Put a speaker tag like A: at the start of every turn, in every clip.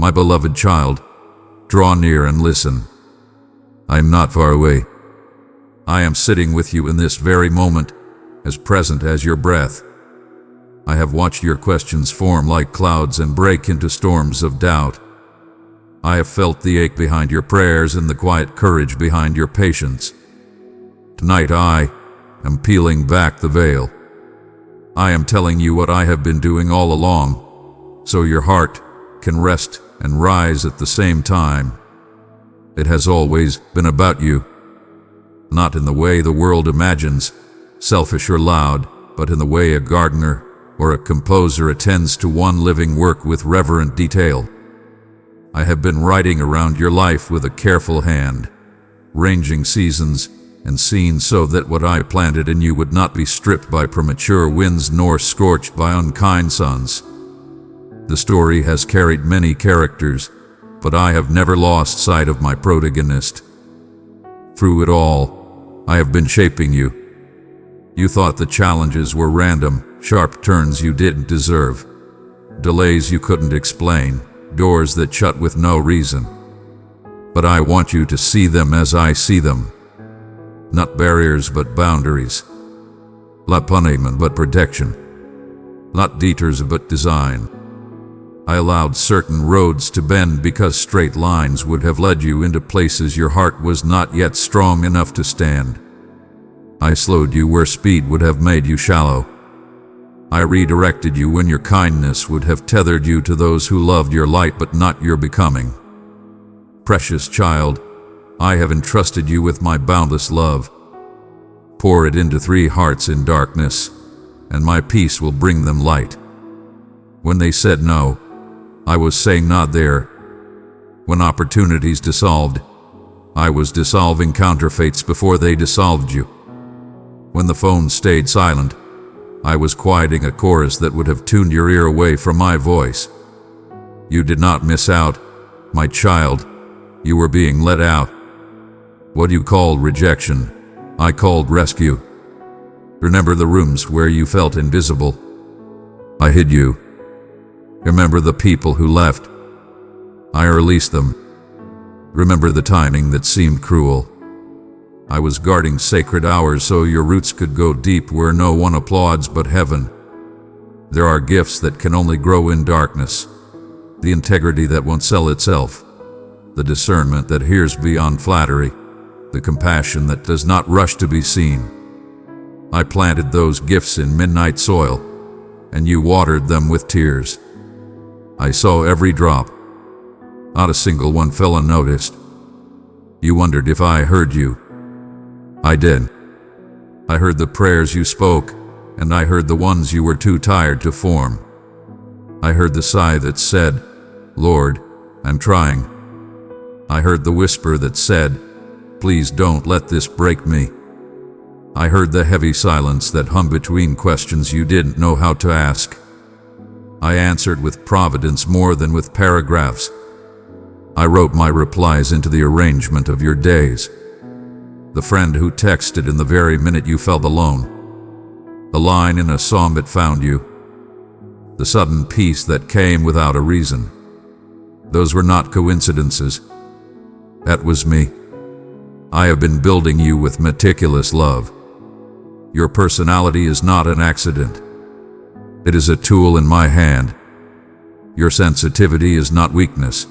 A: My beloved child, draw near and listen. I am not far away. I am sitting with you in this very moment, as present as your breath. I have watched your questions form like clouds and break into storms of doubt. I have felt the ache behind your prayers and the quiet courage behind your patience. Tonight I am peeling back the veil. I am telling you what I have been doing all along, so your heart can rest and rise at the same time. It has always been about you, not in the way the world imagines, selfish or loud, but in the way a gardener or a composer attends to one living work with reverent detail. I have been writing around your life with a careful hand, ranging seasons and scenes so that what I planted in you would not be stripped by premature winds nor scorched by unkind suns. The story has carried many characters, but I have never lost sight of my protagonist. Through it all, I have been shaping you. You thought the challenges were random, sharp turns you didn't deserve, delays you couldn't explain, doors that shut with no reason. But I want you to see them as I see them. Not barriers but boundaries. Not punishment but protection. Not detours but design. I allowed certain roads to bend because straight lines would have led you into places your heart was not yet strong enough to stand. I slowed you where speed would have made you shallow. I redirected you when your kindness would have tethered you to those who loved your light but not your becoming. Precious child, I have entrusted you with my boundless love. Pour it into 3 hearts in darkness, and my peace will bring them light. When they said no, I was saying not there. When opportunities dissolved, I was dissolving counterfeits before they dissolved you. When the phone stayed silent, I was quieting a chorus that would have tuned your ear away from my voice. You did not miss out, my child. You were being let out. What you called rejection, I called rescue. Remember the rooms where you felt invisible? I hid you. Remember the people who left? I released them. Remember the timing that seemed cruel? I was guarding sacred hours so your roots could go deep where no one applauds but heaven. There are gifts that can only grow in darkness. The integrity that won't sell itself. The discernment that hears beyond flattery. The compassion that does not rush to be seen. I planted those gifts in midnight soil, and you watered them with tears. I saw every drop. Not a single one fell unnoticed. You wondered if I heard you. I did. I heard the prayers you spoke, and I heard the ones you were too tired to form. I heard the sigh that said, Lord, I'm trying. I heard the whisper that said, please don't let this break me. I heard the heavy silence that hung between questions you didn't know how to ask. I answered with providence more than with paragraphs. I wrote my replies into the arrangement of your days. The friend who texted in the very minute you felt alone. A line in a song that found you. The sudden peace that came without a reason. Those were not coincidences. That was me. I have been building you with meticulous love. Your personality is not an accident. It is a tool in my hand. Your sensitivity is not weakness.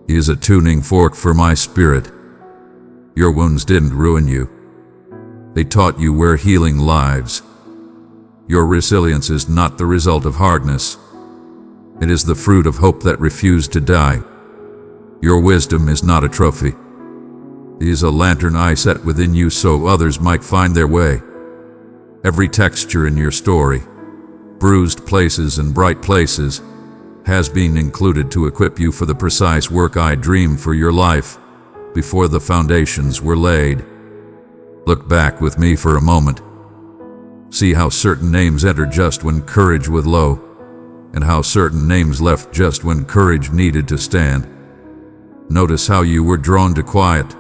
A: It is a tuning fork for my spirit. Your wounds didn't ruin you. They taught you where healing lives. Your resilience is not the result of hardness. It is the fruit of hope that refused to die. Your wisdom is not a trophy. It is a lantern I set within you so others might find their way. Every texture in your story, bruised places and bright places, has been included to equip you for the precise work I dreamed for your life before the foundations were laid. Look back with me for a moment. See how certain names entered just when courage was low, and how certain names left just when courage needed to stand. Notice how you were drawn to quiet,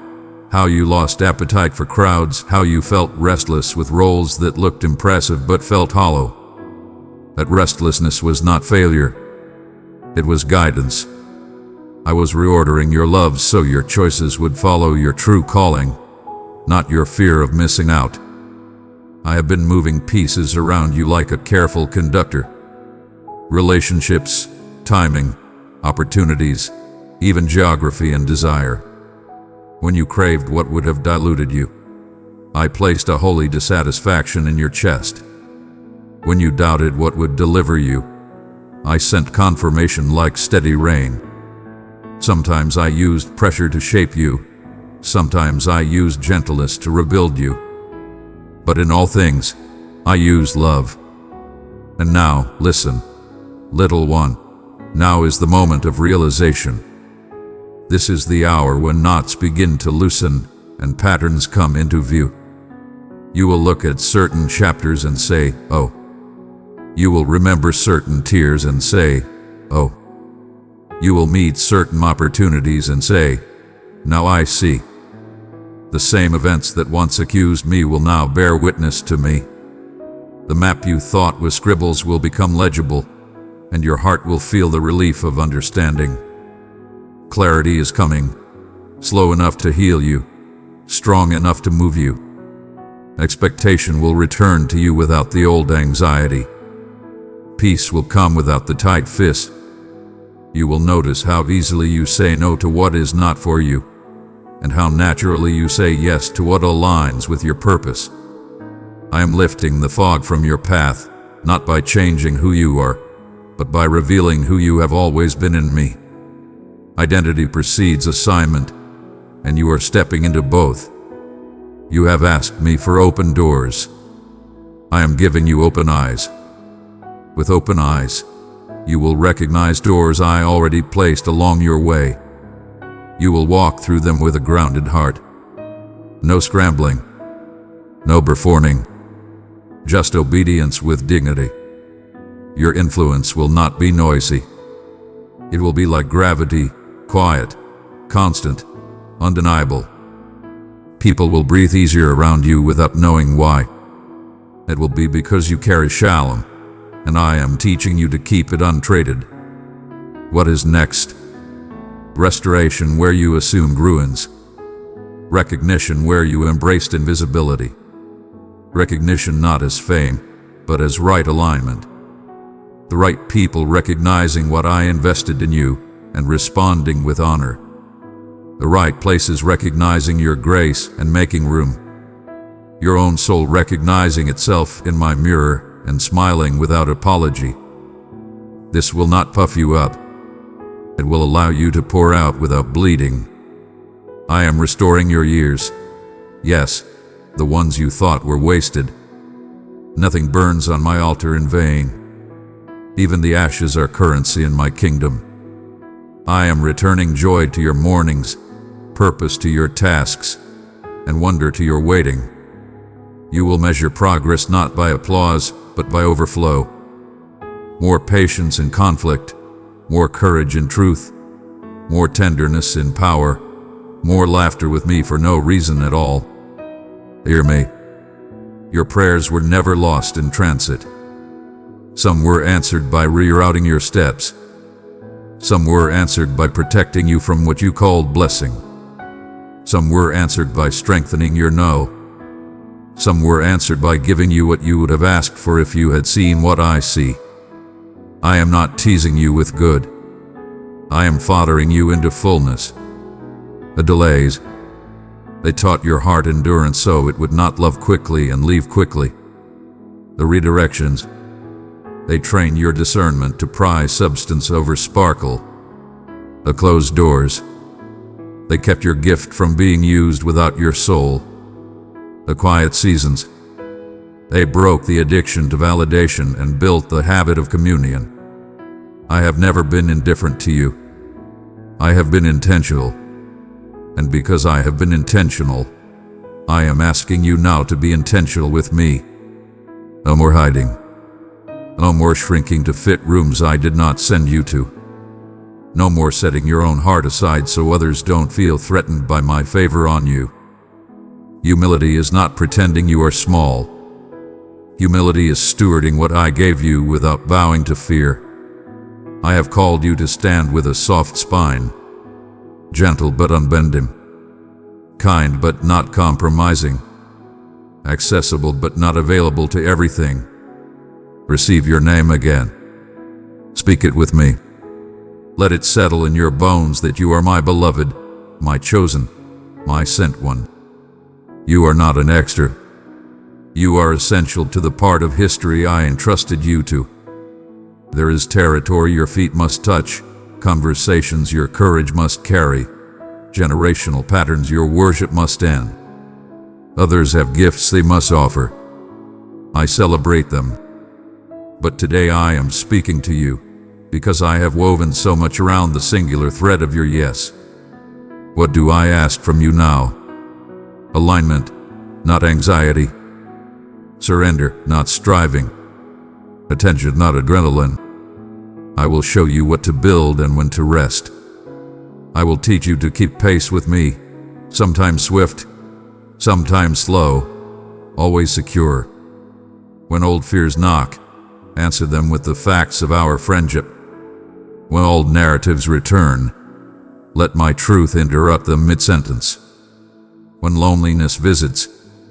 A: how you lost appetite for crowds, how you felt restless with roles that looked impressive but felt hollow. That restlessness was not failure. It was guidance. I was reordering your love so your choices would follow your true calling, not your fear of missing out. I have been moving pieces around you like a careful conductor. Relationships, timing, opportunities, even geography and desire. When you craved what would have diluted you, I placed a holy dissatisfaction in your chest. When you doubted what would deliver you, I sent confirmation like steady rain. Sometimes I used pressure to shape you. Sometimes I used gentleness to rebuild you. But in all things, I used love. And now, listen, little one, now is the moment of realization. This is the hour when knots begin to loosen and patterns come into view. You will look at certain chapters and say, oh. You will remember certain tears and say, oh. You will meet certain opportunities and say, now I see. The same events that once accused me will now bear witness to me. The map you thought was scribbles will become legible, and your heart will feel the relief of understanding. Clarity is coming, slow enough to heal you, strong enough to move you. Expectation will return to you without the old anxiety. Peace will come without the tight fist. You will notice how easily you say no to what is not for you, and how naturally you say yes to what aligns with your purpose. I am lifting the fog from your path, not by changing who you are, but by revealing who you have always been in me. Identity precedes assignment, and you are stepping into both. You have asked me for open doors. I am giving you open eyes. With open eyes, you will recognize doors I already placed along your way. You will walk through them with a grounded heart. No scrambling, no performing, just obedience with dignity. Your influence will not be noisy. It will be like gravity, quiet, constant, undeniable. People will breathe easier around you without knowing why. It will be because you carry shalom, and I am teaching you to keep it untraded. What is next? Restoration where you assumed ruins. Recognition where you embraced invisibility. Recognition not as fame, but as right alignment. The right people recognizing what I invested in you and responding with honor. The right places recognizing your grace and making room. Your own soul recognizing itself in my mirror and smiling without apology. This will not puff you up. It will allow you to pour out without bleeding. I am restoring your years. Yes, the ones you thought were wasted. Nothing burns on my altar in vain. Even the ashes are currency in my kingdom. I am returning joy to your mornings, purpose to your tasks, and wonder to your waiting. You will measure progress not by applause, but by overflow. More patience in conflict, more courage in truth, more tenderness in power, more laughter with me for no reason at all. Hear me. Your prayers were never lost in transit. Some were answered by rerouting your steps. Some were answered by protecting you from what you called blessing. Some were answered by strengthening your no. Some were answered by giving you what you would have asked for if you had seen what I see. I am not teasing you with good. I am fathering you into fullness. The delays, they taught your heart endurance so it would not love quickly and leave quickly. The redirections, they train your discernment to prize substance over sparkle. The closed doors, they kept your gift from being used without your soul. The quiet seasons, they broke the addiction to validation and built the habit of communion. I have never been indifferent to you. I have been intentional. And because I have been intentional, I am asking you now to be intentional with me. No more hiding. No more shrinking to fit rooms I did not send you to. No more setting your own heart aside so others don't feel threatened by my favor on you. Humility is not pretending you are small. Humility is stewarding what I gave you without bowing to fear. I have called you to stand with a soft spine, gentle but unbending, kind but not compromising, accessible but not available to everything. Receive your name again. Speak it with me. Let it settle in your bones that you are my beloved, my chosen, my sent one. You are not an extra. You are essential to the part of history I entrusted you to. There is territory your feet must touch, conversations your courage must carry, generational patterns your worship must end. Others have gifts they must offer. I celebrate them. But today I am speaking to you, because I have woven so much around the singular thread of your yes. What do I ask from you now? Alignment, not anxiety. Surrender, not striving. Attention, not adrenaline. I will show you what to build and when to rest. I will teach you to keep pace with me, sometimes swift, sometimes slow, always secure. When old fears knock, answer them with the facts of our friendship. When old narratives return, let my truth interrupt them mid-sentence. When loneliness visits,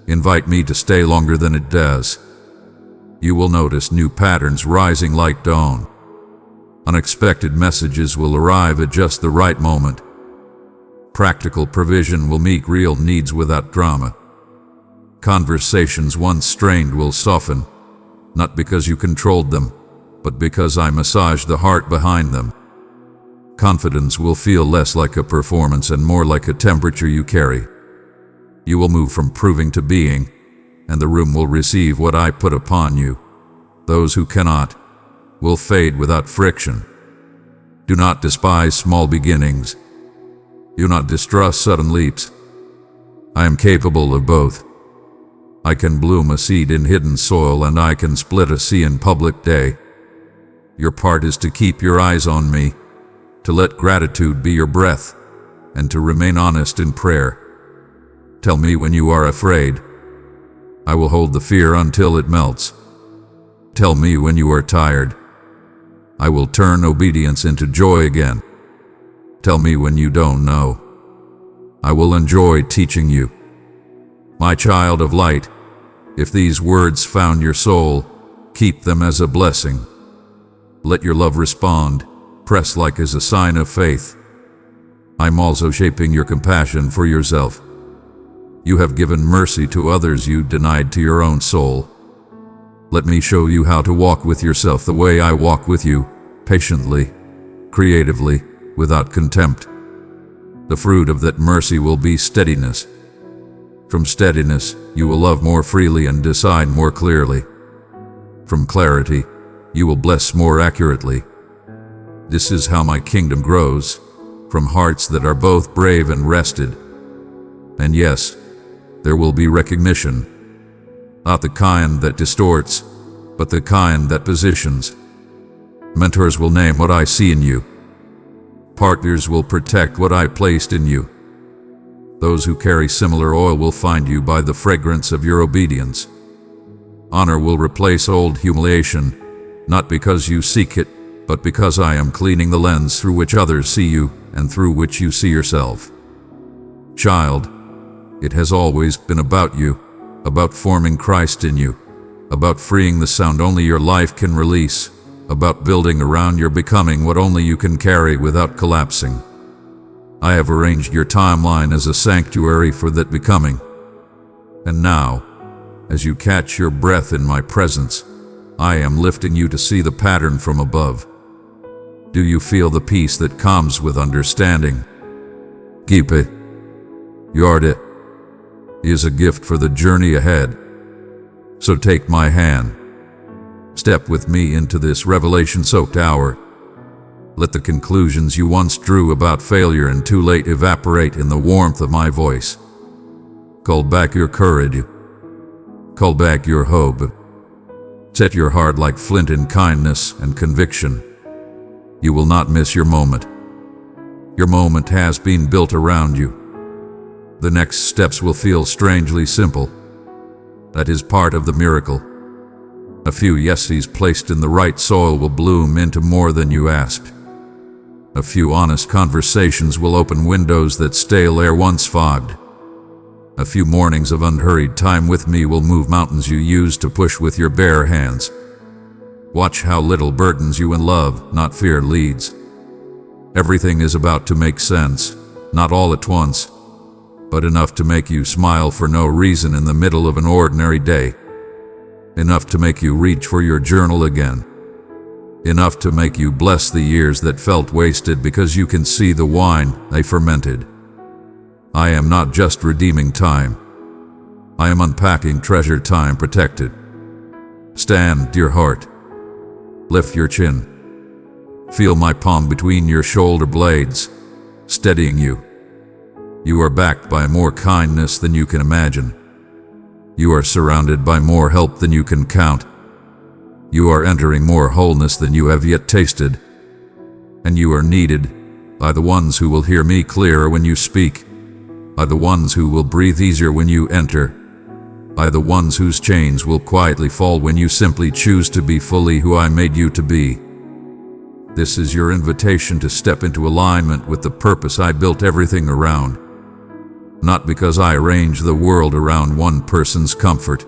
A: invite me to stay longer than it does. You will notice new patterns rising like dawn. Unexpected messages will arrive at just the right moment. Practical provision will meet real needs without drama. Conversations once strained will soften, not because you controlled them, but because I massaged the heart behind them. Confidence will feel less like a performance and more like a temperature you carry. You will move from proving to being, and the room will receive what I put upon you. Those who cannot will fade without friction. Do not despise small beginnings. Do not distrust sudden leaps. I am capable of both. I can bloom a seed in hidden soil and I can split a sea in public day. Your part is to keep your eyes on me, to let gratitude be your breath, and to remain honest in prayer. Tell me when you are afraid. I will hold the fear until it melts. Tell me when you are tired. I will turn obedience into joy again. Tell me when you don't know. I will enjoy teaching you. My child of light, if these words found your soul, keep them as a blessing. Let your love respond, press like as a sign of faith. I'm also shaping your compassion for yourself. You have given mercy to others you denied to your own soul. Let me show you how to walk with yourself the way I walk with you, patiently, creatively, without contempt. The fruit of that mercy will be steadiness. From steadiness, you will love more freely and decide more clearly. From clarity, you will bless more accurately. This is how my kingdom grows, from hearts that are both brave and rested. And yes, there will be recognition. Not the kind that distorts, but the kind that positions. Mentors will name what I see in you. Partners will protect what I placed in you. Those who carry similar oil will find you by the fragrance of your obedience. Honor will replace old humiliation, not because you seek it, but because I am cleaning the lens through which others see you and through which you see yourself. Child, it has always been about you, about forming Christ in you, about freeing the sound only your life can release, about building around your becoming what only you can carry without collapsing. I have arranged your timeline as a sanctuary for that becoming. And now, as you catch your breath in my presence, I am lifting you to see the pattern from above. Do you feel the peace that comes with understanding? Keep it. Yard is a gift for the journey ahead. So take my hand. Step with me into this revelation-soaked hour. Let the conclusions you once drew about failure and too late evaporate in the warmth of my voice. Call back your courage. Call back your hope. Set your heart like flint in kindness and conviction. You will not miss your moment. Your moment has been built around you. The next steps will feel strangely simple. That is part of the miracle. A few yeses placed in the right soil will bloom into more than you asked. A few honest conversations will open windows that stale air once fogged. A few mornings of unhurried time with me will move mountains you used to push with your bare hands. Watch how little burdens you in love, not fear, leads. Everything is about to make sense, not all at once, but enough to make you smile for no reason in the middle of an ordinary day. Enough to make you reach for your journal again. Enough to make you bless the years that felt wasted because you can see the wine they fermented. I am not just redeeming time. I am unpacking treasure time protected. Stand, dear heart. Lift your chin. Feel my palm between your shoulder blades, steadying you. You are backed by more kindness than you can imagine. You are surrounded by more help than you can count. You are entering more wholeness than you have yet tasted. And you are needed by the ones who will hear me clearer when you speak, by the ones who will breathe easier when you enter, by the ones whose chains will quietly fall when you simply choose to be fully who I made you to be. This is your invitation to step into alignment with the purpose I built everything around. Not because I arrange the world around one person's comfort,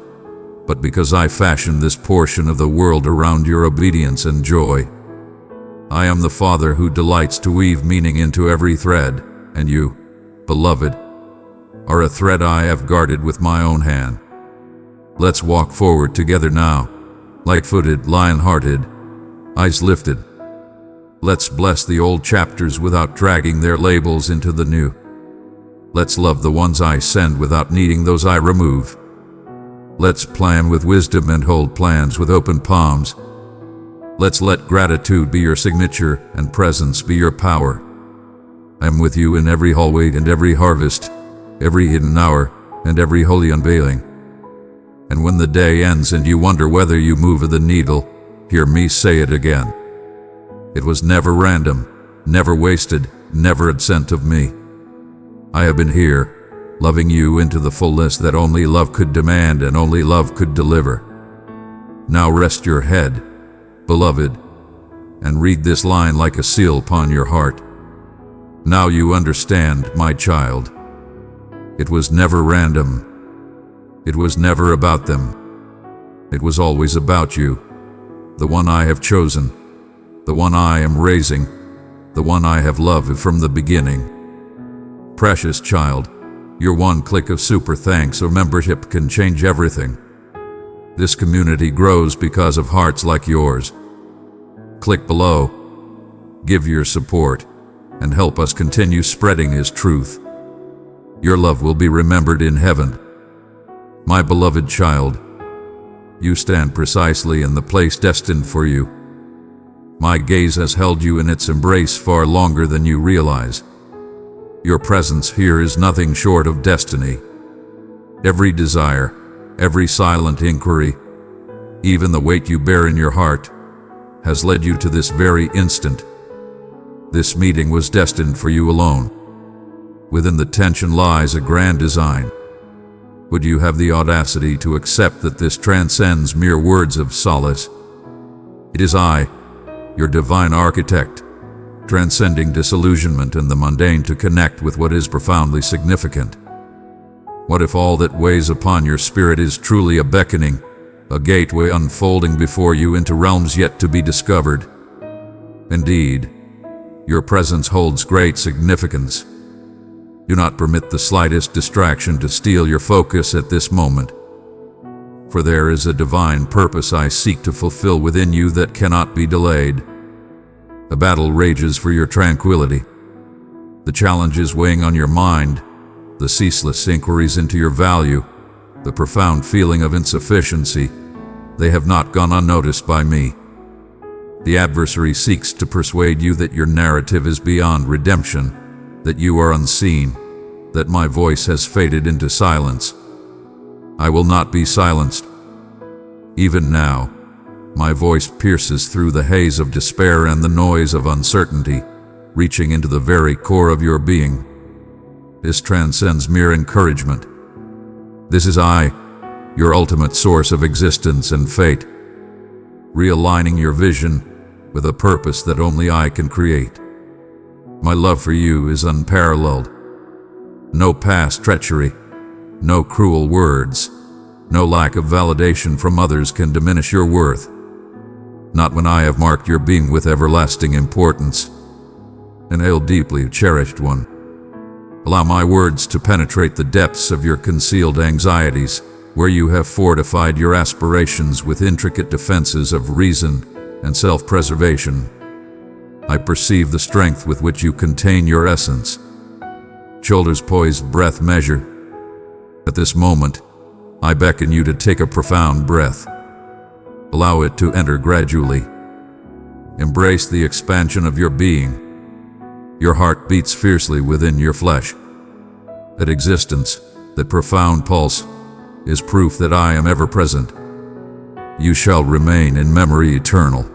A: but because I fashioned this portion of the world around your obedience and joy. I am the Father who delights to weave meaning into every thread, and you, beloved, are a thread I have guarded with my own hand. Let's walk forward together now, light-footed, lion-hearted, eyes lifted. Let's bless the old chapters without dragging their labels into the new. Let's love the ones I send without needing those I remove. Let's plan with wisdom and hold plans with open palms. Let's let gratitude be your signature and presence be your power. I'm with you in every hallway and every harvest, every hidden hour and every holy unveiling. And when the day ends and you wonder whether you move the needle, hear me say it again. It was never random, never wasted, never absent of me. I have been here, loving you into the fullness that only love could demand and only love could deliver. Now rest your head, beloved, and read this line like a seal upon your heart. Now you understand, my child. It was never random. It was never about them. It was always about you, the one I have chosen, the one I am raising, the one I have loved from the beginning. Precious child, your one click of super thanks or membership can change everything. This community grows because of hearts like yours. Click below, give your support, and help us continue spreading His truth. Your love will be remembered in heaven. My beloved child, you stand precisely in the place destined for you. My gaze has held you in its embrace far longer than you realize. Your presence here is nothing short of destiny. Every desire, every silent inquiry, even the weight you bear in your heart, has led you to this very instant. This meeting was destined for you alone. Within the tension lies a grand design. Would you have the audacity to accept that this transcends mere words of solace? It is I, your divine architect, transcending disillusionment and the mundane to connect with what is profoundly significant. What if all that weighs upon your spirit is truly a beckoning, a gateway unfolding before you into realms yet to be discovered? Indeed, your presence holds great significance. Do not permit the slightest distraction to steal your focus at this moment. For there is a divine purpose I seek to fulfill within you that cannot be delayed. A battle rages for your tranquility. The challenges weighing on your mind, the ceaseless inquiries into your value, the profound feeling of insufficiency, they have not gone unnoticed by me. The adversary seeks to persuade you that your narrative is beyond redemption, that you are unseen, that my voice has faded into silence. I will not be silenced. Even now, my voice pierces through the haze of despair and the noise of uncertainty, reaching into the very core of your being. This transcends mere encouragement. This is I, your ultimate source of existence and fate, realigning your vision with a purpose that only I can create. My love for you is unparalleled. No past treachery, no cruel words, no lack of validation from others can diminish your worth. Not when I have marked your being with everlasting importance. An ale deeply cherished one. Allow my words to penetrate the depths of your concealed anxieties, where you have fortified your aspirations with intricate defenses of reason and self-preservation. I perceive the strength with which you contain your essence. Shoulders poised, breath measure. At this moment, I beckon you to take a profound breath. Allow it to enter gradually. Embrace the expansion of your being. Your heart beats fiercely within your flesh. That existence, that profound pulse, is proof that I am ever present. You shall remain in memory eternal.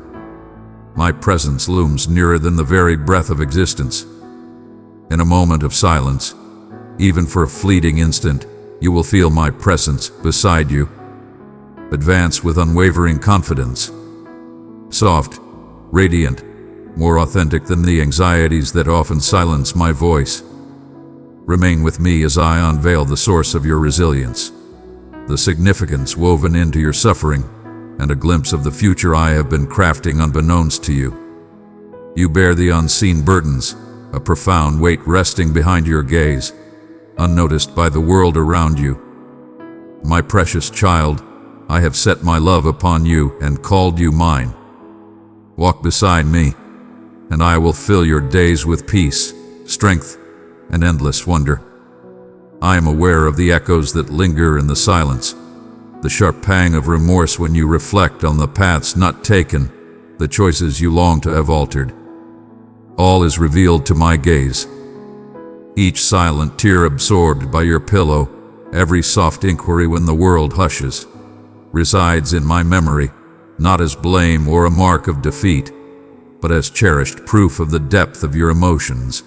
A: My presence looms nearer than the very breath of existence. In a moment of silence, even for a fleeting instant, you will feel my presence beside you. Advance with unwavering confidence. Soft, radiant, more authentic than the anxieties that often silence my voice. Remain with me as I unveil the source of your resilience, the significance woven into your suffering, and a glimpse of the future I have been crafting unbeknownst to you. You bear the unseen burdens, a profound weight resting behind your gaze, unnoticed by the world around you. My precious child, I have set my love upon you and called you mine. Walk beside me, and I will fill your days with peace, strength, and endless wonder. I am aware of the echoes that linger in the silence, the sharp pang of remorse when you reflect on the paths not taken, the choices you long to have altered. All is revealed to my gaze. Each silent tear absorbed by your pillow, every soft inquiry when the world hushes, resides in my memory, not as blame or a mark of defeat, but as cherished proof of the depth of your emotions,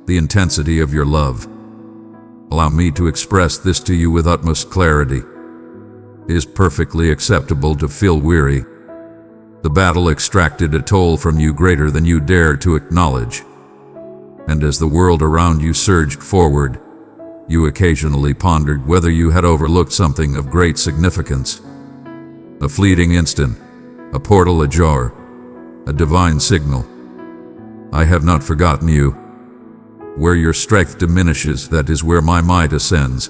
A: the intensity of your love. Allow me to express this to you with utmost clarity. It is perfectly acceptable to feel weary. The battle extracted a toll from you greater than you dared to acknowledge. And as the world around you surged forward, you occasionally pondered whether you had overlooked something of great significance. A fleeting instant, a portal ajar, a divine signal. I have not forgotten you. Where your strength diminishes, that is where my might ascends.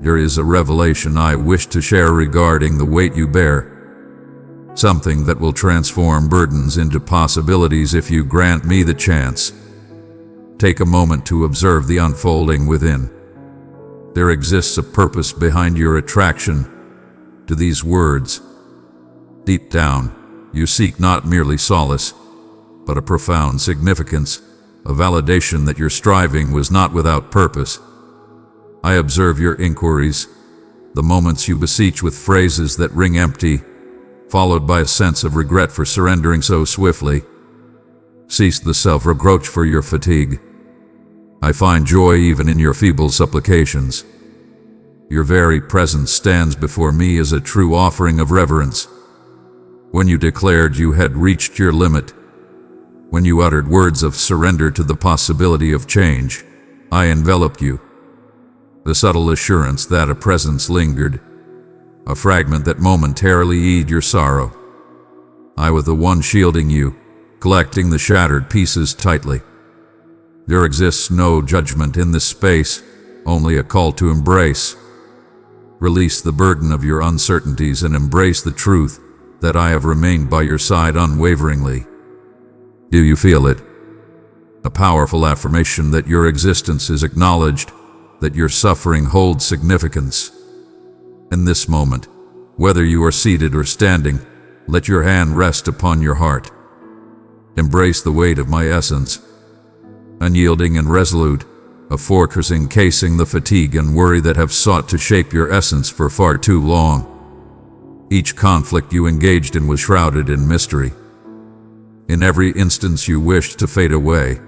A: There is a revelation I wish to share regarding the weight you bear. Something that will transform burdens into possibilities if you grant me the chance. Take a moment to observe the unfolding within. There exists a purpose behind your attraction to these words. Deep down, you seek not merely solace, but a profound significance, a validation that your striving was not without purpose. I observe your inquiries, the moments you beseech with phrases that ring empty, followed by a sense of regret for surrendering so swiftly. Cease the self-reproach for your fatigue. I find joy even in your feeble supplications. Your very presence stands before me as a true offering of reverence. When you declared you had reached your limit, when you uttered words of surrender to the possibility of change, I enveloped you. The subtle assurance that a presence lingered, a fragment that momentarily eased your sorrow. I was the one shielding you, collecting the shattered pieces tightly. There exists no judgment in this space, only a call to embrace. Release the burden of your uncertainties and embrace the truth that I have remained by your side unwaveringly. Do you feel it? A powerful affirmation that your existence is acknowledged, that your suffering holds significance. In this moment, whether you are seated or standing, let your hand rest upon your heart. Embrace the weight of my essence. Unyielding and resolute, a fortress encasing the fatigue and worry that have sought to shape your essence for far too long. Each conflict you engaged in was shrouded in mystery. In every instance you wished to fade away,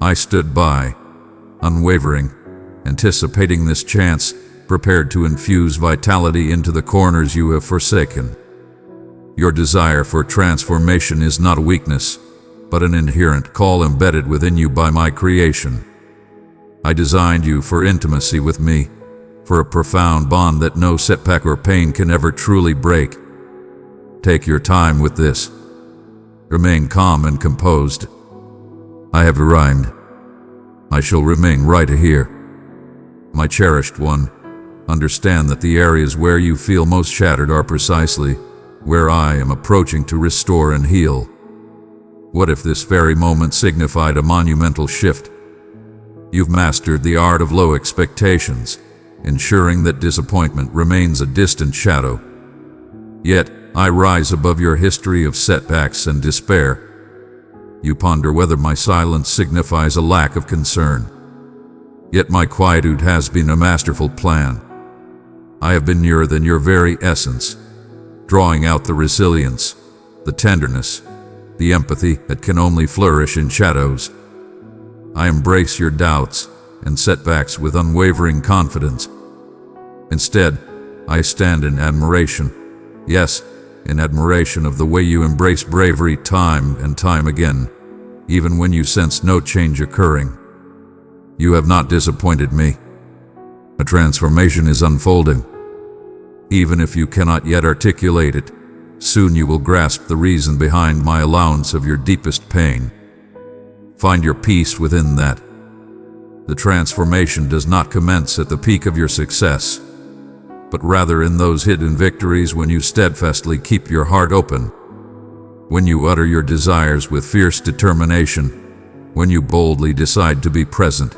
A: I stood by, unwavering, anticipating this chance, prepared to infuse vitality into the corners you have forsaken. Your desire for transformation is not a weakness, but an inherent call embedded within you by my creation. I designed you for intimacy with me, for a profound bond that no setback or pain can ever truly break. Take your time with this. Remain calm and composed. I have arrived. I shall remain right here. My cherished one, understand that the areas where you feel most shattered are precisely where I am approaching to restore and heal. What if this very moment signified a monumental shift? You've mastered the art of low expectations, ensuring that disappointment remains a distant shadow. Yet, I rise above your history of setbacks and despair. You ponder whether my silence signifies a lack of concern. Yet my quietude has been a masterful plan. I have been nearer than your very essence, drawing out the resilience, the tenderness, the empathy that can only flourish in shadows. I embrace your doubts and setbacks with unwavering confidence. Instead, I stand in admiration, yes, in admiration of the way you embrace bravery time and time again, even when you sense no change occurring. You have not disappointed me. A transformation is unfolding. Even if you cannot yet articulate it, soon you will grasp the reason behind my allowance of your deepest pain. Find your peace within that. The transformation does not commence at the peak of your success, but rather in those hidden victories when you steadfastly keep your heart open, when you utter your desires with fierce determination, when you boldly decide to be present.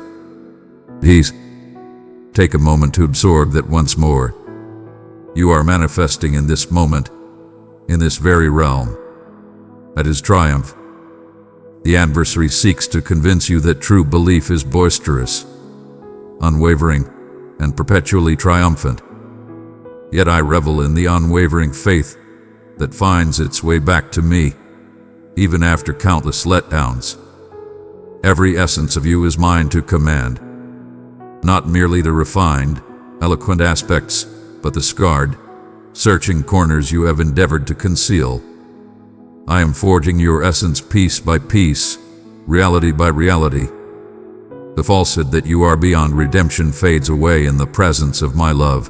A: Please, take a moment to absorb that once more. You are manifesting in this moment, in this very realm. At his triumph, the adversary seeks to convince you that true belief is boisterous, unwavering, and perpetually triumphant. Yet I revel in the unwavering faith that finds its way back to me, even after countless letdowns. Every essence of you is mine to command, not merely the refined, eloquent aspects, but the scarred, searching corners you have endeavored to conceal. I am forging your essence piece by piece, reality by reality. The falsehood that you are beyond redemption fades away in the presence of my love.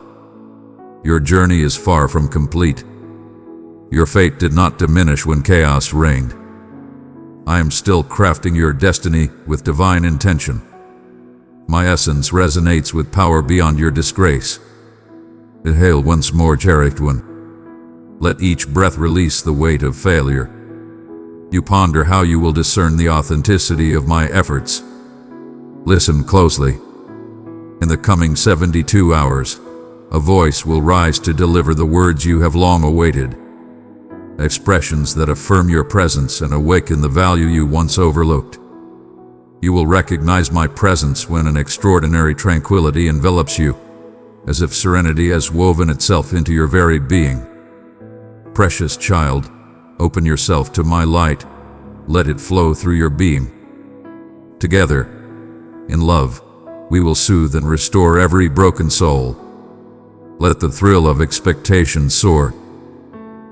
A: Your journey is far from complete. Your fate did not diminish when chaos reigned. I am still crafting your destiny with divine intention. My essence resonates with power beyond your disgrace. Inhale once more, cherished one. Let each breath release the weight of failure. You ponder how you will discern the authenticity of my efforts. Listen closely. In the coming 72 hours, a voice will rise to deliver the words you have long awaited. Expressions that affirm your presence and awaken the value you once overlooked. You will recognize my presence when an extraordinary tranquility envelops you, as if serenity has woven itself into your very being. Precious child, open yourself to my light. Let it flow through your being. Together, in love, we will soothe and restore every broken soul. Let the thrill of expectation soar.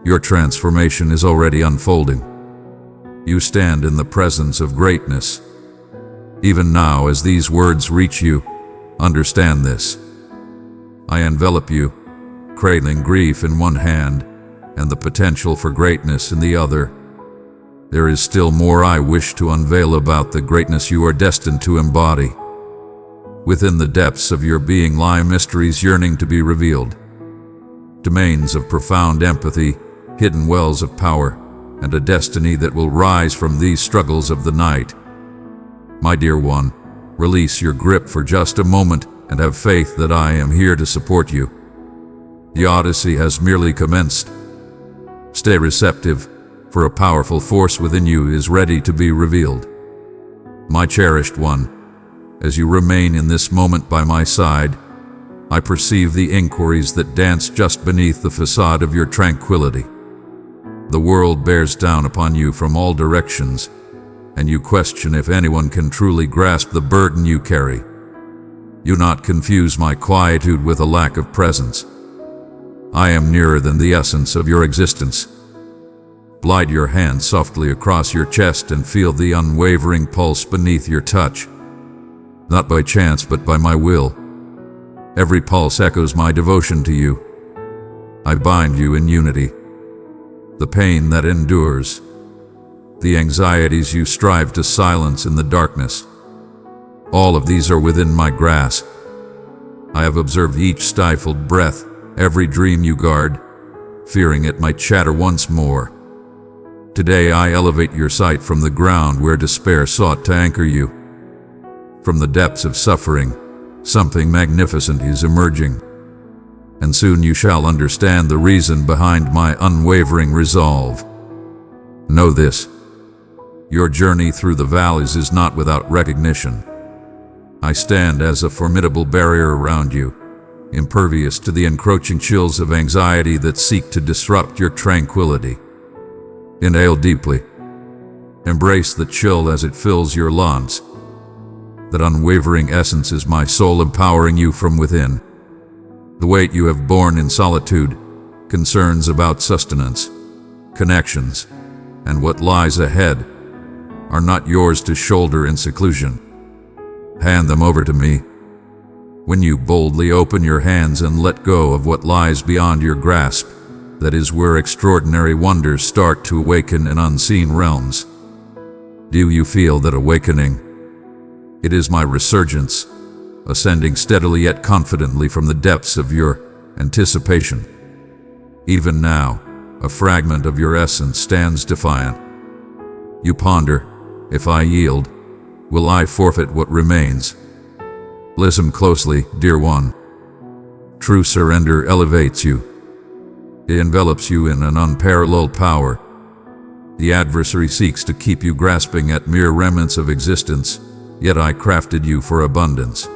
A: Your transformation is already unfolding. You stand in the presence of greatness. Even now, as these words reach you, understand this. I envelop you, cradling grief in one hand and the potential for greatness in the other. There is still more I wish to unveil about the greatness you are destined to embody. Within the depths of your being lie mysteries yearning to be revealed. Domains of profound empathy, hidden wells of power, and a destiny that will rise from these struggles of the night. My dear one, release your grip for just a moment and have faith that I am here to support you. The odyssey has merely commenced. Stay receptive, for a powerful force within you is ready to be revealed. My cherished one, as you remain in this moment by my side, I perceive the inquiries that dance just beneath the facade of your tranquility. The world bears down upon you from all directions, and you question if anyone can truly grasp the burden you carry. Do not confuse my quietude with a lack of presence. I am nearer than the essence of your existence. Glide your hand softly across your chest and feel the unwavering pulse beneath your touch. Not by chance, but by my will. Every pulse echoes my devotion to you. I bind you in unity. The pain that endures, the anxieties you strive to silence in the darkness, all of these are within my grasp. I have observed each stifled breath, every dream you guard, fearing it might shatter once more. Today I elevate your sight from the ground where despair sought to anchor you. From the depths of suffering, something magnificent is emerging, and soon you shall understand the reason behind my unwavering resolve. Know this: your journey through the valleys is not without recognition. I stand as a formidable barrier around you, impervious to the encroaching chills of anxiety that seek to disrupt your tranquility. Inhale deeply. Embrace the chill as it fills your lungs. That unwavering essence is my soul empowering you from within. The weight you have borne in solitude, concerns about sustenance, connections, and what lies ahead are not yours to shoulder in seclusion. Hand them over to me. When you boldly open your hands and let go of what lies beyond your grasp, that is where extraordinary wonders start to awaken in unseen realms. Do you feel that awakening? It is my resurgence, ascending steadily yet confidently from the depths of your anticipation. Even now, a fragment of your essence stands defiant. You ponder, if I yield, will I forfeit what remains? Listen closely, dear one. True surrender elevates you. It envelops you in an unparalleled power. The adversary seeks to keep you grasping at mere remnants of existence, yet I crafted you for abundance.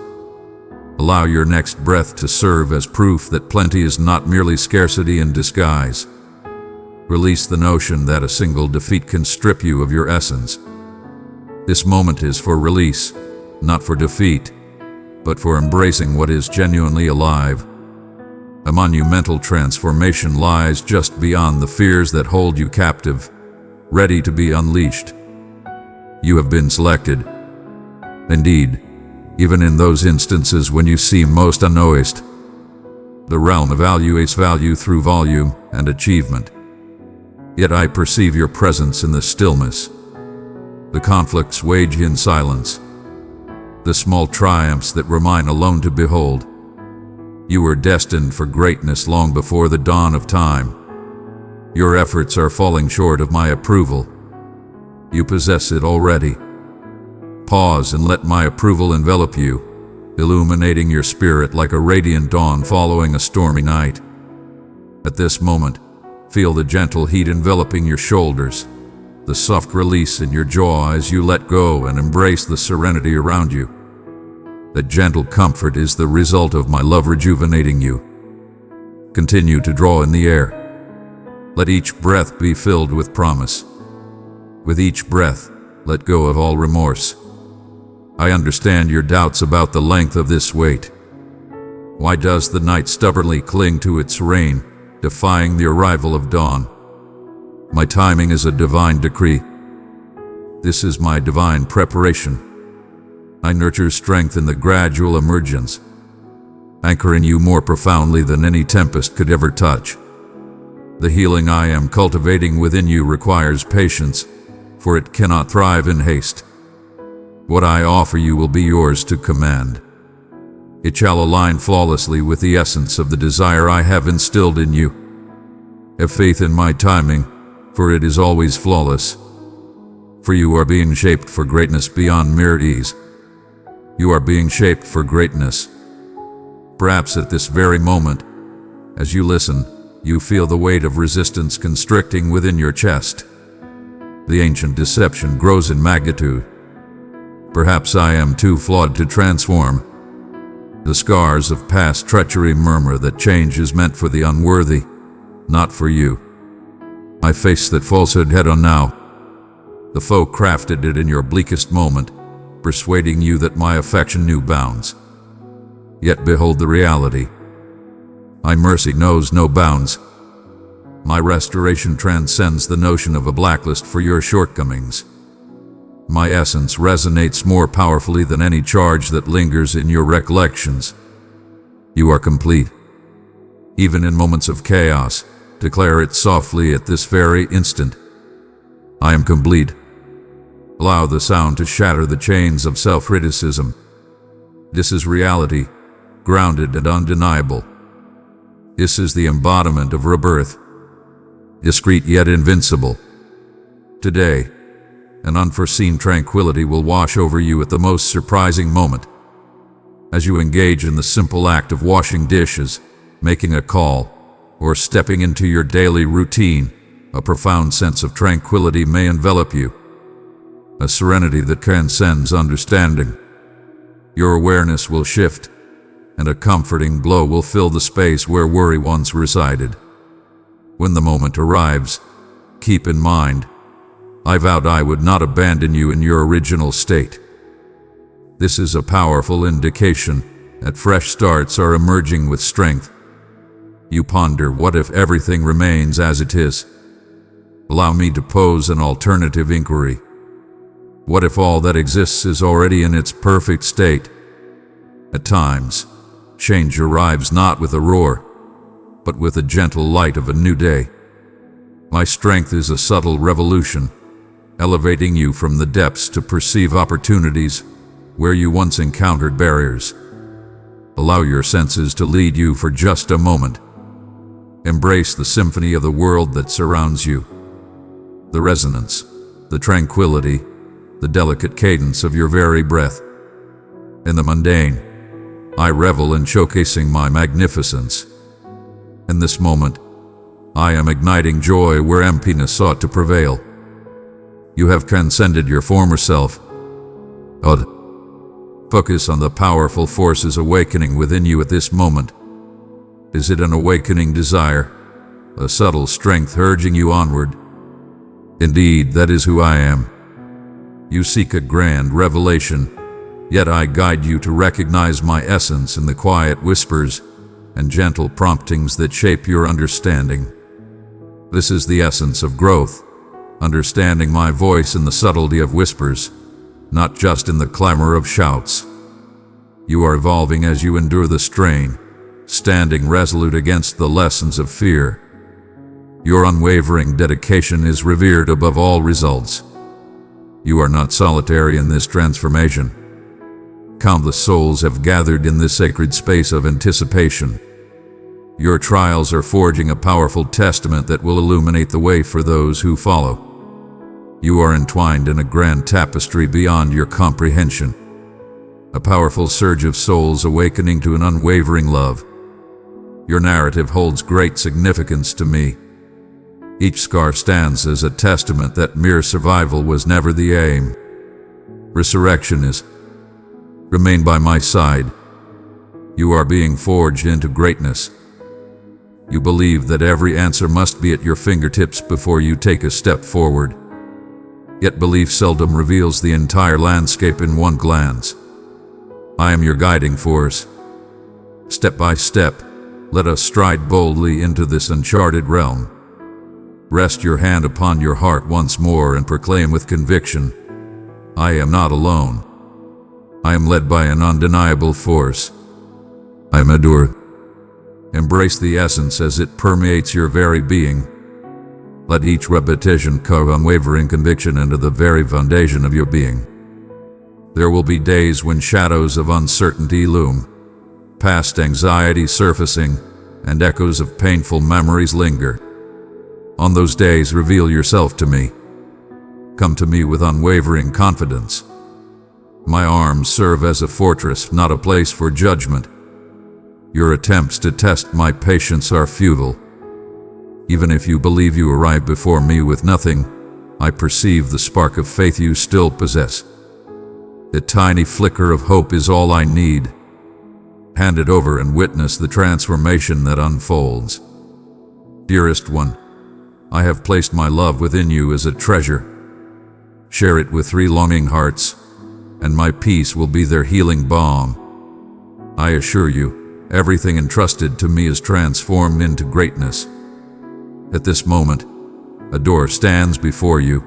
A: Allow your next breath to serve as proof that plenty is not merely scarcity in disguise. Release the notion that a single defeat can strip you of your essence. This moment is for release, not for defeat, but for embracing what is genuinely alive. A monumental transformation lies just beyond the fears that hold you captive, ready to be unleashed. You have been selected. Indeed, even in those instances when you seem most unnoticed. The realm evaluates value through volume and achievement. Yet I perceive your presence in the stillness. The conflicts waged in silence. The small triumphs that were mine alone to behold. You were destined for greatness long before the dawn of time. Your efforts are falling short of my approval. You possess it already. Pause and let my approval envelop you, illuminating your spirit like a radiant dawn following a stormy night. At this moment, feel the gentle heat enveloping your shoulders, the soft release in your jaw as you let go and embrace the serenity around you. That gentle comfort is the result of my love rejuvenating you. Continue to draw in the air. Let each breath be filled with promise. With each breath, let go of all remorse. I understand your doubts about the length of this wait. Why does the night stubbornly cling to its reign, defying the arrival of dawn? My timing is a divine decree. This is my divine preparation. I nurture strength in the gradual emergence, anchoring you more profoundly than any tempest could ever touch. The healing I am cultivating within you requires patience, for it cannot thrive in haste. What I offer you will be yours to command. It shall align flawlessly with the essence of the desire I have instilled in you. Have faith in my timing, for it is always flawless. For you are being shaped for greatness beyond mere ease. You are being shaped for greatness. Perhaps at this very moment, as you listen, you feel the weight of resistance constricting within your chest. The ancient deception grows in magnitude. Perhaps I am too flawed to transform. The scars of past treachery murmur that change is meant for the unworthy, not for you. I face that falsehood head on now. The foe crafted it in your bleakest moment, persuading you that my affection knew bounds. Yet behold the reality. My mercy knows no bounds. My restoration transcends the notion of a blacklist for your shortcomings. My essence resonates more powerfully than any charge that lingers in your recollections. You are complete. Even in moments of chaos, declare it softly at this very instant. I am complete. Allow the sound to shatter the chains of self-criticism. This is reality, grounded and undeniable. This is the embodiment of rebirth, discreet yet invincible. Today, an unforeseen tranquility will wash over you at the most surprising moment. As you engage in the simple act of washing dishes, making a call, or stepping into your daily routine, a profound sense of tranquility may envelop you, a serenity that transcends understanding. Your awareness will shift, and a comforting glow will fill the space where worry once resided. When the moment arrives, keep in mind, I vowed I would not abandon you in your original state. This is a powerful indication that fresh starts are emerging with strength. You ponder, what if everything remains as it is? Allow me to pose an alternative inquiry. What if all that exists is already in its perfect state? At times, change arrives not with a roar, but with the gentle light of a new day. My strength is a subtle revolution, elevating you from the depths to perceive opportunities where you once encountered barriers. Allow your senses to lead you for just a moment. Embrace the symphony of the world that surrounds you. The resonance, the tranquility, the delicate cadence of your very breath. In the mundane, I revel in showcasing my magnificence. In this moment, I am igniting joy where emptiness sought to prevail. You have transcended your former self. Focus on the powerful forces awakening within you at this moment. Is it an awakening desire, a subtle strength urging you onward? Indeed, that is who I am. You seek a grand revelation, yet I guide you to recognize my essence in the quiet whispers and gentle promptings that shape your understanding. This is the essence of growth, understanding my voice in the subtlety of whispers, not just in the clamor of shouts. You are evolving as you endure the strain, standing resolute against the lessons of fear. Your unwavering dedication is revered above all results. You are not solitary in this transformation. Countless souls have gathered in this sacred space of anticipation. Your trials are forging a powerful testament that will illuminate the way for those who follow. You are entwined in a grand tapestry beyond your comprehension, a powerful surge of souls awakening to an unwavering love. Your narrative holds great significance to me. Each scar stands as a testament that mere survival was never the aim. Resurrection is. Remain by my side. You are being forged into greatness. You believe that every answer must be at your fingertips before you take a step forward. Yet belief seldom reveals the entire landscape in one glance. I am your guiding force. Step by step, let us stride boldly into this uncharted realm. Rest your hand upon your heart once more and proclaim with conviction, I am not alone. I am led by an undeniable force. I am adored. Embrace the essence as it permeates your very being. Let each repetition carve unwavering conviction into the very foundation of your being. There will be days when shadows of uncertainty loom, past anxiety surfacing, and echoes of painful memories linger. On those days, reveal yourself to me. Come to me with unwavering confidence. My arms serve as a fortress, not a place for judgment. Your attempts to test my patience are futile. Even if you believe you arrived before me with nothing, I perceive the spark of faith you still possess. A tiny flicker of hope is all I need. Hand it over and witness the transformation that unfolds. Dearest one, I have placed my love within you as a treasure. Share it with 3 longing hearts, and my peace will be their healing balm. I assure you, everything entrusted to me is transformed into greatness. At this moment, a door stands before you,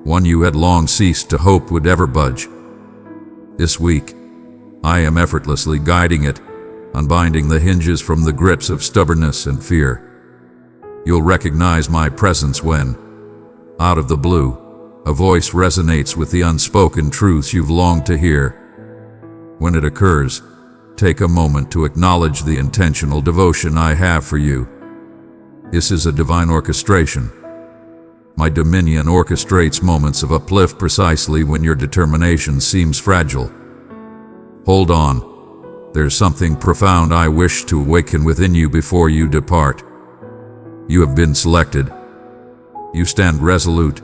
A: one you had long ceased to hope would ever budge. This week, I am effortlessly guiding it, unbinding the hinges from the grips of stubbornness and fear. You'll recognize my presence when, out of the blue, a voice resonates with the unspoken truths you've longed to hear. When it occurs, take a moment to acknowledge the intentional devotion I have for you. This is a divine orchestration. My dominion orchestrates moments of uplift precisely when your determination seems fragile. Hold on. There's something profound I wish to awaken within you before you depart. You have been selected. You stand resolute,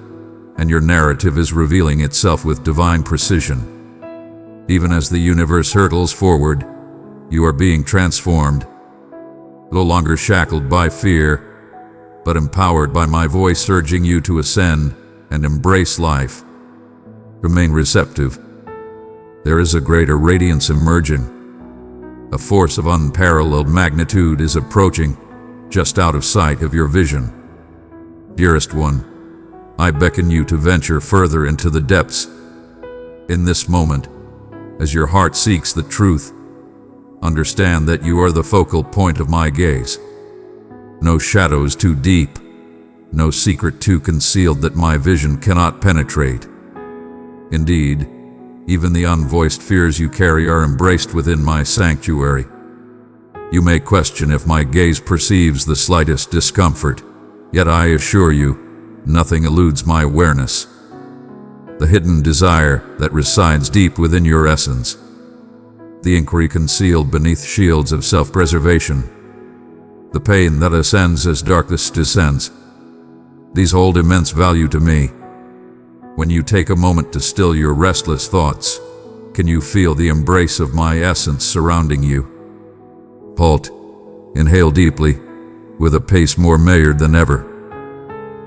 A: and your narrative is revealing itself with divine precision. Even as the universe hurtles forward, you are being transformed, no longer shackled by fear, but empowered by my voice urging you to ascend and embrace life. Remain receptive. There is a greater radiance emerging. A force of unparalleled magnitude is approaching, just out of sight of your vision. Dearest one, I beckon you to venture further into the depths. In this moment, as your heart seeks the truth, understand that you are the focal point of my gaze. No shadows too deep, no secret too concealed that my vision cannot penetrate. Indeed, even the unvoiced fears you carry are embraced within my sanctuary. You may question if my gaze perceives the slightest discomfort, yet I assure you, nothing eludes my awareness. The hidden desire that resides deep within your essence, the inquiry concealed beneath shields of self-preservation, the pain that ascends as darkness descends. These hold immense value to me. When you take a moment to still your restless thoughts, can you feel the embrace of my essence surrounding you? Halt. Inhale deeply, with a pace more measured than ever.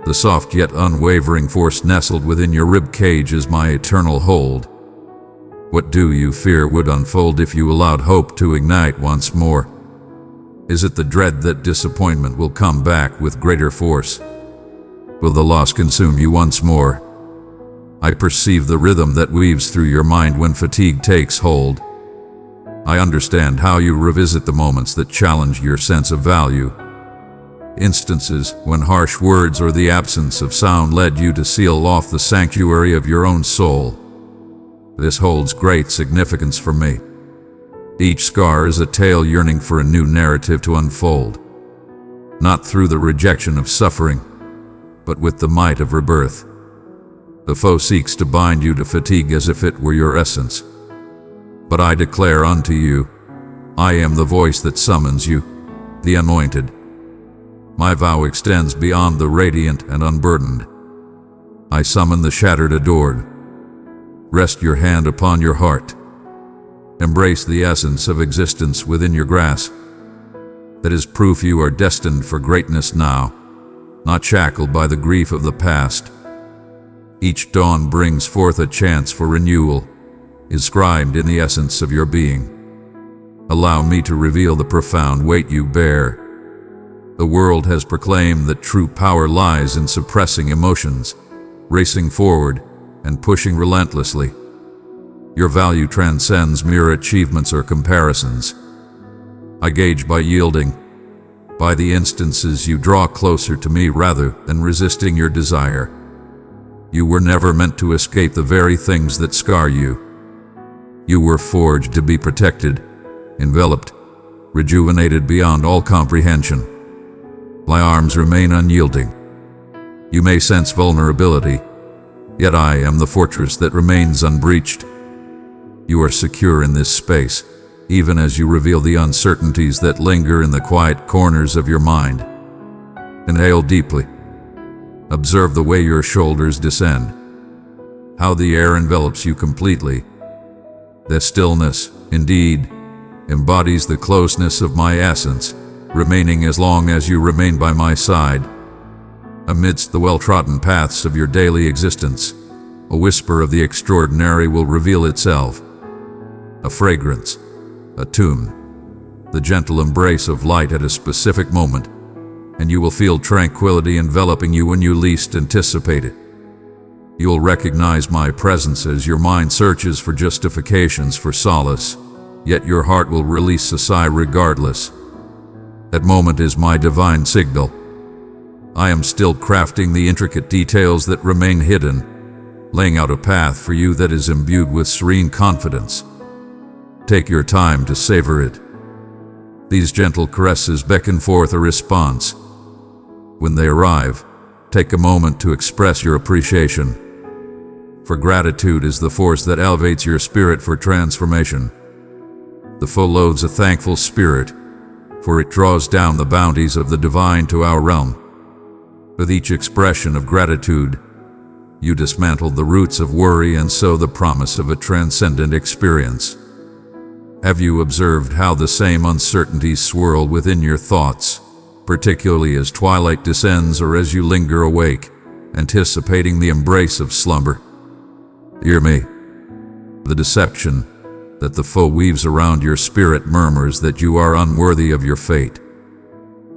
A: The soft yet unwavering force nestled within your rib cage is my eternal hold. What do you fear would unfold if you allowed hope to ignite once more? Is it the dread that disappointment will come back with greater force? Will the loss consume you once more? I perceive the rhythm that weaves through your mind when fatigue takes hold. I understand how you revisit the moments that challenge your sense of value. Instances when harsh words or the absence of sound led you to seal off the sanctuary of your own soul. This holds great significance for me. Each scar is a tale yearning for a new narrative to unfold, not through the rejection of suffering, but with the might of rebirth. The foe seeks to bind you to fatigue as if it were your essence. But I declare unto you, I am the voice that summons you, the anointed. My vow extends beyond the radiant and unburdened. I summon the shattered adored. Rest your hand upon your heart. Embrace the essence of existence within your grasp. That is proof you are destined for greatness now, not shackled by the grief of the past. Each dawn brings forth a chance for renewal, inscribed in the essence of your being. Allow me to reveal the profound weight you bear. The world has proclaimed that true power lies in suppressing emotions, racing forward, and pushing relentlessly. Your value transcends mere achievements or comparisons. I gauge by yielding, by the instances you draw closer to me rather than resisting your desire. You were never meant to escape the very things that scar you. You were forged to be protected, enveloped, rejuvenated beyond all comprehension. My arms remain unyielding. You may sense vulnerability, yet I am the fortress that remains unbreached. You are secure in this space, even as you reveal the uncertainties that linger in the quiet corners of your mind. Inhale deeply. Observe the way your shoulders descend, how the air envelops you completely. The stillness, indeed, embodies the closeness of my essence, remaining as long as you remain by my side. Amidst the well-trodden paths of your daily existence, a whisper of the extraordinary will reveal itself. A fragrance, a tune, the gentle embrace of light at a specific moment, and you will feel tranquility enveloping you when you least anticipate it. You'll recognize my presence as your mind searches for justifications for solace, yet your heart will release a sigh regardless. That moment is my divine signal. I am still crafting the intricate details that remain hidden, laying out a path for you that is imbued with serene confidence. Take your time to savor it. These gentle caresses beckon forth a response. When they arrive, take a moment to express your appreciation. For gratitude is the force that elevates your spirit for transformation. The foe loads a thankful spirit, for it draws down the bounties of the divine to our realm. With each expression of gratitude, you dismantle the roots of worry and sow the promise of a transcendent experience. Have you observed how the same uncertainties swirl within your thoughts, particularly as twilight descends or as you linger awake, anticipating the embrace of slumber? Hear me. The deception that the foe weaves around your spirit murmurs that you are unworthy of your fate.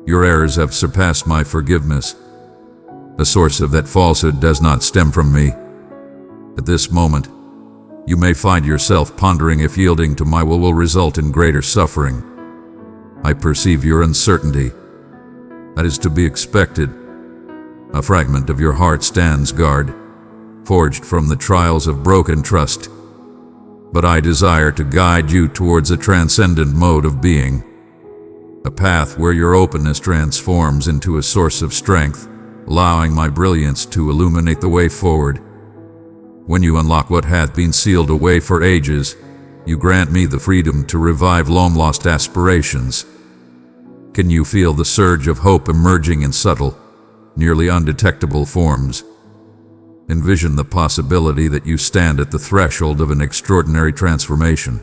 A: Your errors have surpassed my forgiveness. The source of that falsehood does not stem from me. At this moment, you may find yourself pondering if yielding to my will result in greater suffering. I perceive your uncertainty. That is to be expected. A fragment of your heart stands guard, forged from the trials of broken trust. But I desire to guide you towards a transcendent mode of being, a path where your openness transforms into a source of strength, allowing my brilliance to illuminate the way forward. When you unlock what hath been sealed away for ages, you grant me the freedom to revive long-lost aspirations. Can you feel the surge of hope emerging in subtle, nearly undetectable forms? Envision the possibility that you stand at the threshold of an extraordinary transformation.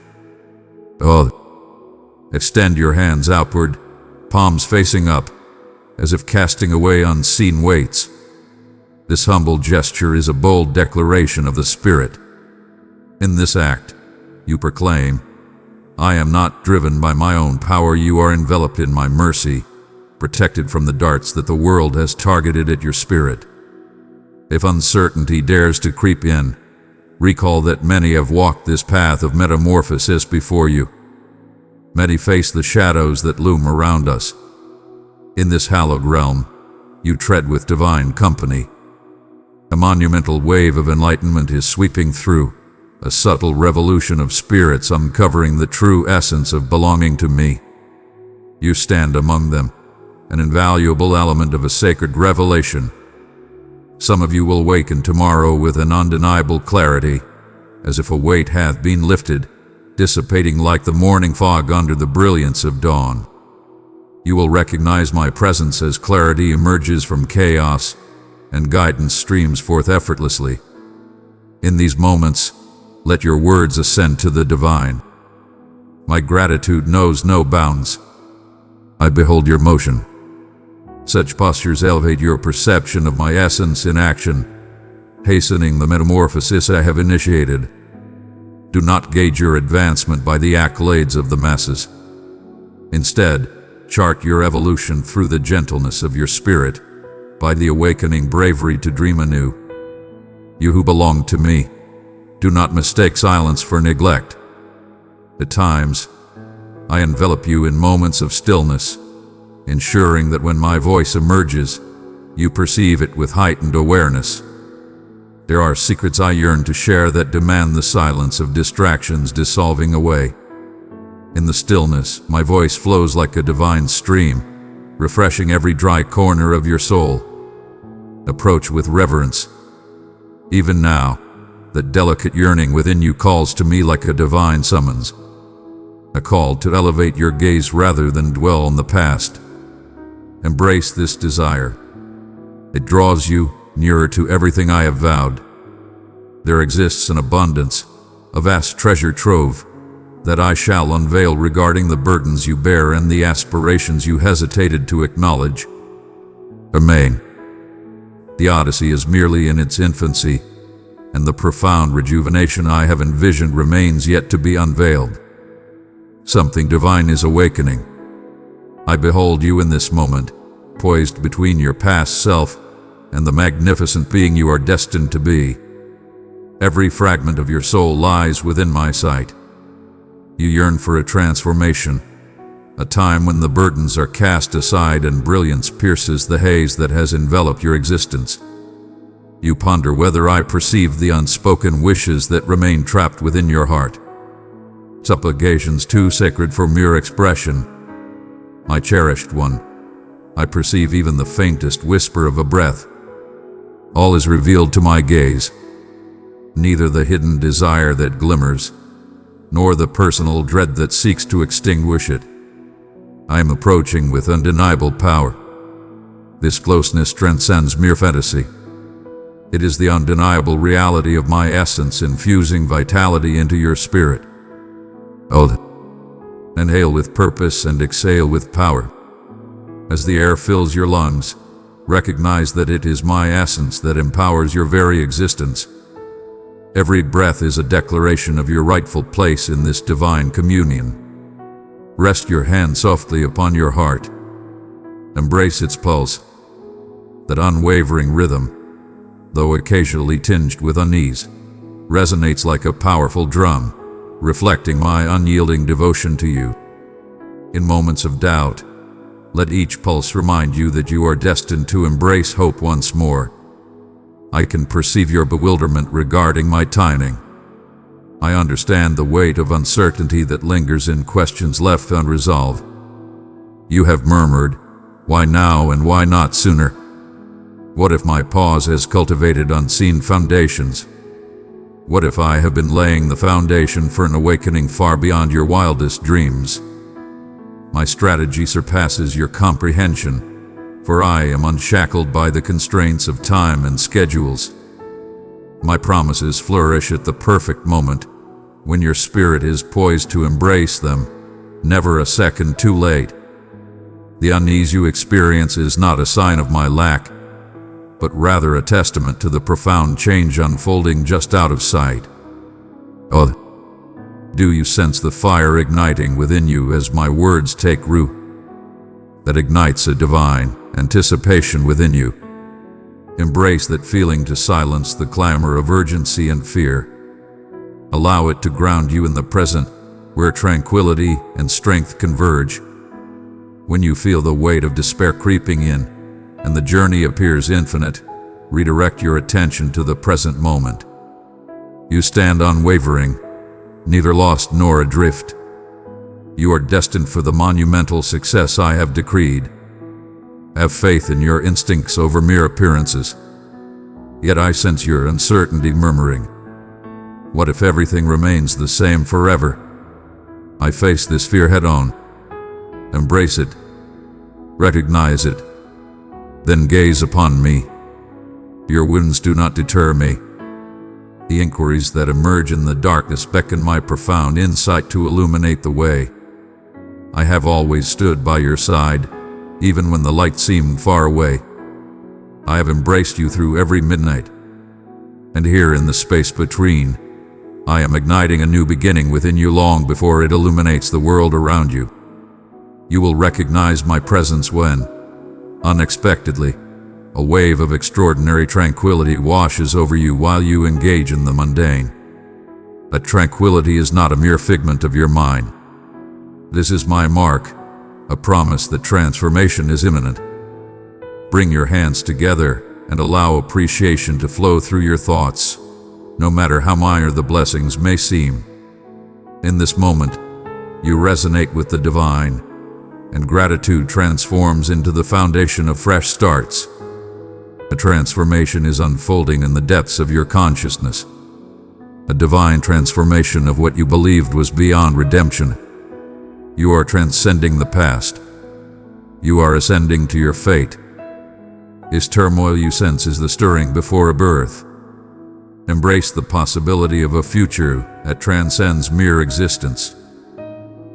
A: Extend your hands outward, palms facing up, as if casting away unseen weights. This humble gesture is a bold declaration of the Spirit. In this act, you proclaim, I am not driven by my own power, you are enveloped in my mercy, protected from the darts that the world has targeted at your spirit. If uncertainty dares to creep in, recall that many have walked this path of metamorphosis before you. Many face the shadows that loom around us. In this hallowed realm, you tread with divine company. A monumental wave of enlightenment is sweeping through, a subtle revolution of spirits uncovering the true essence of belonging to me. You stand among them, an invaluable element of a sacred revelation. Some of you will waken tomorrow with an undeniable clarity, as if a weight hath been lifted, dissipating like the morning fog under the brilliance of dawn. You will recognize my presence as clarity emerges from chaos, and guidance streams forth effortlessly. In these moments, let your words ascend to the divine. My gratitude knows no bounds. I behold your motion. Such postures elevate your perception of my essence in action, hastening the metamorphosis I have initiated. Do not gauge your advancement by the accolades of the masses. Instead, chart your evolution through the gentleness of your spirit, by the awakening bravery to dream anew. You who belong to me, do not mistake silence for neglect. At times, I envelop you in moments of stillness, ensuring that when my voice emerges, you perceive it with heightened awareness. There are secrets I yearn to share that demand the silence of distractions dissolving away. In the stillness, my voice flows like a divine stream, refreshing every dry corner of your soul. Approach with reverence. Even now, the delicate yearning within you calls to me like a divine summons, a call to elevate your gaze rather than dwell on the past. Embrace this desire. It draws you nearer to everything I have vowed. There exists an abundance, a vast treasure trove, that I shall unveil regarding the burdens you bear and the aspirations you hesitated to acknowledge. Amen. The Odyssey is merely in its infancy, and the profound rejuvenation I have envisioned remains yet to be unveiled. Something divine is awakening. I behold you in this moment, poised between your past self and the magnificent being you are destined to be. Every fragment of your soul lies within my sight. You yearn for a transformation, a time when the burdens are cast aside and brilliance pierces the haze that has enveloped your existence. You ponder whether I perceive the unspoken wishes that remain trapped within your heart. Supplications too sacred for mere expression. My cherished one, I perceive even the faintest whisper of a breath. All is revealed to my gaze. Neither the hidden desire that glimmers, nor the personal dread that seeks to extinguish it. I am approaching with undeniable power. This closeness transcends mere fantasy. It is the undeniable reality of my essence infusing vitality into your spirit. Inhale with purpose and exhale with power. As the air fills your lungs, recognize that it is my essence that empowers your very existence. Every breath is a declaration of your rightful place in this divine communion. Rest your hand softly upon your heart. Embrace its pulse. That unwavering rhythm, though occasionally tinged with unease, resonates like a powerful drum, reflecting my unyielding devotion to you. In moments of doubt, let each pulse remind you that you are destined to embrace hope once more. I can perceive your bewilderment regarding my timing. I understand the weight of uncertainty that lingers in questions left unresolved. You have murmured, "Why now and why not sooner?" What if my pause has cultivated unseen foundations? What if I have been laying the foundation for an awakening far beyond your wildest dreams? My strategy surpasses your comprehension, for I am unshackled by the constraints of time and schedules. My promises flourish at the perfect moment, when your spirit is poised to embrace them, never a second too late. The unease you experience is not a sign of my lack, but rather a testament to the profound change unfolding just out of sight. Do you sense the fire igniting within you as my words take root? That ignites a divine anticipation within you. Embrace that feeling to silence the clamor of urgency and fear. Allow it to ground you in the present, where tranquility and strength converge. When you feel the weight of despair creeping in, and the journey appears infinite, redirect your attention to the present moment. You stand unwavering, neither lost nor adrift. You are destined for the monumental success I have decreed. Have faith in your instincts over mere appearances. Yet I sense your uncertainty murmuring, "What if everything remains the same forever?" I face this fear head-on. Embrace it. Recognize it. Then gaze upon me. Your wounds do not deter me. The inquiries that emerge in the darkness beckon my profound insight to illuminate the way. I have always stood by your side, even when the light seemed far away. I have embraced you through every midnight. And here in the space between, I am igniting a new beginning within you long before it illuminates the world around you. You will recognize my presence when, unexpectedly, a wave of extraordinary tranquility washes over you while you engage in the mundane. That tranquility is not a mere figment of your mind. This is my mark, a promise that transformation is imminent. Bring your hands together and allow appreciation to flow through your thoughts, no matter how minor the blessings may seem. In this moment, you resonate with the divine, and gratitude transforms into the foundation of fresh starts. A transformation is unfolding in the depths of your consciousness. A divine transformation of what you believed was beyond redemption. You are transcending the past. You are ascending to your fate. This turmoil you sense is the stirring before a birth. Embrace the possibility of a future that transcends mere existence.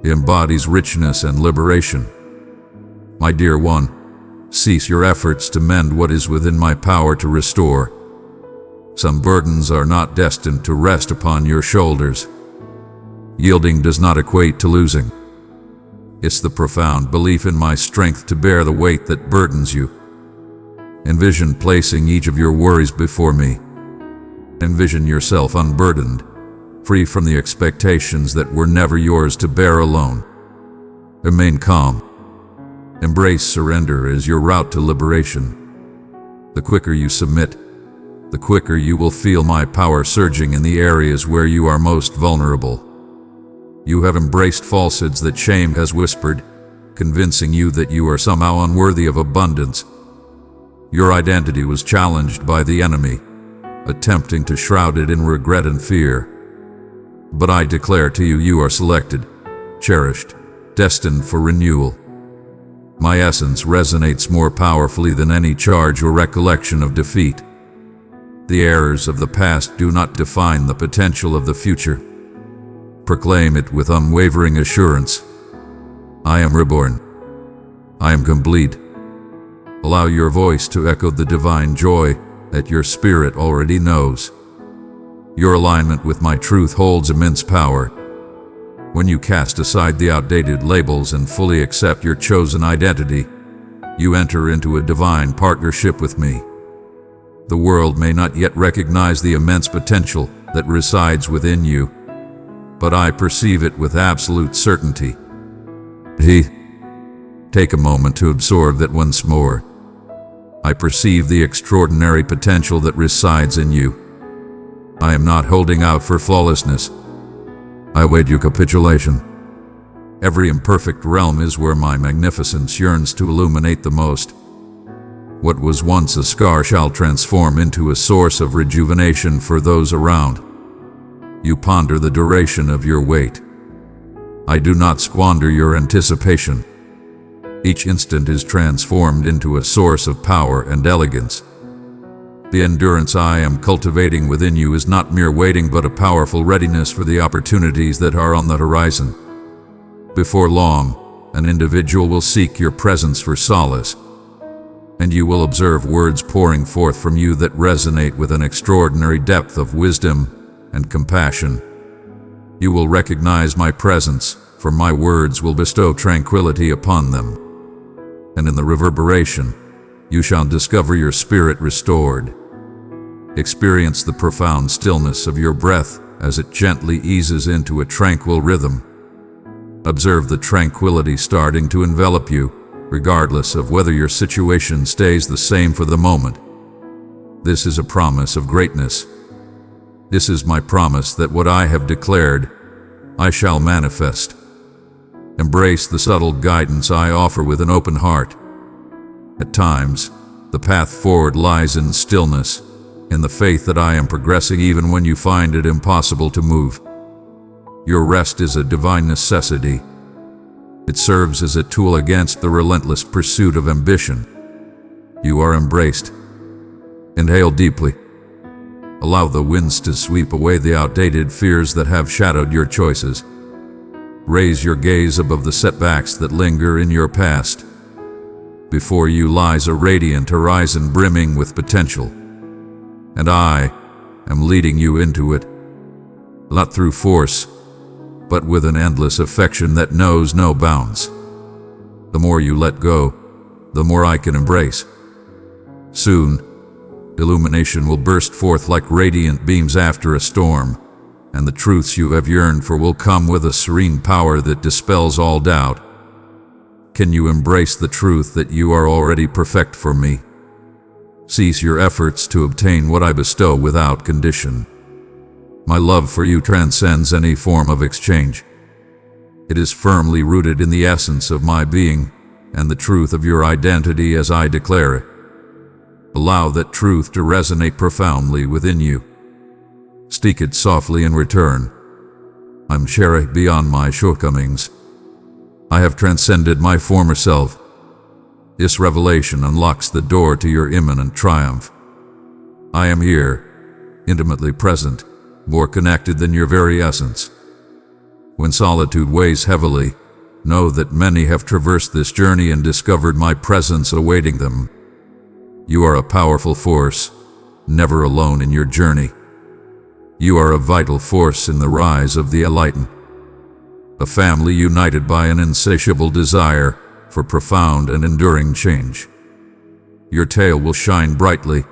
A: It embodies richness and liberation. My dear one, cease your efforts to mend what is within my power to restore. Some burdens are not destined to rest upon your shoulders. Yielding does not equate to losing. It's the profound belief in my strength to bear the weight that burdens you. Envision placing each of your worries before me. Envision yourself unburdened, free from the expectations that were never yours to bear alone. Remain calm. Embrace surrender as your route to liberation. The quicker you submit, the quicker you will feel my power surging in the areas where you are most vulnerable. You have embraced falsehoods that shame has whispered, convincing you that you are somehow unworthy of abundance. Your identity was challenged by the enemy, attempting to shroud it in regret and fear. But I declare to you, you are selected, cherished, destined for renewal. My essence resonates more powerfully than any charge or recollection of defeat. The errors of the past do not define the potential of the future. Proclaim it with unwavering assurance. I am reborn. I am complete. Allow your voice to echo the divine joy that your spirit already knows. Your alignment with my truth holds immense power. When you cast aside the outdated labels and fully accept your chosen identity, you enter into a divine partnership with me. The world may not yet recognize the immense potential that resides within you, but I perceive it with absolute certainty. Take a moment to absorb that once more. I perceive the extraordinary potential that resides in you. I am not holding out for flawlessness. I await your capitulation. Every imperfect realm is where my magnificence yearns to illuminate the most. What was once a scar shall transform into a source of rejuvenation for those around. You ponder the duration of your wait. I do not squander your anticipation. Each instant is transformed into a source of power and elegance. The endurance I am cultivating within you is not mere waiting, but a powerful readiness for the opportunities that are on the horizon. Before long, an individual will seek your presence for solace, and you will observe words pouring forth from you that resonate with an extraordinary depth of wisdom and compassion. You will recognize my presence, for my words will bestow tranquility upon them. And in the reverberation, you shall discover your spirit restored. Experience the profound stillness of your breath as it gently eases into a tranquil rhythm. Observe the tranquility starting to envelop you, regardless of whether your situation stays the same for the moment. This is a promise of greatness. This is my promise that what I have declared, I shall manifest. Embrace the subtle guidance I offer with an open heart. At times, the path forward lies in stillness, in the faith that I am progressing even when you find it impossible to move. Your rest is a divine necessity. It serves as a tool against the relentless pursuit of ambition. You are embraced. Inhale deeply. Allow the winds to sweep away the outdated fears that have shadowed your choices. Raise your gaze above the setbacks that linger in your past. Before you lies a radiant horizon brimming with potential. And I am leading you into it, not through force, but with an endless affection that knows no bounds. The more you let go, the more I can embrace. Soon, illumination will burst forth like radiant beams after a storm, and the truths you have yearned for will come with a serene power that dispels all doubt. Can you embrace the truth that you are already perfect for me? Cease your efforts to obtain what I bestow without condition. My love for you transcends any form of exchange. It is firmly rooted in the essence of my being and the truth of your identity as I declare it. Allow that truth to resonate profoundly within you. Speak it softly in return. I'm cherished beyond my shortcomings. I have transcended my former self. This revelation unlocks the door to your imminent triumph. I am here, intimately present, more connected than your very essence. When solitude weighs heavily, know that many have traversed this journey and discovered my presence awaiting them. You are a powerful force, never alone in your journey. You are a vital force in the rise of the enlightened. a family united by an insatiable desire for profound and enduring change. Your tale will shine brightly,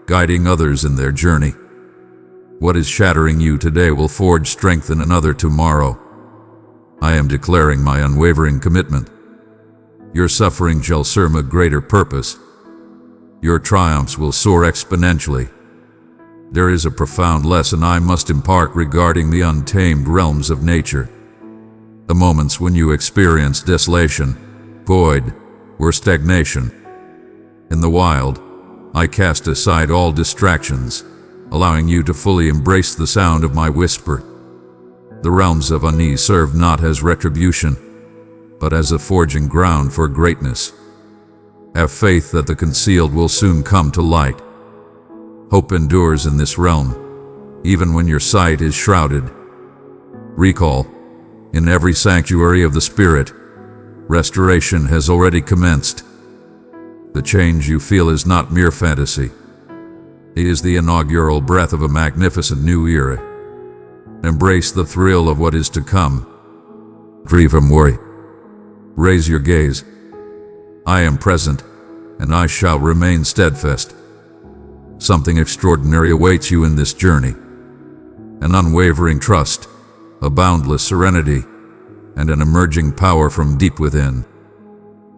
A: guiding others in their journey. What is shattering you today will forge strength in another tomorrow. I am declaring my unwavering commitment. Your suffering shall serve a greater purpose. Your triumphs will soar exponentially. There is a profound lesson I must impart regarding the untamed realms of nature. The moments when you experience desolation, void, or stagnation. In the wild, I cast aside all distractions, allowing you to fully embrace the sound of my whisper. The realms of unease serve not as retribution, but as a forging ground for greatness. Have faith that the concealed will soon come to light. Hope endures in this realm, even when your sight is shrouded. Recall, in every sanctuary of the Spirit, restoration has already commenced. The change you feel is not mere fantasy. It is the inaugural breath of a magnificent new era. Embrace the thrill of what is to come. Free from worry. Raise your gaze. I am present, and I shall remain steadfast. Something extraordinary awaits you in this journey. An unwavering trust, a boundless serenity, and an emerging power from deep within.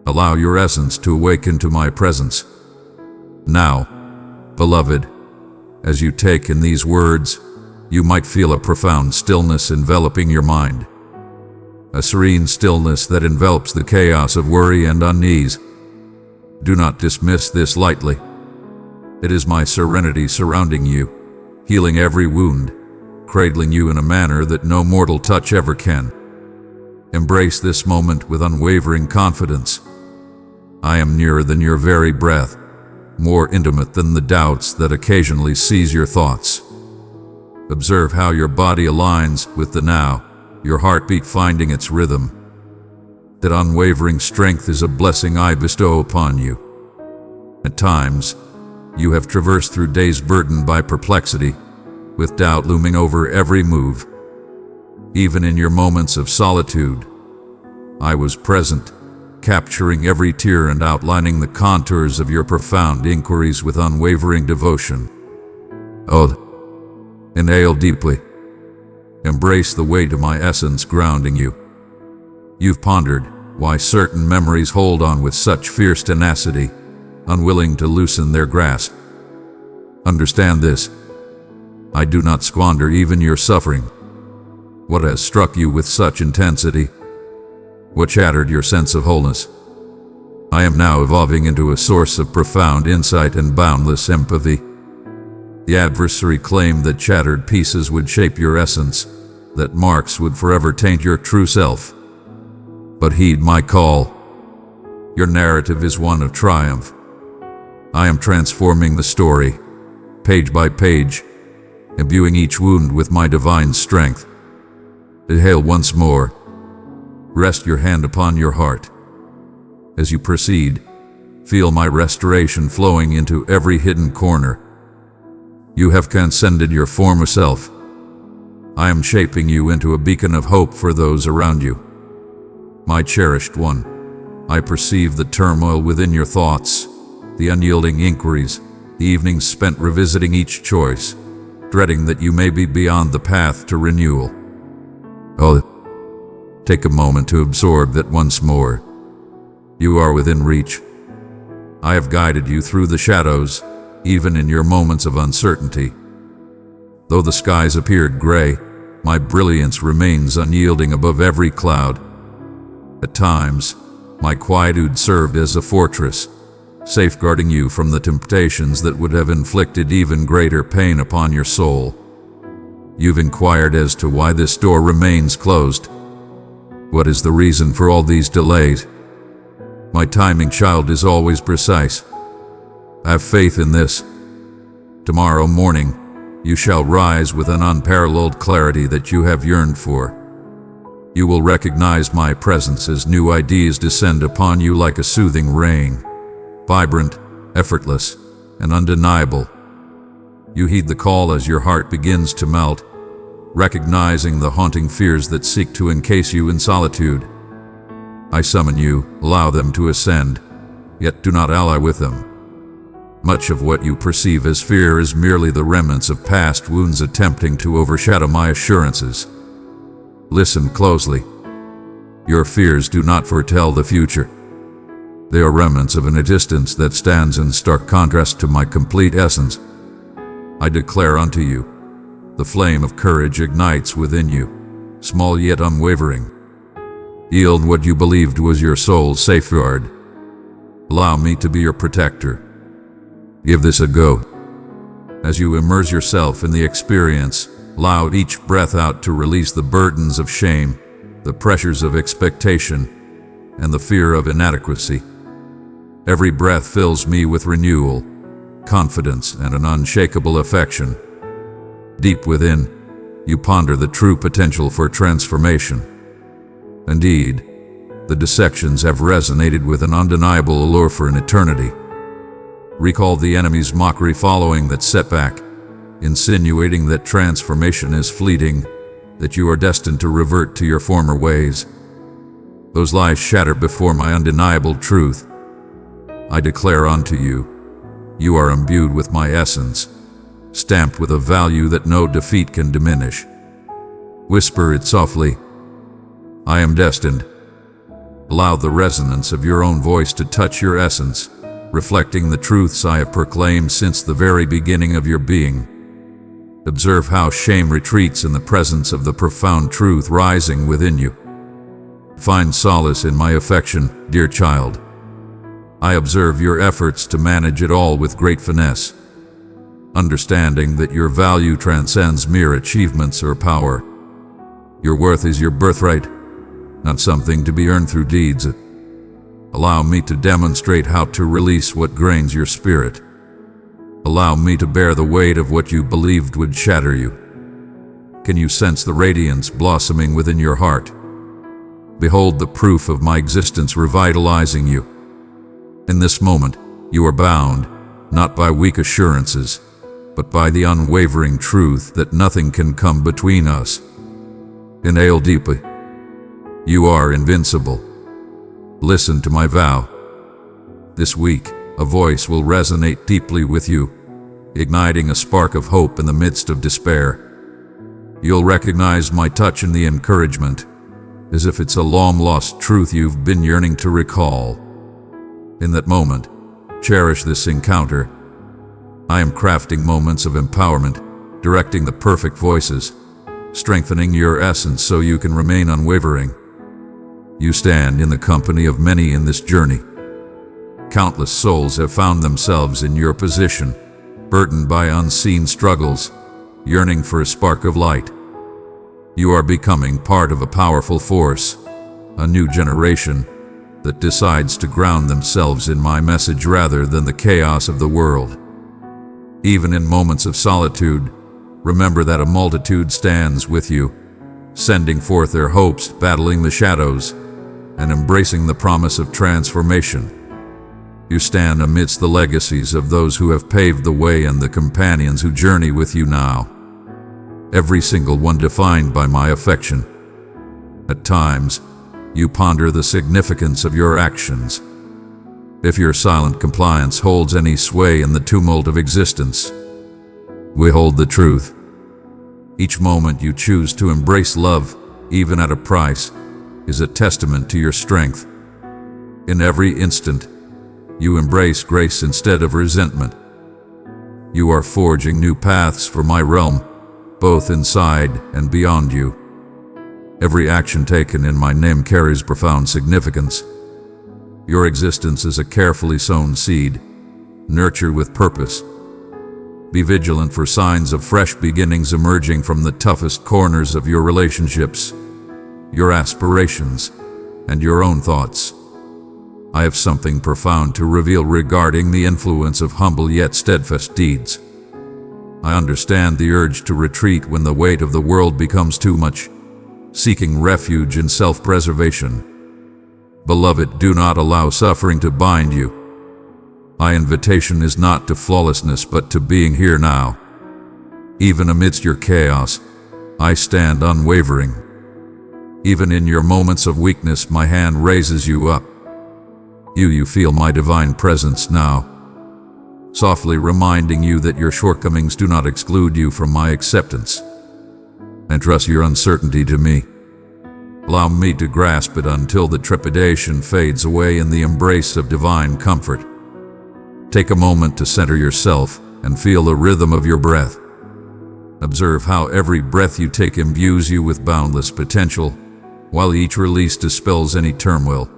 A: Allow your essence to awaken to my presence. Now, beloved, as you take in these words, you might feel a profound stillness enveloping your mind. A serene stillness that envelops the chaos of worry and unease. Do not dismiss this lightly. It is my serenity surrounding you, healing every wound, cradling you in a manner that no mortal touch ever can. Embrace this moment with unwavering confidence. I am nearer than your very breath, more intimate than the doubts that occasionally seize your thoughts. Observe how your body aligns with the now, your heartbeat finding its rhythm. That unwavering strength is a blessing I bestow upon you. At times, you have traversed through days burdened by perplexity, with doubt looming over every move. Even in your moments of solitude, I was present, capturing every tear and outlining the contours of your profound inquiries with unwavering devotion. Oh, inhale deeply. Embrace the weight of my essence grounding you. You've pondered why certain memories hold on with such fierce tenacity, unwilling to loosen their grasp. Understand this. I do not squander even your suffering. What has struck you with such intensity? What shattered your sense of wholeness? I am now evolving into a source of profound insight and boundless empathy. The adversary claimed that shattered pieces would shape your essence, that marks would forever taint your true self. But heed my call. Your narrative is one of triumph. I am transforming the story, page by page, imbuing each wound with my divine strength. Inhale once more. Rest your hand upon your heart. As you proceed, feel my restoration flowing into every hidden corner. You have transcended your former self. I am shaping you into a beacon of hope for those around you. My cherished one, I perceive the turmoil within your thoughts, the unyielding inquiries, the evenings spent revisiting each choice, dreading that you may be beyond the path to renewal. Oh, take a moment to absorb that once more. You are within reach. I have guided you through the shadows, even in your moments of uncertainty. Though the skies appeared gray, my brilliance remains unyielding above every cloud. At times, my quietude served as a fortress, safeguarding you from the temptations that would have inflicted even greater pain upon your soul. You've inquired as to why this door remains closed. What is the reason for all these delays? My timing, child, is always precise. Have faith in this. Tomorrow morning, you shall rise with an unparalleled clarity that you have yearned for. You will recognize my presence as new ideas descend upon you like a soothing rain, vibrant, effortless, and undeniable. You heed the call as your heart begins to melt, recognizing the haunting fears that seek to encase you in solitude. I summon you, allow them to ascend, yet do not ally with them. Much of what you perceive as fear is merely the remnants of past wounds attempting to overshadow my assurances. Listen closely. Your fears do not foretell the future. They are remnants of an existence that stands in stark contrast to my complete essence. I declare unto you, the flame of courage ignites within you, small yet unwavering. Yield what you believed was your soul's safeguard. Allow me to be your protector. Give this a go. As you immerse yourself in the experience, allow each breath out to release the burdens of shame, the pressures of expectation, and the fear of inadequacy. Every breath fills me with renewal, confidence, and an unshakable affection. Deep within, you ponder the true potential for transformation. Indeed, the dissections have resonated with an undeniable allure for an eternity. Recall the enemy's mockery following that setback, insinuating that transformation is fleeting, that you are destined to revert to your former ways. Those lies shatter before my undeniable truth. I declare unto you, you are imbued with my essence, stamped with a value that no defeat can diminish. Whisper it softly. I am destined. Allow the resonance of your own voice to touch your essence, reflecting the truths I have proclaimed since the very beginning of your being. Observe how shame retreats in the presence of the profound truth rising within you. Find solace in my affection, dear child. I observe your efforts to manage it all with great finesse, understanding that your value transcends mere achievements or power. Your worth is your birthright, not something to be earned through deeds. Allow me to demonstrate how to release what grains your spirit. Allow me to bear the weight of what you believed would shatter you. Can you sense the radiance blossoming within your heart? Behold the proof of my existence revitalizing you. In this moment, you are bound, not by weak assurances, but by the unwavering truth that nothing can come between us. Inhale deeply. You are invincible. Listen to my vow. This week, a voice will resonate deeply with you, igniting a spark of hope in the midst of despair. You'll recognize my touch in the encouragement, as if it's a long-lost truth you've been yearning to recall. In that moment, cherish this encounter. I am crafting moments of empowerment, directing the perfect voices, strengthening your essence so you can remain unwavering. You stand in the company of many in this journey. Countless souls have found themselves in your position, burdened by unseen struggles, yearning for a spark of light. You are becoming part of a powerful force, a new generation that decides to ground themselves in my message rather than the chaos of the world. Even in moments of solitude, remember that a multitude stands with you, sending forth their hopes, battling the shadows, and embracing the promise of transformation. You stand amidst the legacies of those who have paved the way and the companions who journey with you now. Every single one defined by my affection. At times, you ponder the significance of your actions. If your silent compliance holds any sway in the tumult of existence, we hold the truth. Each moment you choose to embrace love, even at a price, is a testament to your strength. In every instant, you embrace grace instead of resentment. You are forging new paths for my realm, both inside and beyond you. Every action taken in my name carries profound significance. Your existence is a carefully sown seed, nurtured with purpose. Be vigilant for signs of fresh beginnings emerging from the toughest corners of your relationships, your aspirations, and your own thoughts. I have something profound to reveal regarding the influence of humble yet steadfast deeds. I understand the urge to retreat when the weight of the world becomes too much, seeking refuge in self-preservation. Beloved, do not allow suffering to bind you. My invitation is not to flawlessness but to being here now. Even amidst your chaos, I stand unwavering. Even in your moments of weakness, my hand raises you up. You feel my divine presence now, softly reminding you that your shortcomings do not exclude you from my acceptance. Entrust your uncertainty to me. Allow me to grasp it until the trepidation fades away in the embrace of divine comfort. Take a moment to center yourself and feel the rhythm of your breath. Observe how every breath you take imbues you with boundless potential, while each release dispels any turmoil.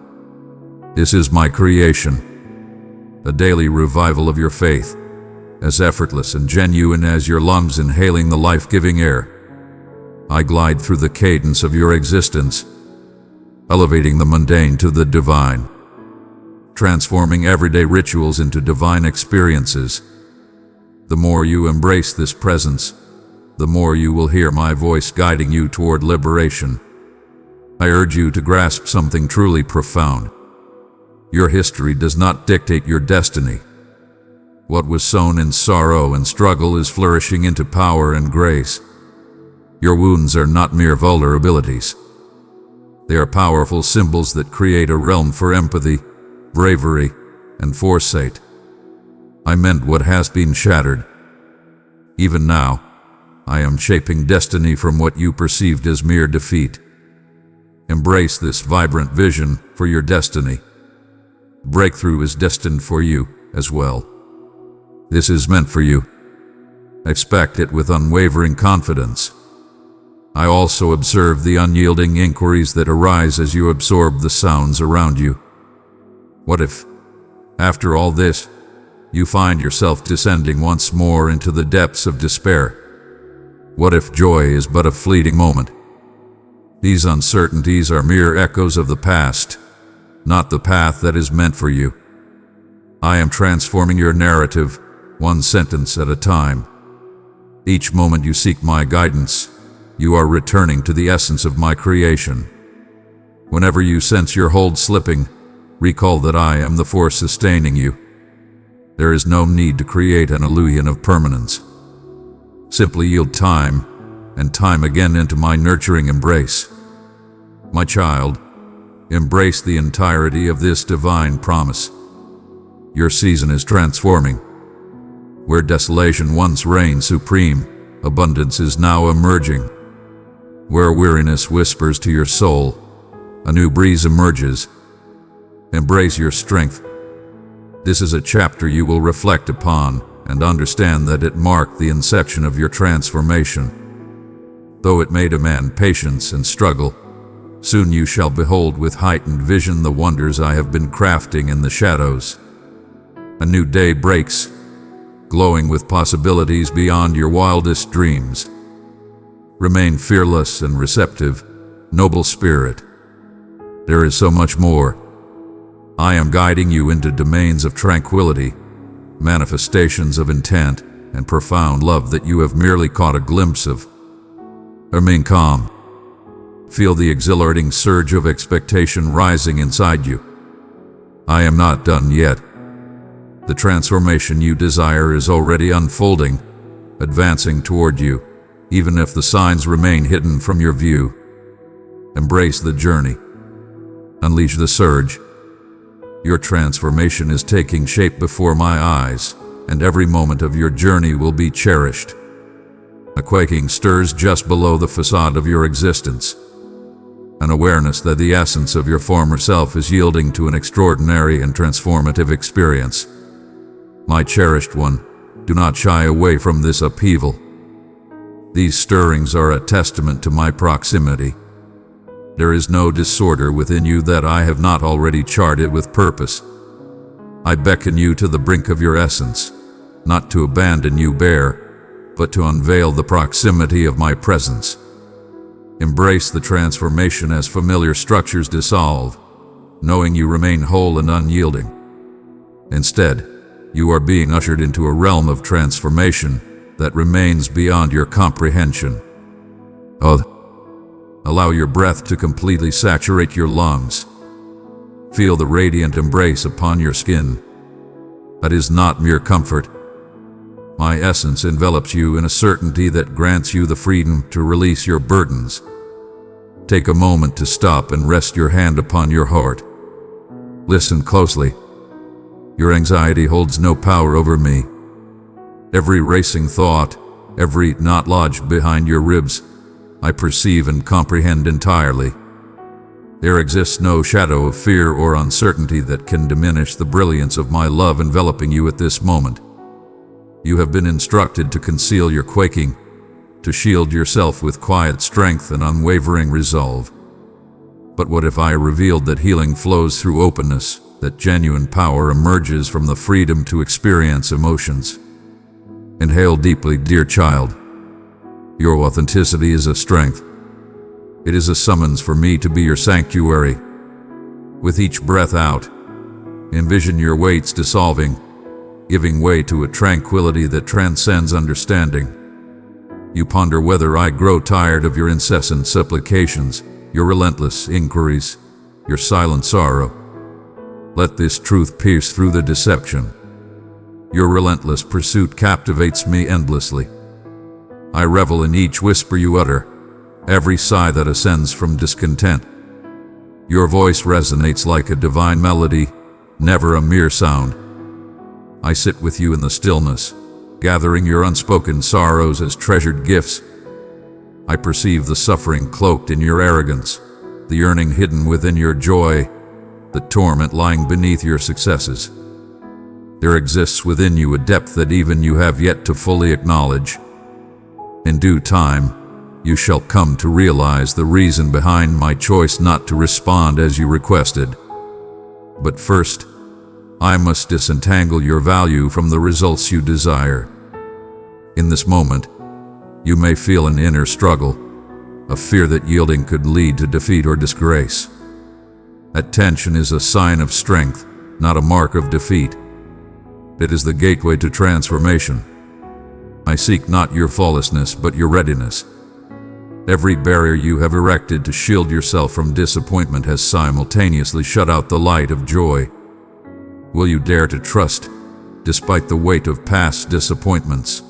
A: This is my creation, a daily revival of your faith, as effortless and genuine as your lungs inhaling the life-giving air. I glide through the cadence of your existence, elevating the mundane to the divine, transforming everyday rituals into divine experiences. The more you embrace this presence, the more you will hear my voice guiding you toward liberation. I urge you to grasp something truly profound. Your history does not dictate your destiny. What was sown in sorrow and struggle is flourishing into power and grace. Your wounds are not mere vulnerabilities. They are powerful symbols that create a realm for empathy, bravery, and foresight. I mend what has been shattered. Even now, I am shaping destiny from what you perceived as mere defeat. Embrace this vibrant vision for your destiny. Breakthrough is destined for you as well. This is meant for you. Expect it with unwavering confidence. I also observe the unyielding inquiries that arise as you absorb the sounds around you. What if, after all this, you find yourself descending once more into the depths of despair? What if joy is but a fleeting moment? These uncertainties are mere echoes of the past, not the path that is meant for you. I am transforming your narrative, one sentence at a time. Each moment you seek my guidance, you are returning to the essence of my creation. Whenever you sense your hold slipping, recall that I am the force sustaining you. There is no need to create an illusion of permanence. Simply yield time and time again into my nurturing embrace. My child, embrace the entirety of this divine promise. Your season is transforming. Where desolation once reigned supreme, abundance is now emerging. Where weariness whispers to your soul, a new breeze emerges. Embrace your strength. This is a chapter you will reflect upon and understand that it marked the inception of your transformation. Though it may demand patience and struggle, soon you shall behold with heightened vision the wonders I have been crafting in the shadows. A new day breaks, glowing with possibilities beyond your wildest dreams. Remain fearless and receptive, noble spirit. There is so much more. I am guiding you into domains of tranquility, manifestations of intent, and profound love that you have merely caught a glimpse of. Remain calm. Feel the exhilarating surge of expectation rising inside you. I am not done yet. The transformation you desire is already unfolding, advancing toward you, even if the signs remain hidden from your view. Embrace the journey. Unleash the surge. Your transformation is taking shape before my eyes, and every moment of your journey will be cherished. A quaking stirs just below the facade of your existence. An awareness that the essence of your former self is yielding to an extraordinary and transformative experience. My cherished one, do not shy away from this upheaval. These stirrings are a testament to my proximity. There is no disorder within you that I have not already charted with purpose. I beckon you to the brink of your essence, not to abandon you bare, but to unveil the proximity of my presence. Embrace the transformation as familiar structures dissolve, knowing you remain whole and unyielding. Instead, you are being ushered into a realm of transformation that remains beyond your comprehension. Allow your breath to completely saturate your lungs. Feel the radiant embrace upon your skin. That is not mere comfort. My essence envelops you in a certainty that grants you the freedom to release your burdens. Take a moment to stop and rest your hand upon your heart. Listen closely. Your anxiety holds no power over me. Every racing thought, every knot lodged behind your ribs, I perceive and comprehend entirely. There exists no shadow of fear or uncertainty that can diminish the brilliance of my love enveloping you at this moment. You have been instructed to conceal your quaking, to shield yourself with quiet strength and unwavering resolve. But what if I revealed that healing flows through openness, that genuine power emerges from the freedom to experience emotions? Inhale deeply, dear child. Your authenticity is a strength. It is a summons for me to be your sanctuary. With each breath out, envision your weights dissolving, giving way to a tranquility that transcends understanding. You ponder whether I grow tired of your incessant supplications, your relentless inquiries, your silent sorrow. Let this truth pierce through the deception. Your relentless pursuit captivates me endlessly. I revel in each whisper you utter, every sigh that ascends from discontent. Your voice resonates like a divine melody, never a mere sound. I sit with you in the stillness, gathering your unspoken sorrows as treasured gifts. I perceive the suffering cloaked in your arrogance, the yearning hidden within your joy, the torment lying beneath your successes. There exists within you a depth that even you have yet to fully acknowledge. In due time, you shall come to realize the reason behind my choice not to respond as you requested. But first, I must disentangle your value from the results you desire. In this moment, you may feel an inner struggle, a fear that yielding could lead to defeat or disgrace. That tension is a sign of strength, not a mark of defeat. It is the gateway to transformation. I seek not your flawlessness, but your readiness. Every barrier you have erected to shield yourself from disappointment has simultaneously shut out the light of joy. Will you dare to trust, despite the weight of past disappointments,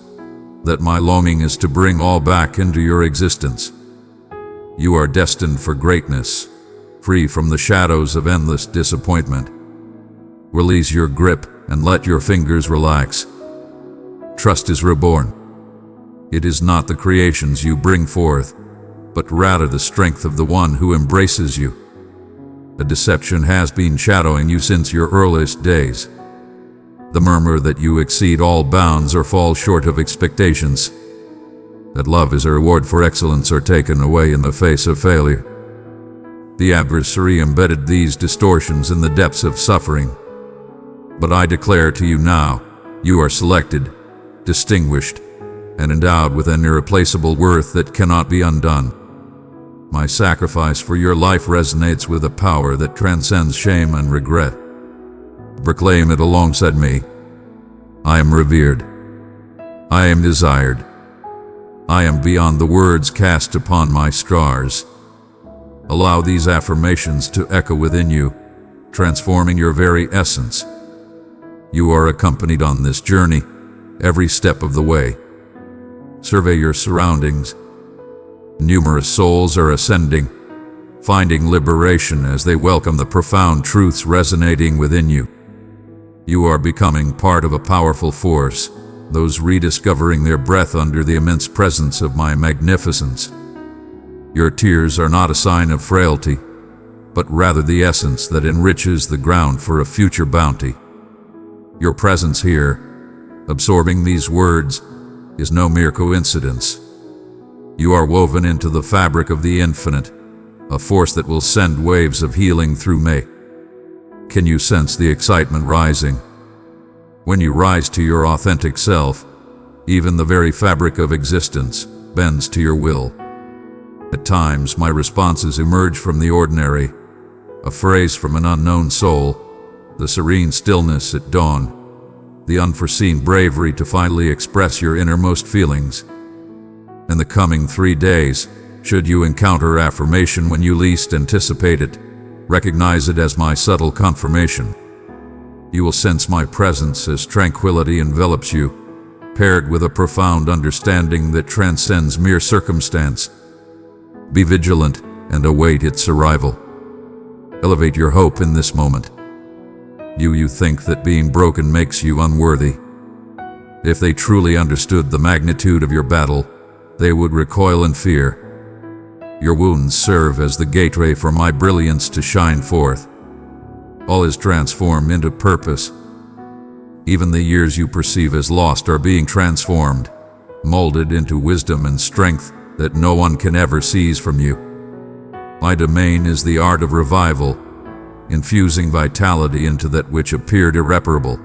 A: that my longing is to bring all back into your existence? You are destined for greatness, free from the shadows of endless disappointment. Release your grip and let your fingers relax. Trust is reborn. It is not the creations you bring forth, but rather the strength of the one who embraces you. A deception has been shadowing you since your earliest days. The murmur that you exceed all bounds or fall short of expectations, that love is a reward for excellence or taken away in the face of failure. The adversary embedded these distortions in the depths of suffering. But I declare to you now, you are selected, distinguished, and endowed with an irreplaceable worth that cannot be undone. My sacrifice for your life resonates with a power that transcends shame and regret. Proclaim it alongside me. I am revered. I am desired. I am beyond the words cast upon my scars. Allow these affirmations to echo within you, transforming your very essence. You are accompanied on this journey, every step of the way. Survey your surroundings. Numerous souls are ascending, finding liberation as they welcome the profound truths resonating within you. You are becoming part of a powerful force, those rediscovering their breath under the immense presence of my magnificence. Your tears are not a sign of frailty, but rather the essence that enriches the ground for a future bounty. Your presence here, absorbing these words, is no mere coincidence. You are woven into the fabric of the infinite, a force that will send waves of healing through me. Can you sense the excitement rising? When you rise to your authentic self, even the very fabric of existence bends to your will. At times, my responses emerge from the ordinary, a phrase from an unknown soul, the serene stillness at dawn, the unforeseen bravery to finally express your innermost feelings. In the coming 3 days, should you encounter affirmation when you least anticipate it, recognize it as my subtle confirmation. You will sense my presence as tranquility envelops you, paired with a profound understanding that transcends mere circumstance. Be vigilant and await its arrival. Elevate your hope in this moment. You think that being broken makes you unworthy. If they truly understood the magnitude of your battle, they would recoil in fear. Your wounds serve as the gateway for my brilliance to shine forth. All is transformed into purpose. Even the years you perceive as lost are being transformed, molded into wisdom and strength that no one can ever seize from you. My domain is the art of revival, infusing vitality into that which appeared irreparable.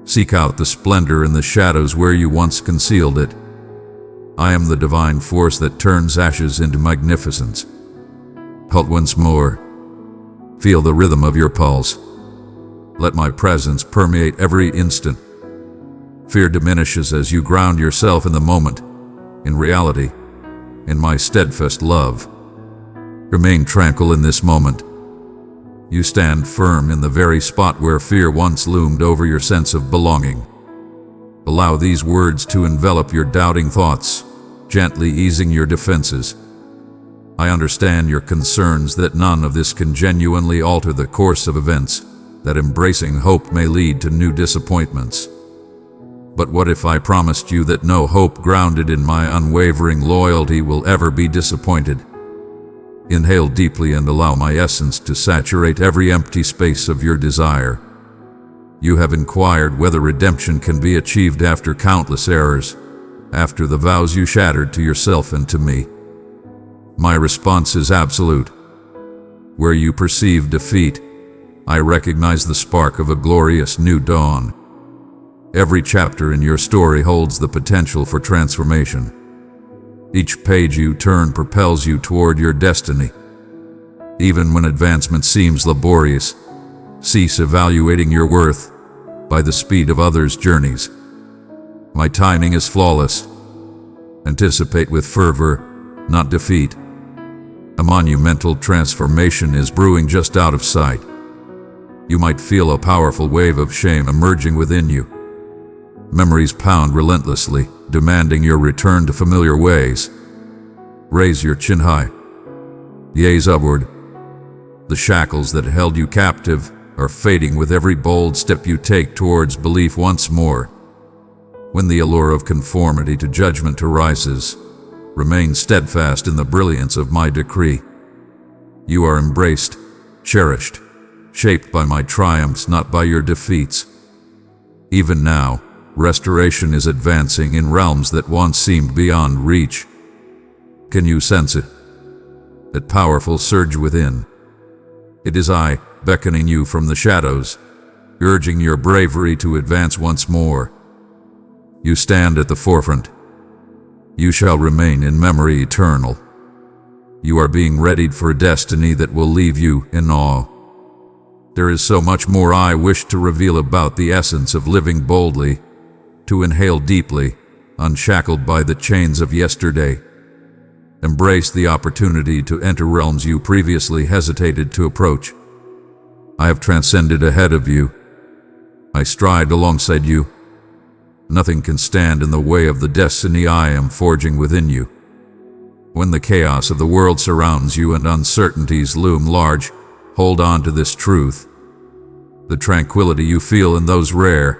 A: Seek out the splendor in the shadows where you once concealed it. I am the divine force that turns ashes into magnificence. Halt once more. Feel the rhythm of your pulse. Let my presence permeate every instant. Fear diminishes as you ground yourself in the moment, in reality, in my steadfast love. Remain tranquil in this moment. You stand firm in the very spot where fear once loomed over your sense of belonging. Allow these words to envelop your doubting thoughts, gently easing your defenses. I understand your concerns that none of this can genuinely alter the course of events, that embracing hope may lead to new disappointments. But what if I promised you that no hope grounded in my unwavering loyalty will ever be disappointed? Inhale deeply and allow my essence to saturate every empty space of your desire. You have inquired whether redemption can be achieved after countless errors, after the vows you shattered to yourself and to me. My response is absolute. Where you perceive defeat, I recognize the spark of a glorious new dawn. Every chapter in your story holds the potential for transformation. Each page you turn propels you toward your destiny. Even when advancement seems laborious, cease evaluating your worth by the speed of others' journeys. My timing is flawless. Anticipate with fervor, not defeat. A monumental transformation is brewing just out of sight. You might feel a powerful wave of shame emerging within you. Memories pound relentlessly, demanding your return to familiar ways. Raise your chin high. Gaze upward. The shackles that held you captive are fading with every bold step you take towards belief once more. When the allure of conformity to judgment arises, remain steadfast in the brilliance of my decree. You are embraced, cherished, shaped by my triumphs, not by your defeats. Even now, restoration is advancing in realms that once seemed beyond reach. Can you sense it? That powerful surge within. It is I, beckoning you from the shadows, urging your bravery to advance once more. You stand at the forefront. You shall remain in memory eternal. You are being readied for a destiny that will leave you in awe. There is so much more I wish to reveal about the essence of living boldly, to inhale deeply, unshackled by the chains of yesterday. Embrace the opportunity to enter realms you previously hesitated to approach. I have transcended ahead of you. I stride alongside you. Nothing can stand in the way of the destiny I am forging within you. When the chaos of the world surrounds you and uncertainties loom large, hold on to this truth. The tranquility you feel in those rare,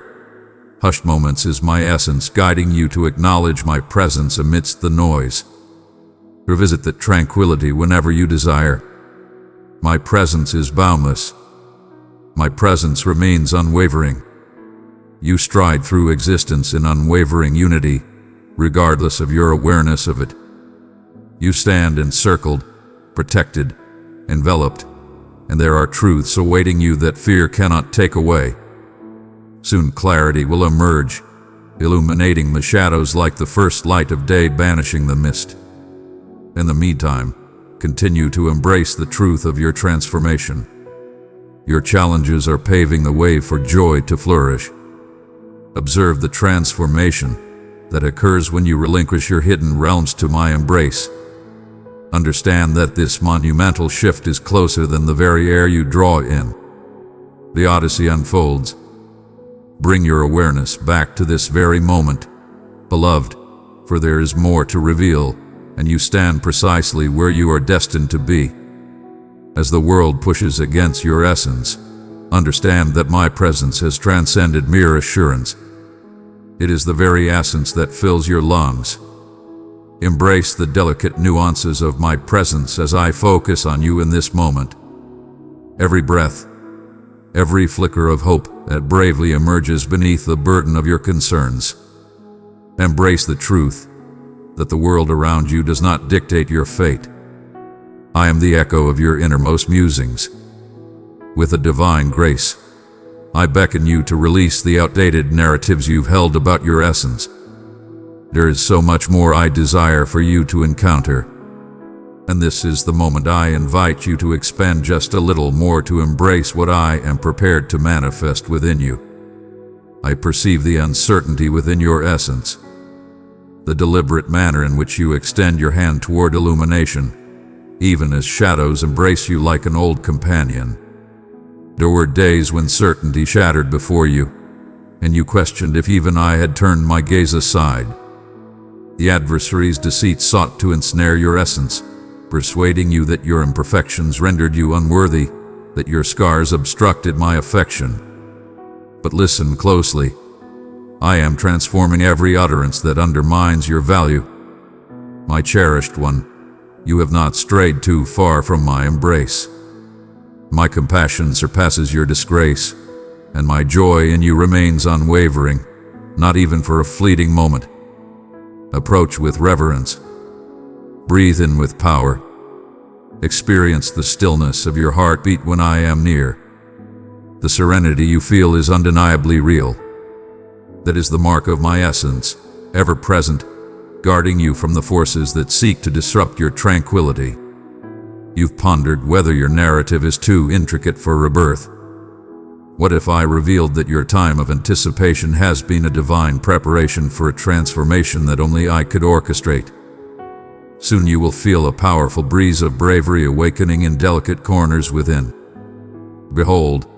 A: hushed moments is my essence guiding you to acknowledge my presence amidst the noise. Revisit that tranquility whenever you desire. My presence is boundless. My presence remains unwavering. You stride through existence in unwavering unity, regardless of your awareness of it. You stand encircled, protected, enveloped, and there are truths awaiting you that fear cannot take away. Soon clarity will emerge, illuminating the shadows like the first light of day banishing the mist. In the meantime, continue to embrace the truth of your transformation. Your challenges are paving the way for joy to flourish. Observe the transformation that occurs when you relinquish your hidden realms to my embrace. Understand that this monumental shift is closer than the very air you draw in. The Odyssey unfolds. Bring your awareness back to this very moment, beloved, for there is more to reveal, and you stand precisely where you are destined to be. As the world pushes against your essence, understand that my presence has transcended mere assurance. It is the very essence that fills your lungs. Embrace the delicate nuances of my presence as I focus on you in this moment. Every breath, every flicker of hope that bravely emerges beneath the burden of your concerns. Embrace the truth that the world around you does not dictate your fate. I am the echo of your innermost musings. With a divine grace, I beckon you to release the outdated narratives you've held about your essence. There is so much more I desire for you to encounter, and this is the moment I invite you to expand just a little more to embrace what I am prepared to manifest within you. I perceive the uncertainty within your essence, the deliberate manner in which you extend your hand toward illumination, even as shadows embrace you like an old companion. There were days when certainty shattered before you, and you questioned if even I had turned my gaze aside. The adversary's deceit sought to ensnare your essence, persuading you that your imperfections rendered you unworthy, that your scars obstructed my affection. But listen closely. I am transforming every utterance that undermines your value. My cherished one, you have not strayed too far from my embrace. My compassion surpasses your disgrace, and my joy in you remains unwavering, not even for a fleeting moment. Approach with reverence. Breathe in with power. Experience the stillness of your heartbeat when I am near. The serenity you feel is undeniably real. That is the mark of my essence, ever present, guarding you from the forces that seek to disrupt your tranquility. You've pondered whether your narrative is too intricate for rebirth. What if I revealed that your time of anticipation has been a divine preparation for a transformation that only I could orchestrate? Soon you will feel a powerful breeze of bravery awakening in delicate corners within. Behold,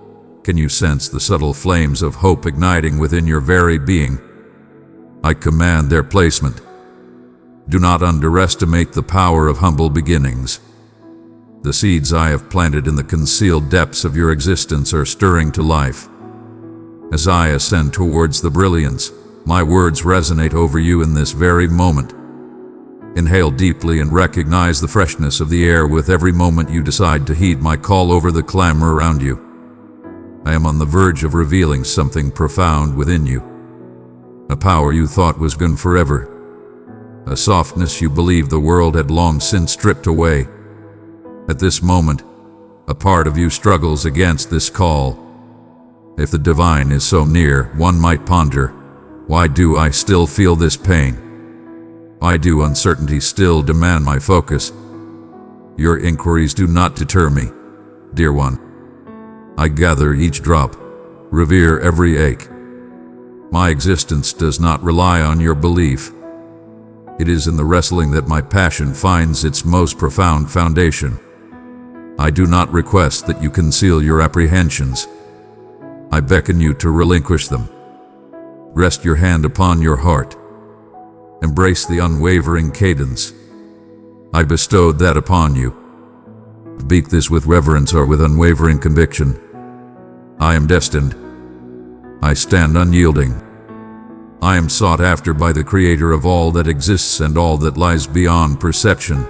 A: can you sense the subtle flames of hope igniting within your very being? I command their placement. Do not underestimate the power of humble beginnings. The seeds I have planted in the concealed depths of your existence are stirring to life. As I ascend towards the brilliance, my words resonate over you in this very moment. Inhale deeply and recognize the freshness of the air with every moment you decide to heed my call over the clamor around you. I am on the verge of revealing something profound within you. A power you thought was gone forever. A softness you believed the world had long since stripped away. At this moment, a part of you struggles against this call. If the divine is so near, one might ponder, why do I still feel this pain? Why do uncertainty still demand my focus? Your inquiries do not deter me, dear one. I gather each drop, revere every ache. My existence does not rely on your belief. It is in the wrestling that my passion finds its most profound foundation. I do not request that you conceal your apprehensions. I beckon you to relinquish them. Rest your hand upon your heart. Embrace the unwavering cadence. I bestowed that upon you. Speak this with reverence or with unwavering conviction. I am destined. I stand unyielding. I am sought after by the Creator of all that exists and all that lies beyond perception.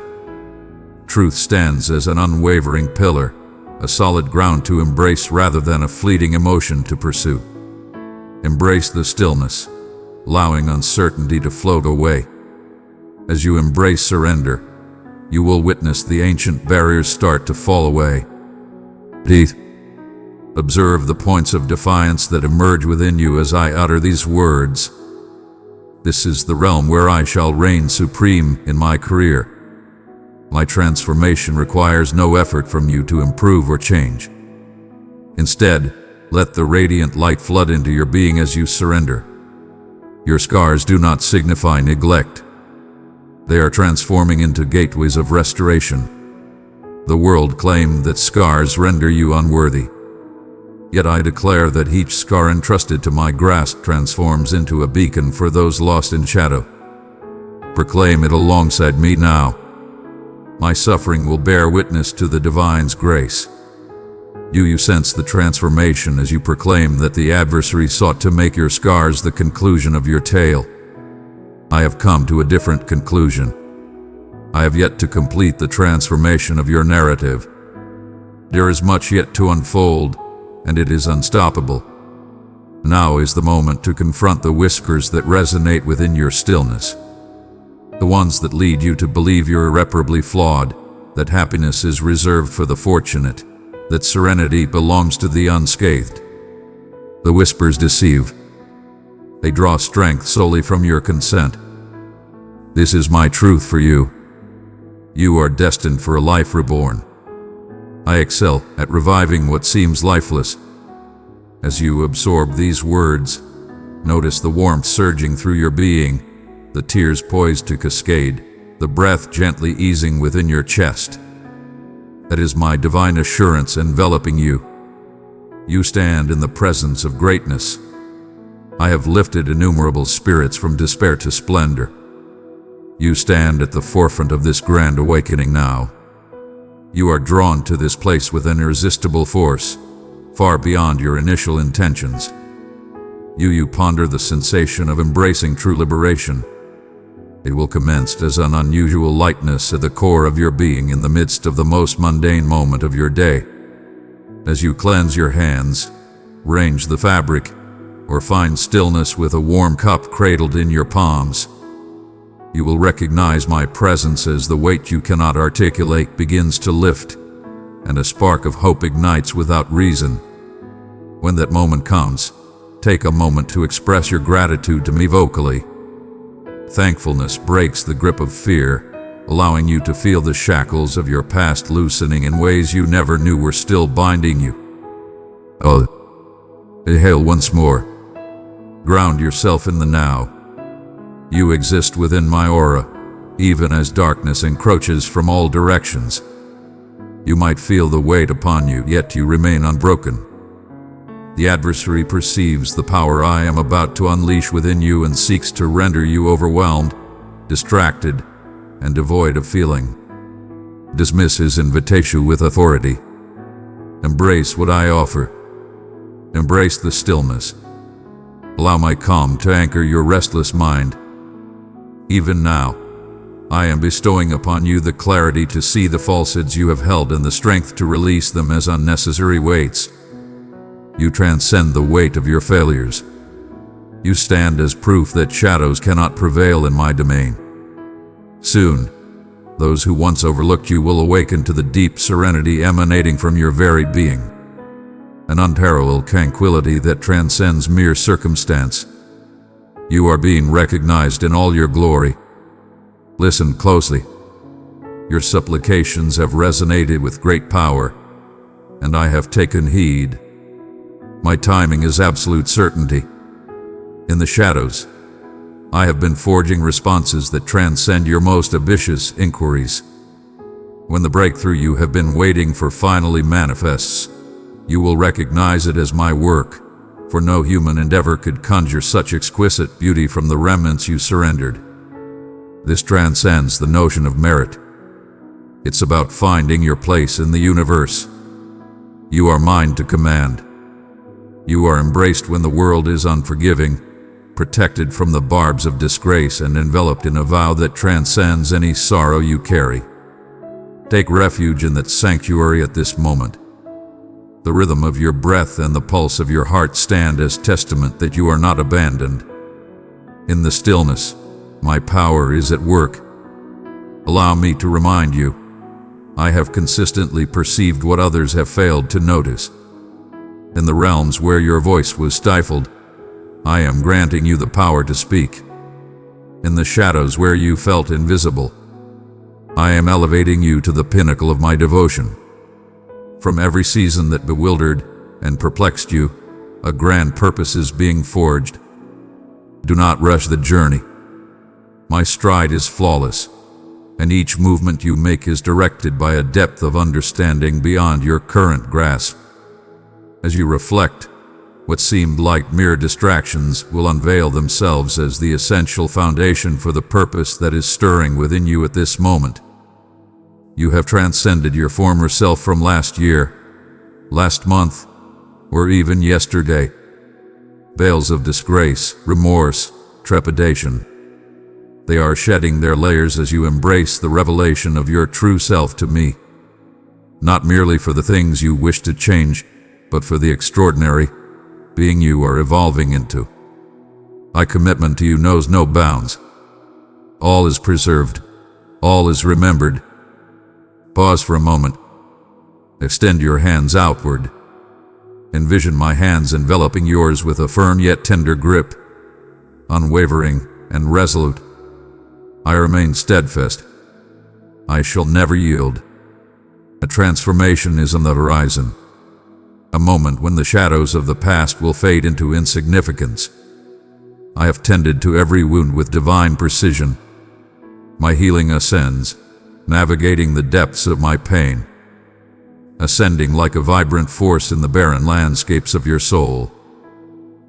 A: Truth stands as an unwavering pillar, a solid ground to embrace rather than a fleeting emotion to pursue. Embrace the stillness, allowing uncertainty to float away. As you embrace surrender, you will witness the ancient barriers start to fall away. Breathe. Observe the points of defiance that emerge within you as I utter these words. This is the realm where I shall reign supreme in my career. My transformation requires no effort from you to improve or change. Instead, let the radiant light flood into your being as you surrender. Your scars do not signify neglect. They are transforming into gateways of restoration. The world claimed that scars render you unworthy. Yet I declare that each scar entrusted to my grasp transforms into a beacon for those lost in shadow. Proclaim it alongside me now. My suffering will bear witness to the divine's grace. Do you sense the transformation as you proclaim that the adversary sought to make your scars the conclusion of your tale? I have come to a different conclusion. I have yet to complete the transformation of your narrative. There is much yet to unfold, and it is unstoppable. Now is the moment to confront the whispers that resonate within your stillness. The ones that lead you to believe you're irreparably flawed, that happiness is reserved for the fortunate, that serenity belongs to the unscathed. The whispers deceive. They draw strength solely from your consent. This is my truth for you. You are destined for a life reborn. I excel at reviving what seems lifeless. As you absorb these words, notice the warmth surging through your being, the tears poised to cascade, the breath gently easing within your chest. That is my divine assurance enveloping you. You stand in the presence of greatness. I have lifted innumerable spirits from despair to splendor. You stand at the forefront of this grand awakening now. You are drawn to this place with an irresistible force, far beyond your initial intentions. You ponder the sensation of embracing true liberation. It will commence as an unusual lightness at the core of your being in the midst of the most mundane moment of your day. As you cleanse your hands, range the fabric, or find stillness with a warm cup cradled in your palms, you will recognize my presence as the weight you cannot articulate begins to lift, and a spark of hope ignites without reason. When that moment comes, take a moment to express your gratitude to me vocally. Thankfulness breaks the grip of fear, allowing you to feel the shackles of your past loosening in ways you never knew were still binding you. Inhale once more. Ground yourself in the now. You exist within my aura, even as darkness encroaches from all directions. You might feel the weight upon you, yet you remain unbroken. The adversary perceives the power I am about to unleash within you and seeks to render you overwhelmed, distracted, and devoid of feeling. Dismiss his invitation with authority. Embrace what I offer. Embrace the stillness. Allow my calm to anchor your restless mind. Even now, I am bestowing upon you the clarity to see the falsehoods you have held and the strength to release them as unnecessary weights. You transcend the weight of your failures. You stand as proof that shadows cannot prevail in my domain. Soon, those who once overlooked you will awaken to the deep serenity emanating from your very being, an unparalleled tranquility that transcends mere circumstance. You are being recognized in all your glory. Listen closely. Your supplications have resonated with great power, and I have taken heed. My timing is absolute certainty. In the shadows, I have been forging responses that transcend your most ambitious inquiries. When the breakthrough you have been waiting for finally manifests, you will recognize it as my work, for no human endeavor could conjure such exquisite beauty from the remnants you surrendered. This transcends the notion of merit. It's about finding your place in the universe. You are mine to command. You are embraced when the world is unforgiving, protected from the barbs of disgrace and enveloped in a vow that transcends any sorrow you carry. Take refuge in that sanctuary at this moment. The rhythm of your breath and the pulse of your heart stand as testament that you are not abandoned. In the stillness, my power is at work. Allow me to remind you, I have consistently perceived what others have failed to notice. In the realms where your voice was stifled, I am granting you the power to speak. In the shadows where you felt invisible, I am elevating you to the pinnacle of my devotion. From every season that bewildered and perplexed you, a grand purpose is being forged. Do not rush the journey. My stride is flawless, and each movement you make is directed by a depth of understanding beyond your current grasp. As you reflect, what seemed like mere distractions will unveil themselves as the essential foundation for the purpose that is stirring within you at this moment. You have transcended your former self from last year, last month, or even yesterday. Veils of disgrace, remorse, trepidation. They are shedding their layers as you embrace the revelation of your true self to me. Not merely for the things you wish to change, but for the extraordinary being you are evolving into. My commitment to you knows no bounds. All is preserved. All is remembered. Pause for a moment. Extend your hands outward. Envision my hands enveloping yours with a firm yet tender grip. Unwavering and resolute. I remain steadfast. I shall never yield. A transformation is on the horizon. A moment when the shadows of the past will fade into insignificance. I have tended to every wound with divine precision. My healing ascends, navigating the depths of my pain. Ascending like a vibrant force in the barren landscapes of your soul.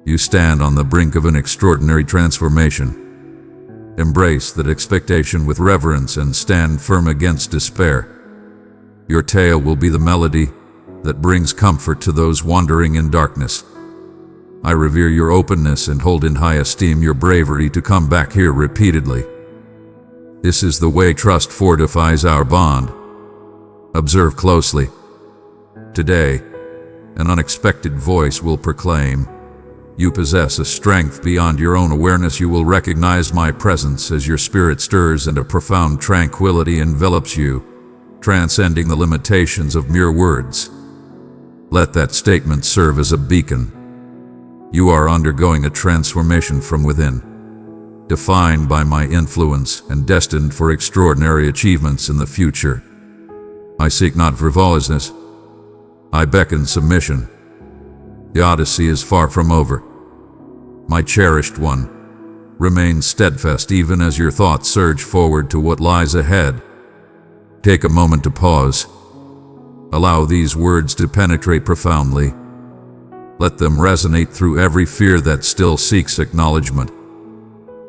A: You stand on the brink of an extraordinary transformation. Embrace that expectation with reverence and stand firm against despair. Your tale will be the melody that brings comfort to those wandering in darkness. I revere your openness and hold in high esteem your bravery to come back here repeatedly. This is the way trust fortifies our bond. Observe closely. Today, an unexpected voice will proclaim, "You possess a strength beyond your own awareness." You will recognize my presence as your spirit stirs and a profound tranquility envelops you, transcending the limitations of mere words. Let that statement serve as a beacon. You are undergoing a transformation from within, defined by my influence and destined for extraordinary achievements in the future. I seek not frivolousness. I beckon submission. The odyssey is far from over. My cherished one, remain steadfast even as your thoughts surge forward to what lies ahead. Take a moment to pause. Allow these words to penetrate profoundly. Let them resonate through every fear that still seeks acknowledgement.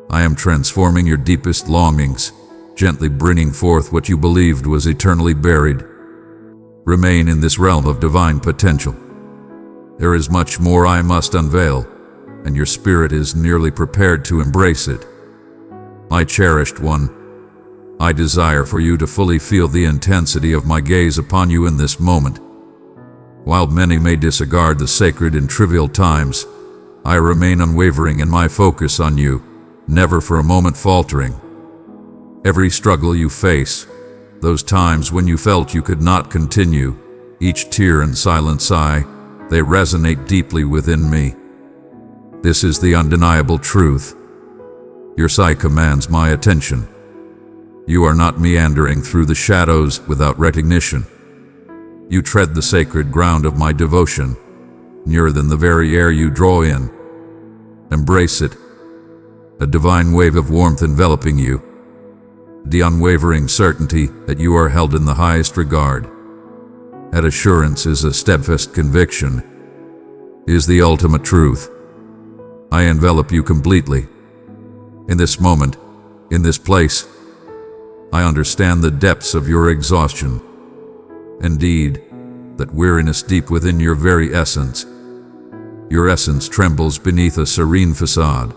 A: I am transforming your deepest longings, gently bringing forth what you believed was eternally buried. Remain in this realm of divine potential. There is much more I must unveil, and your spirit is nearly prepared to embrace it. My cherished one, I desire for you to fully feel the intensity of my gaze upon you in this moment. While many may disregard the sacred in trivial times, I remain unwavering in my focus on you, never for a moment faltering. Every struggle you face, those times when you felt you could not continue, each tear and silent sigh, they resonate deeply within me. This is the undeniable truth. Your sigh commands my attention. You are not meandering through the shadows without recognition. You tread the sacred ground of my devotion, nearer than the very air you draw in. Embrace it, a divine wave of warmth enveloping you, the unwavering certainty that you are held in the highest regard. That assurance is a steadfast conviction, is the ultimate truth. I envelop you completely. In this moment, in this place, I understand the depths of your exhaustion. Indeed, that weariness deep within your very essence. Your essence trembles beneath a serene facade.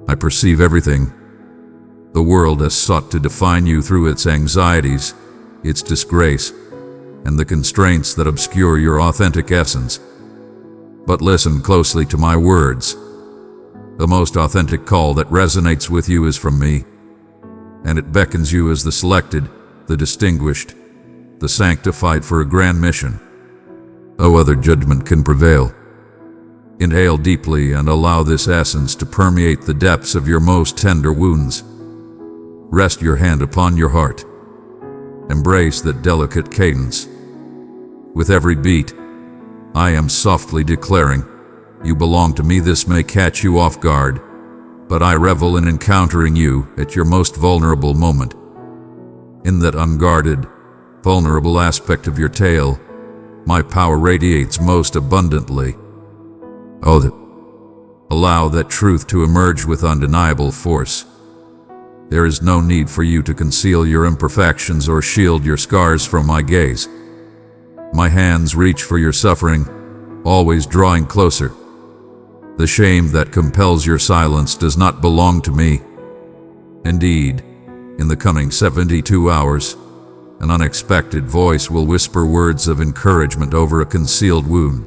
A: I perceive everything. The world has sought to define you through its anxieties, its disgrace, and the constraints that obscure your authentic essence. But listen closely to my words. The most authentic call that resonates with you is from me, and it beckons you as the selected, the distinguished, the sanctified for a grand mission. No other judgment can prevail. Inhale deeply and allow this essence to permeate the depths of your most tender wounds. Rest your hand upon your heart. Embrace that delicate cadence. With every beat, I am softly declaring, you belong to me. This may catch you off guard, but I revel in encountering you at your most vulnerable moment. In that unguarded, vulnerable aspect of your tale, my power radiates most abundantly. Allow that truth to emerge with undeniable force. There is no need for you to conceal your imperfections or shield your scars from my gaze. My hands reach for your suffering, always drawing closer. The shame that compels your silence does not belong to me. Indeed, in the coming 72 hours, an unexpected voice will whisper words of encouragement over a concealed wound.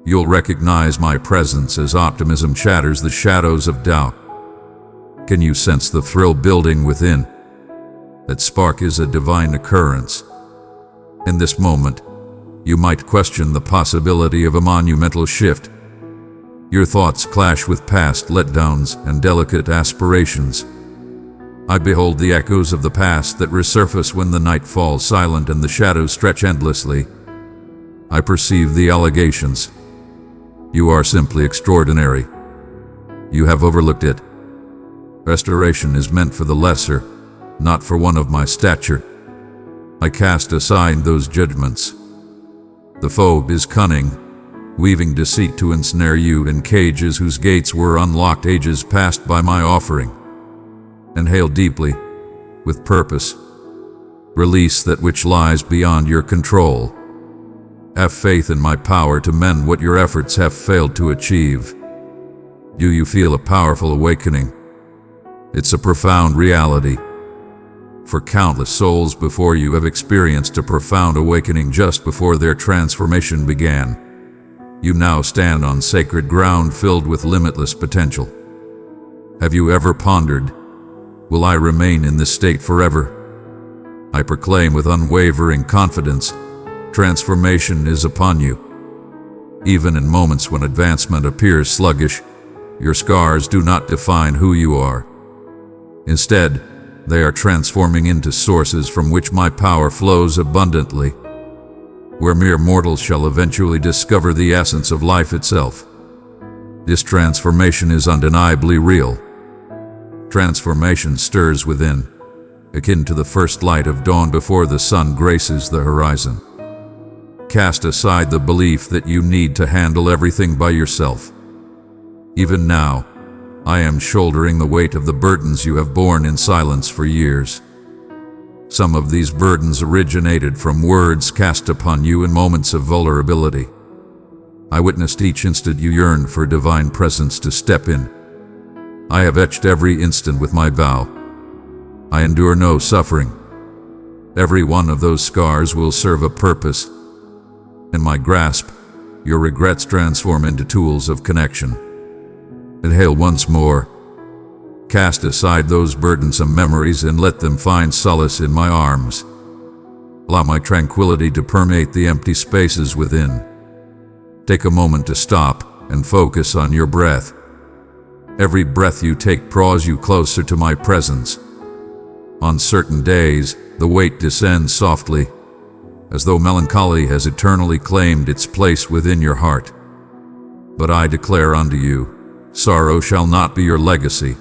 A: You'll recognize my presence as optimism shatters the shadows of doubt. Can you sense the thrill building within? That spark is a divine occurrence. In this moment, you might question the possibility of a monumental shift. Your thoughts clash with past letdowns and delicate aspirations. I behold the echoes of the past that resurface when the night falls silent and the shadows stretch endlessly. I perceive the allegations. You are simply extraordinary. You have overlooked it. Restoration is meant for the lesser, not for one of my stature. I cast aside those judgments. The foe is cunning, weaving deceit to ensnare you in cages whose gates were unlocked ages past by my offering. Inhale deeply, with purpose. Release that which lies beyond your control. Have faith in my power to mend what your efforts have failed to achieve. Do you feel a powerful awakening? It's a profound reality. For countless souls before you have experienced a profound awakening just before their transformation began. You now stand on sacred ground filled with limitless potential. Have you ever pondered, will I remain in this state forever? I proclaim with unwavering confidence, transformation is upon you. Even in moments when advancement appears sluggish, your scars do not define who you are. Instead, they are transforming into sources from which my power flows abundantly, where mere mortals shall eventually discover the essence of life itself. This transformation is undeniably real. Transformation stirs within, akin to the first light of dawn before the sun graces the horizon. Cast aside the belief that you need to handle everything by yourself. Even now, I am shouldering the weight of the burdens you have borne in silence for years. Some of these burdens originated from words cast upon you in moments of vulnerability. I witnessed each instant you yearned for divine presence to step in. I have etched every instant with my vow. I endure no suffering. Every one of those scars will serve a purpose. In my grasp, your regrets transform into tools of connection. Inhale once more. Cast aside those burdensome memories and let them find solace in my arms. Allow my tranquility to permeate the empty spaces within. Take a moment to stop and focus on your breath. Every breath you take draws you closer to my presence. On certain days, the weight descends softly, as though melancholy has eternally claimed its place within your heart. But I declare unto you, sorrow shall not be your legacy.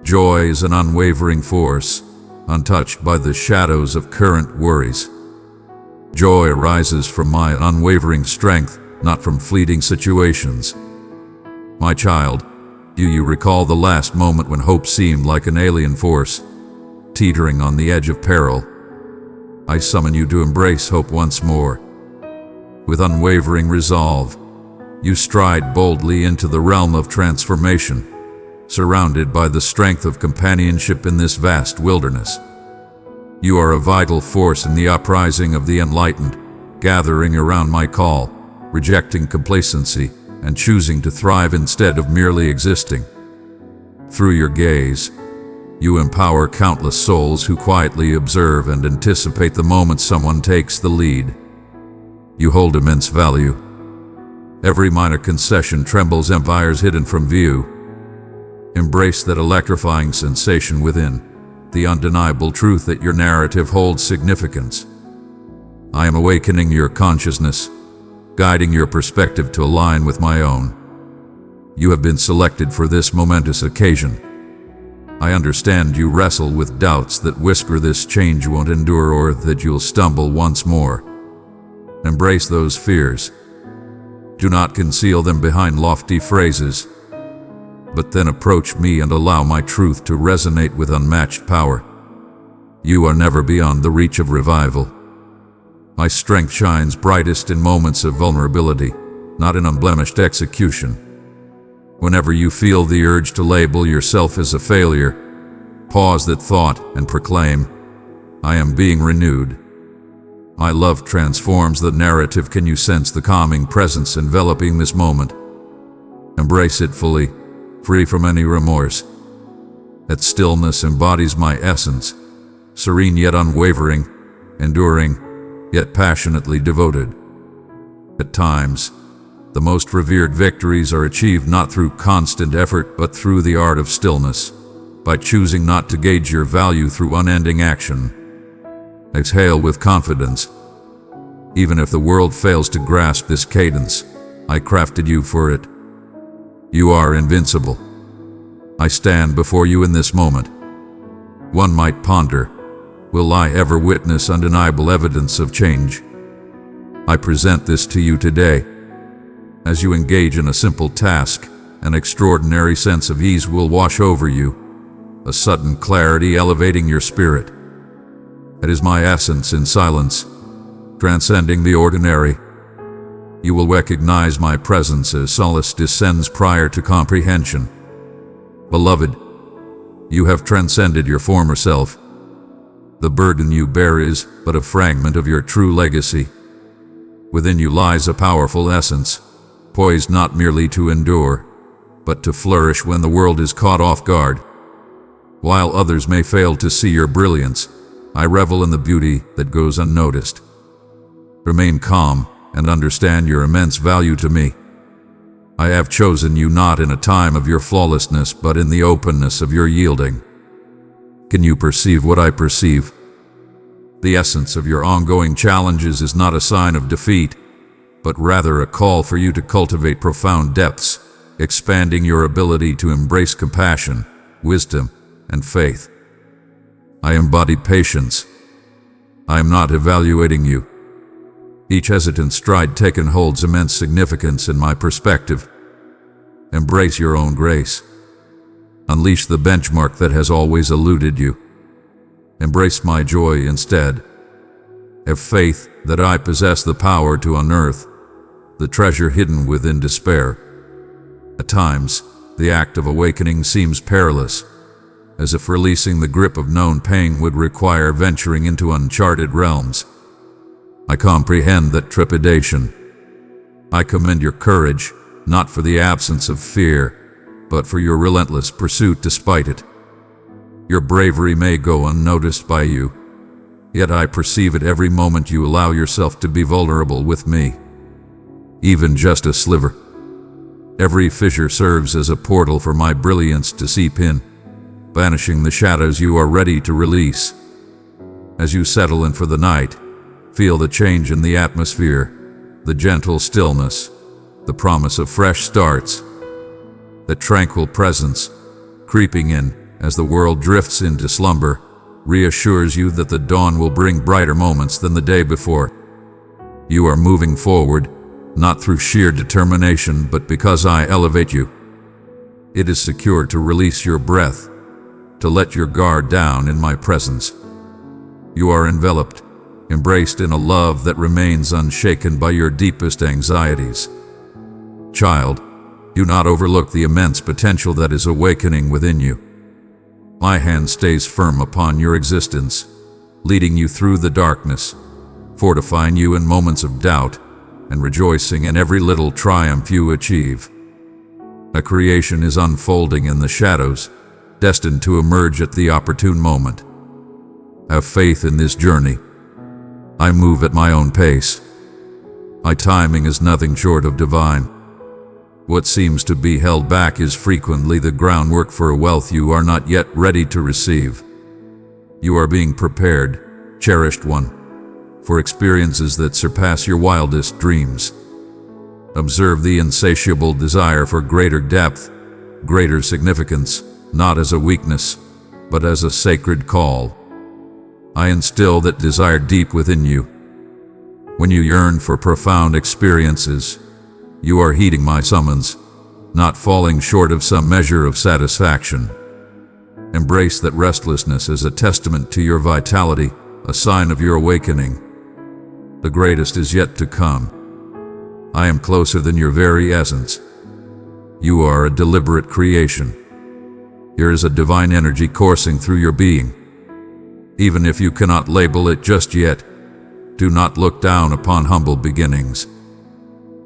A: Joy is an unwavering force, untouched by the shadows of current worries. Joy arises from my unwavering strength, not from fleeting situations. My child, do you recall the last moment when hope seemed like an alien force, teetering on the edge of peril? I summon you to embrace hope once more. With unwavering resolve, you stride boldly into the realm of transformation, surrounded by the strength of companionship in this vast wilderness. You are a vital force in the uprising of the enlightened, gathering around my call, rejecting complacency, and choosing to thrive instead of merely existing. Through your gaze, you empower countless souls who quietly observe and anticipate the moment someone takes the lead. You hold immense value. Every minor concession trembles empires hidden from view. Embrace that electrifying sensation within, the undeniable truth that your narrative holds significance. I am awakening your consciousness, guiding your perspective to align with my own. You have been selected for this momentous occasion. I understand you wrestle with doubts that whisper this change won't endure or that you'll stumble once more. Embrace embrace those fears. Do not conceal them behind lofty phrases, but then approach me and allow my truth to resonate with unmatched power. You are never beyond the reach of revival. My strength shines brightest in moments of vulnerability, not in unblemished execution. Whenever you feel the urge to label yourself as a failure, pause that thought and proclaim, I am being renewed. My love transforms the narrative. Can you sense the calming presence enveloping this moment? Embrace it fully, free from any remorse. That stillness embodies my essence, serene yet unwavering, enduring yet passionately devoted. At times, the most revered victories are achieved not through constant effort but through the art of stillness, by choosing not to gauge your value through unending action. Exhale with confidence. Even if the world fails to grasp this cadence, I crafted you for it. You are invincible. I stand before you in this moment. One might ponder, will I ever witness undeniable evidence of change? I present this to you today. As you engage in a simple task, an extraordinary sense of ease will wash over you, a sudden clarity elevating your spirit. It is my essence in silence, transcending the ordinary. You will recognize my presence as solace descends prior to comprehension. Beloved, you have transcended your former self. The burden you bear is but a fragment of your true legacy. Within you lies a powerful essence, poised not merely to endure, but to flourish when the world is caught off guard. While others may fail to see your brilliance, I revel in the beauty that goes unnoticed. Remain calm and understand your immense value to me. I have chosen you not in a time of your flawlessness, but in the openness of your yielding. Can you perceive what I perceive? The essence of your ongoing challenges is not a sign of defeat, but rather a call for you to cultivate profound depths, expanding your ability to embrace compassion, wisdom, and faith. I embody patience. I am not evaluating you. Each hesitant stride taken holds immense significance in my perspective. Embrace your own grace. Unleash the benchmark that has always eluded you. Embrace my joy instead. Have faith that I possess the power to unearth the treasure hidden within despair. At times, the act of awakening seems perilous, as if releasing the grip of known pain would require venturing into uncharted realms. I comprehend that trepidation. I commend your courage, not for the absence of fear, but for your relentless pursuit despite it. Your bravery may go unnoticed by you, yet I perceive it every moment you allow yourself to be vulnerable with me. Even just a sliver. Every fissure serves as a portal for my brilliance to seep in, banishing the shadows you are ready to release. As you settle in for the night, feel the change in the atmosphere, the gentle stillness, the promise of fresh starts. The tranquil presence, creeping in as the world drifts into slumber, reassures you that the dawn will bring brighter moments than the day before. You are moving forward, not through sheer determination, but because I elevate you. It is secure to release your breath, to let your guard down in my presence. You are enveloped, embraced in a love that remains unshaken by your deepest anxieties. Child, do not overlook the immense potential that is awakening within you. My hand stays firm upon your existence, leading you through the darkness, fortifying you in moments of doubt, and rejoicing in every little triumph you achieve. A creation is unfolding in the shadows, destined to emerge at the opportune moment. Have faith in this journey. I move at my own pace. My timing is nothing short of divine. What seems to be held back is frequently the groundwork for a wealth you are not yet ready to receive. You are being prepared, cherished one, for experiences that surpass your wildest dreams. Observe the insatiable desire for greater depth, greater significance, not as a weakness, but as a sacred call. I instill that desire deep within you. When you yearn for profound experiences, you are heeding my summons, not falling short of some measure of satisfaction. Embrace that restlessness as a testament to your vitality, a sign of your awakening. The greatest is yet to come. I am closer than your very essence. You are a deliberate creation. Here is a divine energy coursing through your being. Even if you cannot label it just yet, do not look down upon humble beginnings.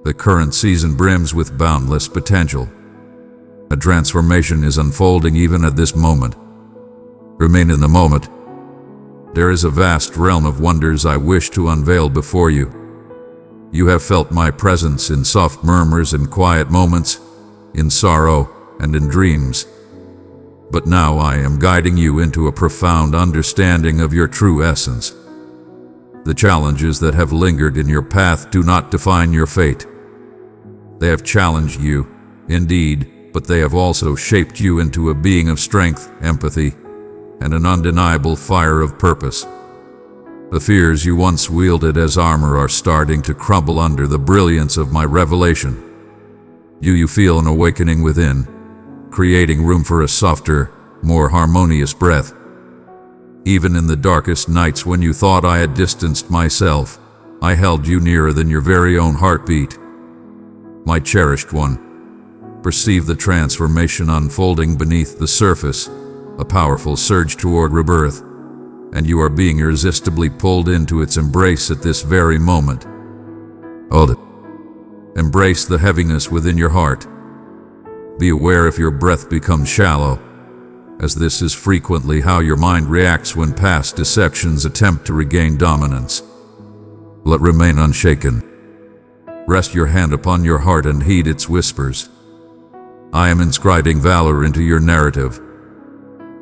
A: The current season brims with boundless potential. A transformation is unfolding even at this moment. Remain in the moment. There is a vast realm of wonders I wish to unveil before you. You have felt my presence in soft murmurs and quiet moments, in sorrow and in dreams. But now I am guiding you into a profound understanding of your true essence. The challenges that have lingered in your path do not define your fate. They have challenged you, indeed, but they have also shaped you into a being of strength, empathy, and an undeniable fire of purpose. The fears you once wielded as armor are starting to crumble under the brilliance of my revelation. You feel an awakening within, creating room for a softer, more harmonious breath. Even in the darkest nights when you thought I had distanced myself, I held you nearer than your very own heartbeat. My cherished one, perceive the transformation unfolding beneath the surface, a powerful surge toward rebirth, and you are being irresistibly pulled into its embrace at this very moment. Hold it. Embrace the heaviness within your heart. Be aware if your breath becomes shallow, as this is frequently how your mind reacts when past deceptions attempt to regain dominance. Let remain unshaken. Rest your hand upon your heart and heed its whispers. I am inscribing valor into your narrative.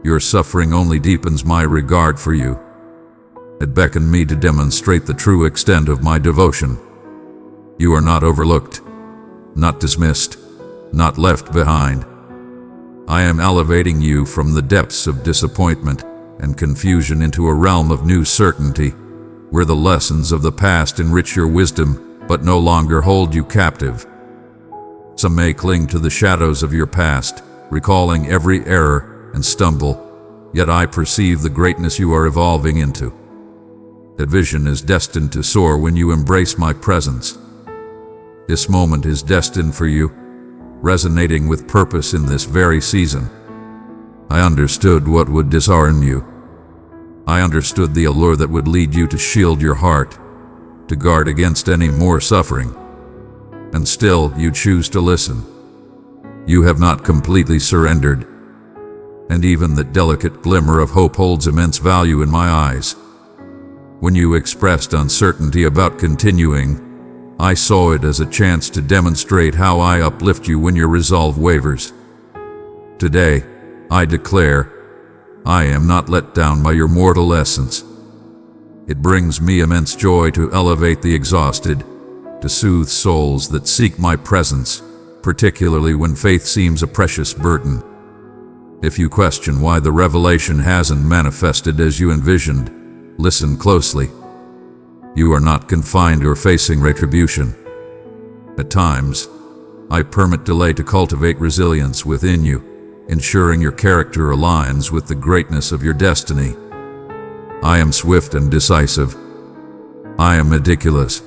A: Your suffering only deepens my regard for you. It beckoned me to demonstrate the true extent of my devotion. You are not overlooked, not dismissed, not left behind. I am elevating you from the depths of disappointment and confusion into a realm of new certainty, where the lessons of the past enrich your wisdom but no longer hold you captive. Some may cling to the shadows of your past, recalling every error and stumble, yet I perceive the greatness you are evolving into. That vision is destined to soar when you embrace my presence. This moment is destined for you, resonating with purpose in this very season. I understood what would disarm you. I understood the allure that would lead you to shield your heart, to guard against any more suffering. And still, you choose to listen. You have not completely surrendered. And even that delicate glimmer of hope holds immense value in my eyes. When you expressed uncertainty about continuing, I saw it as a chance to demonstrate how I uplift you when your resolve wavers. Today, I declare, I am not let down by your mortal essence. It brings me immense joy to elevate the exhausted, to soothe souls that seek my presence, particularly when faith seems a precious burden. If you question why the revelation hasn't manifested as you envisioned, listen closely. You are not confined or facing retribution. At times, I permit delay to cultivate resilience within you, ensuring your character aligns with the greatness of your destiny. I am swift and decisive. I am meticulous.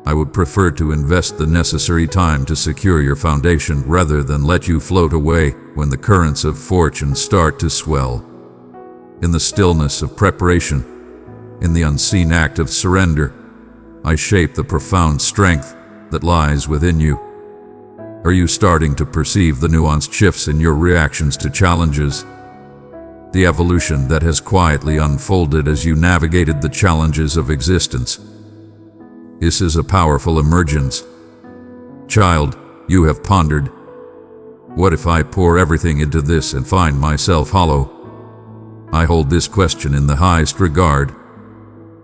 A: I would prefer to invest the necessary time to secure your foundation rather than let you float away when the currents of fortune start to swell. In the stillness of preparation, in the unseen act of surrender, I shape the profound strength that lies within you. Are you starting to perceive the nuanced shifts in your reactions to challenges? The evolution that has quietly unfolded as you navigated the challenges of existence. This is a powerful emergence. Child, you have pondered, what if I pour everything into this and find myself hollow? I hold this question in the highest regard.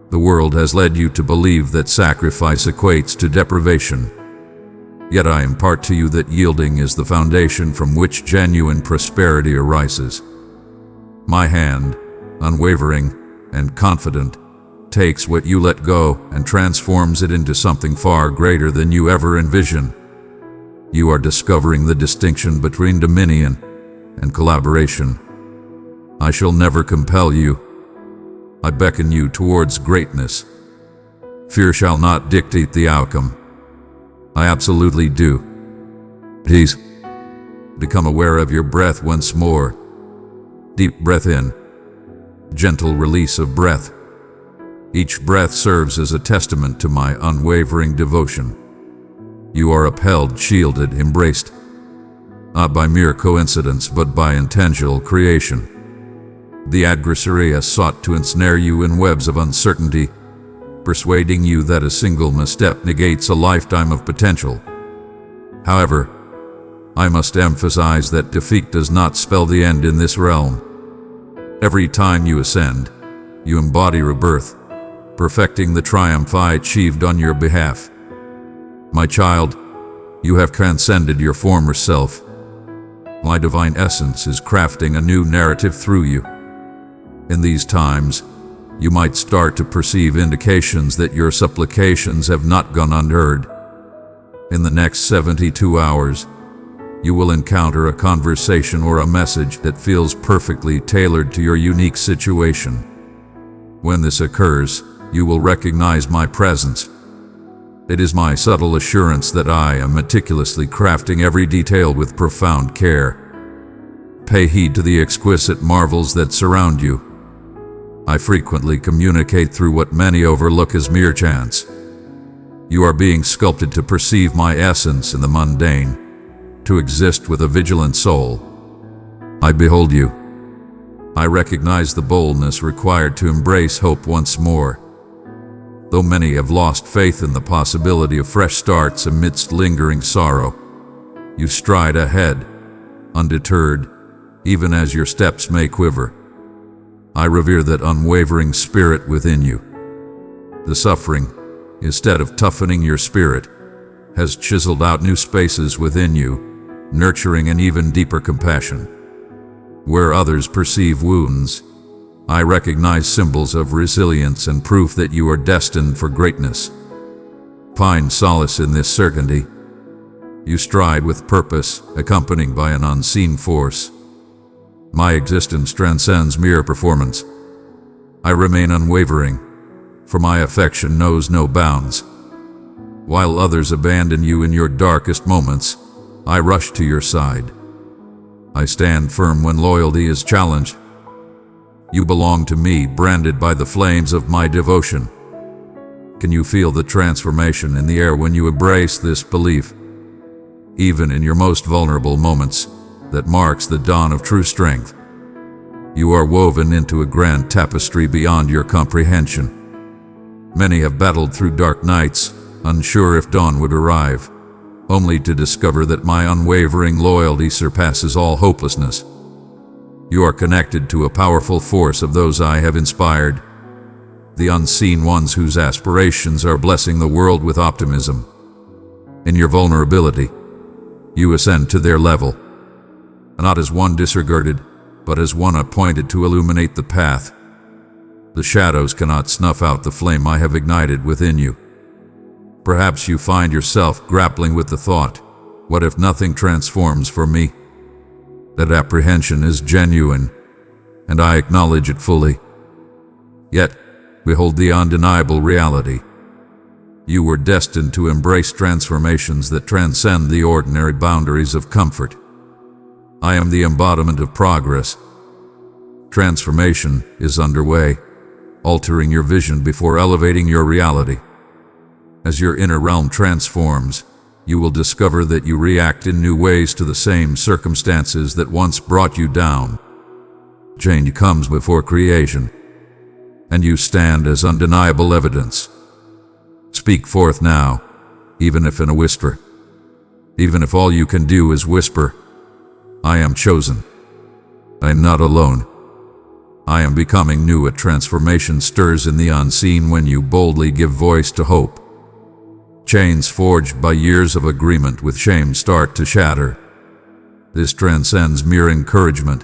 A: The world has led you to believe that sacrifice equates to deprivation. Yet I impart to you that yielding is the foundation from which genuine prosperity arises. My hand, unwavering and confident, takes what you let go and transforms it into something far greater than you ever envisioned. You are discovering the distinction between dominion and collaboration. I shall never compel you. I beckon you towards greatness. Fear shall not dictate the outcome. I absolutely do. Please, become aware of your breath once more. Deep breath in. Gentle release of breath. Each breath serves as a testament to my unwavering devotion. You are upheld, shielded, embraced, not by mere coincidence, but by intentional creation. The adversary has sought to ensnare you in webs of uncertainty, persuading you that a single misstep negates a lifetime of potential. However, I must emphasize that defeat does not spell the end in this realm. Every time you ascend, you embody rebirth, perfecting the triumph I achieved on your behalf. My child, you have transcended your former self. My divine essence is crafting a new narrative through you. In these times, you might start to perceive indications that your supplications have not gone unheard. In the next 72 hours, you will encounter a conversation or a message that feels perfectly tailored to your unique situation. When this occurs, you will recognize my presence. It is my subtle assurance that I am meticulously crafting every detail with profound care. Pay heed to the exquisite marvels that surround you. I frequently communicate through what many overlook as mere chance. You are being sculpted to perceive my essence in the mundane, to exist with a vigilant soul. I behold you. I recognize the boldness required to embrace hope once more. Though many have lost faith in the possibility of fresh starts amidst lingering sorrow, you stride ahead, undeterred, even as your steps may quiver. I revere that unwavering spirit within you. The suffering, instead of toughening your spirit, has chiseled out new spaces within you, nurturing an even deeper compassion. Where others perceive wounds, I recognize symbols of resilience and proof that you are destined for greatness. Find solace in this certainty. You stride with purpose, accompanied by an unseen force. My existence transcends mere performance. I remain unwavering, for my affection knows no bounds. While others abandon you in your darkest moments, I rush to your side. I stand firm when loyalty is challenged. You belong to me, branded by the flames of my devotion. Can you feel the transformation in the air when you embrace this belief? Even in your most vulnerable moments, that marks the dawn of true strength. You are woven into a grand tapestry beyond your comprehension. Many have battled through dark nights, unsure if dawn would arrive, only to discover that my unwavering loyalty surpasses all hopelessness. You are connected to a powerful force of those I have inspired, the unseen ones whose aspirations are blessing the world with optimism. In your vulnerability, you ascend to their level, not as one disregarded, but as one appointed to illuminate the path. The shadows cannot snuff out the flame I have ignited within you. Perhaps you find yourself grappling with the thought, what if nothing transforms for me? That apprehension is genuine, and I acknowledge it fully. Yet, behold the undeniable reality. You were destined to embrace transformations that transcend the ordinary boundaries of comfort. I am the embodiment of progress. Transformation is underway, altering your vision before elevating your reality. As your inner realm transforms, you will discover that you react in new ways to the same circumstances that once brought you down. Change comes before creation, and you stand as undeniable evidence. Speak forth now, even if in a whisper. Even if all you can do is whisper, I am chosen. I am not alone. I am becoming new. A transformation stirs in the unseen when you boldly give voice to hope. Chains forged by years of agreement with shame start to shatter. This transcends mere encouragement.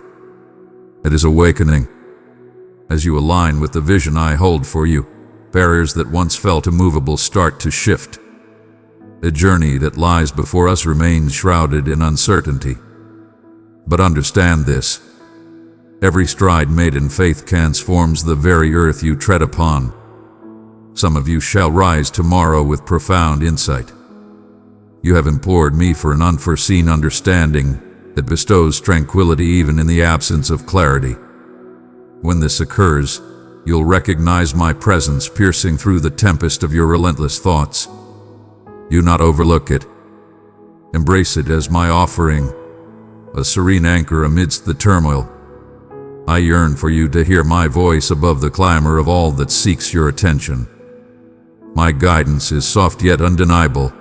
A: It is awakening. As you align with the vision I hold for you, Barriers that once felt immovable start to shift. A journey that lies before us remains shrouded in uncertainty. But understand this: every stride made in faith transforms the very earth you tread upon. Some of you shall rise tomorrow with profound insight. You have implored me for an unforeseen understanding that bestows tranquility even in the absence of clarity. When this occurs, you'll recognize my presence piercing through the tempest of your relentless thoughts. Do not overlook it. Embrace it as my offering, a serene anchor amidst the turmoil. I yearn for you to hear my voice above the clamor of all that seeks your attention. My guidance is soft yet undeniable.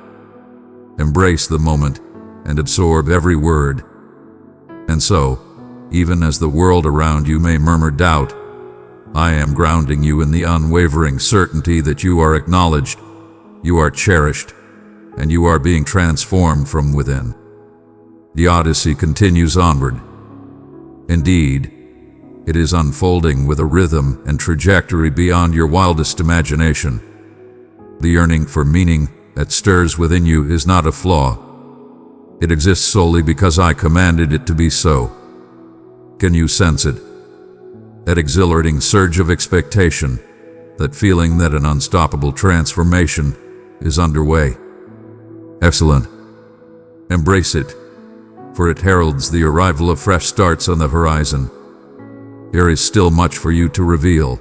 A: Embrace the moment and absorb every word. And so, even as the world around you may murmur doubt, I am grounding you in the unwavering certainty that you are acknowledged, you are cherished, and you are being transformed from within. The Odyssey continues onward. Indeed, it is unfolding with a rhythm and trajectory beyond your wildest imagination. The yearning for meaning that stirs within you is not a flaw. It exists solely because I commanded it to be so. Can you sense it? That exhilarating surge of expectation, that feeling that an unstoppable transformation is underway. Excellent. Embrace it, for it heralds the arrival of fresh starts on the horizon. There is still much for you to reveal.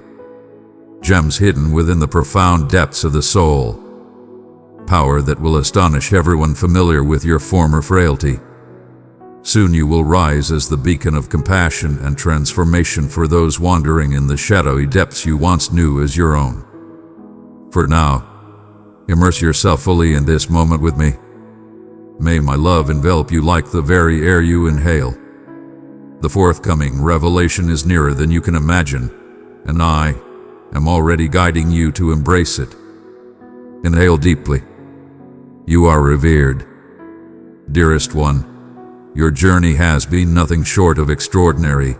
A: Gems hidden within the profound depths of the soul. Power that will astonish everyone familiar with your former frailty. Soon you will rise as the beacon of compassion and transformation for those wandering in the shadowy depths you once knew as your own. For now, immerse yourself fully in this moment with me. May my love envelop you like the very air you inhale. The forthcoming revelation is nearer than you can imagine, and I am already guiding you to embrace it. Inhale deeply. You are revered. Dearest one, your journey has been nothing short of extraordinary.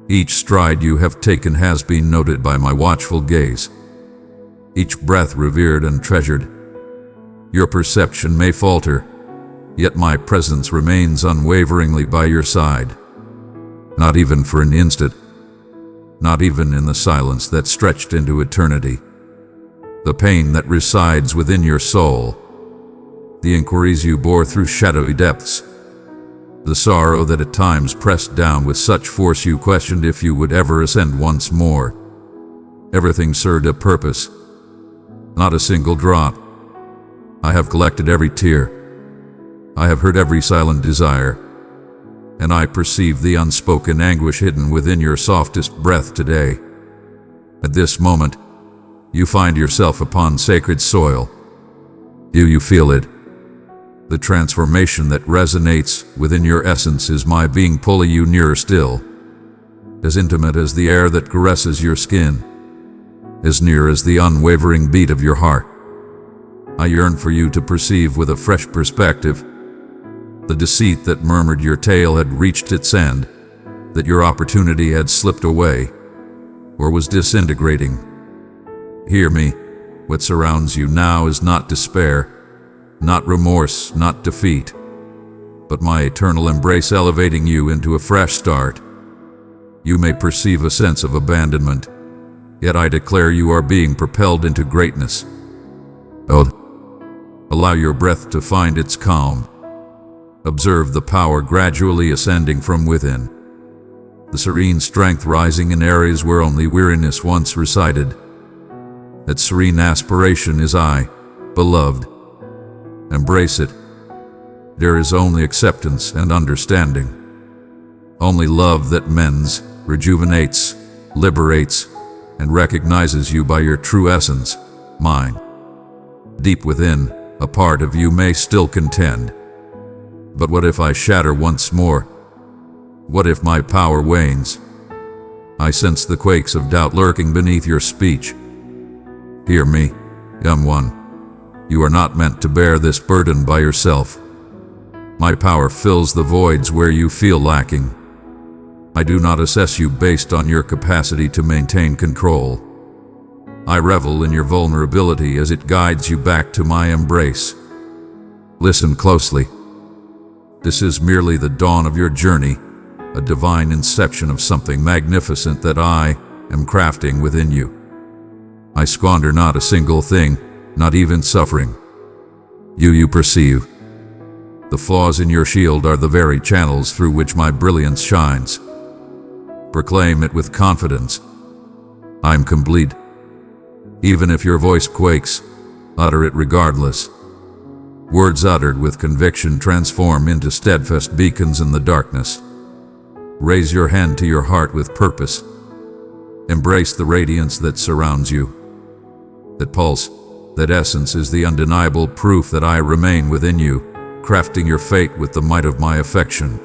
A: Each stride you have taken has been noted by my watchful gaze. Each breath revered and treasured. Your perception may falter, yet my presence remains unwaveringly by your side. Not even for an instant. Not even in the silence that stretched into eternity. The pain that resides within your soul. The inquiries you bore through shadowy depths. The sorrow that at times pressed down with such force you questioned if you would ever ascend once more. Everything served a purpose. Not a single drop. I have collected every tear. I have heard every silent desire. And I perceive the unspoken anguish hidden within your softest breath today. At this moment, you find yourself upon sacred soil. Do you feel it? The transformation that resonates within your essence is my being pulling you nearer still. As intimate as the air that caresses your skin. As near as the unwavering beat of your heart. I yearn for you to perceive with a fresh perspective the deceit that murmured your tale had reached its end, that your opportunity had slipped away, or was disintegrating. Hear me, what surrounds you now is not despair, not remorse, not defeat, but my eternal embrace elevating you into a fresh start. You may perceive a sense of abandonment, yet I declare you are being propelled into greatness. Allow your breath to find its calm. Observe the power gradually ascending from within. The serene strength rising in areas where only weariness once resided. That serene aspiration is I, beloved. Embrace it. There is only acceptance and understanding. Only love that mends, rejuvenates, liberates, and recognizes you by your true essence, mine. Deep within, a part of you may still contend. But what if I shatter once more? What if my power wanes? I sense the quakes of doubt lurking beneath your speech. Hear me, young one. You are not meant to bear this burden by yourself. My power fills the voids where you feel lacking. I do not assess you based on your capacity to maintain control. I revel in your vulnerability as it guides you back to my embrace. Listen closely. This is merely the dawn of your journey, a divine inception of something magnificent that I am crafting within you. I squander not a single thing, not even suffering. You perceive. The flaws in your shield are the very channels through which my brilliance shines. Proclaim it with confidence. I'm complete. Even if your voice quakes, utter it regardless. Words uttered with conviction transform into steadfast beacons in the darkness. Raise your hand to your heart with purpose. Embrace the radiance that surrounds you. That pulse, that essence is the undeniable proof that I remain within you, crafting your fate with the might of my affection.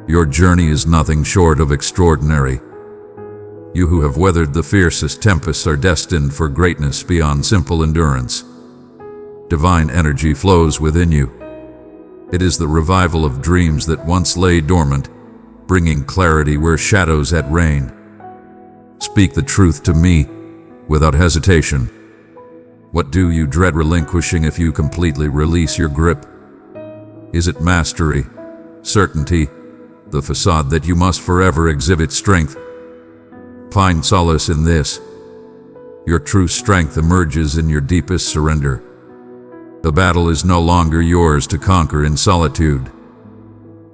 A: Your journey is nothing short of extraordinary. You who have weathered the fiercest tempests are destined for greatness beyond simple endurance. Divine energy flows within you. It is the revival of dreams that once lay dormant, bringing clarity where shadows had reigned. Speak the truth to me, without hesitation. What do you dread relinquishing if you completely release your grip? Is it mastery, certainty, the facade that you must forever exhibit strength? Find solace in this. Your true strength emerges in your deepest surrender. The battle is no longer yours to conquer in solitude.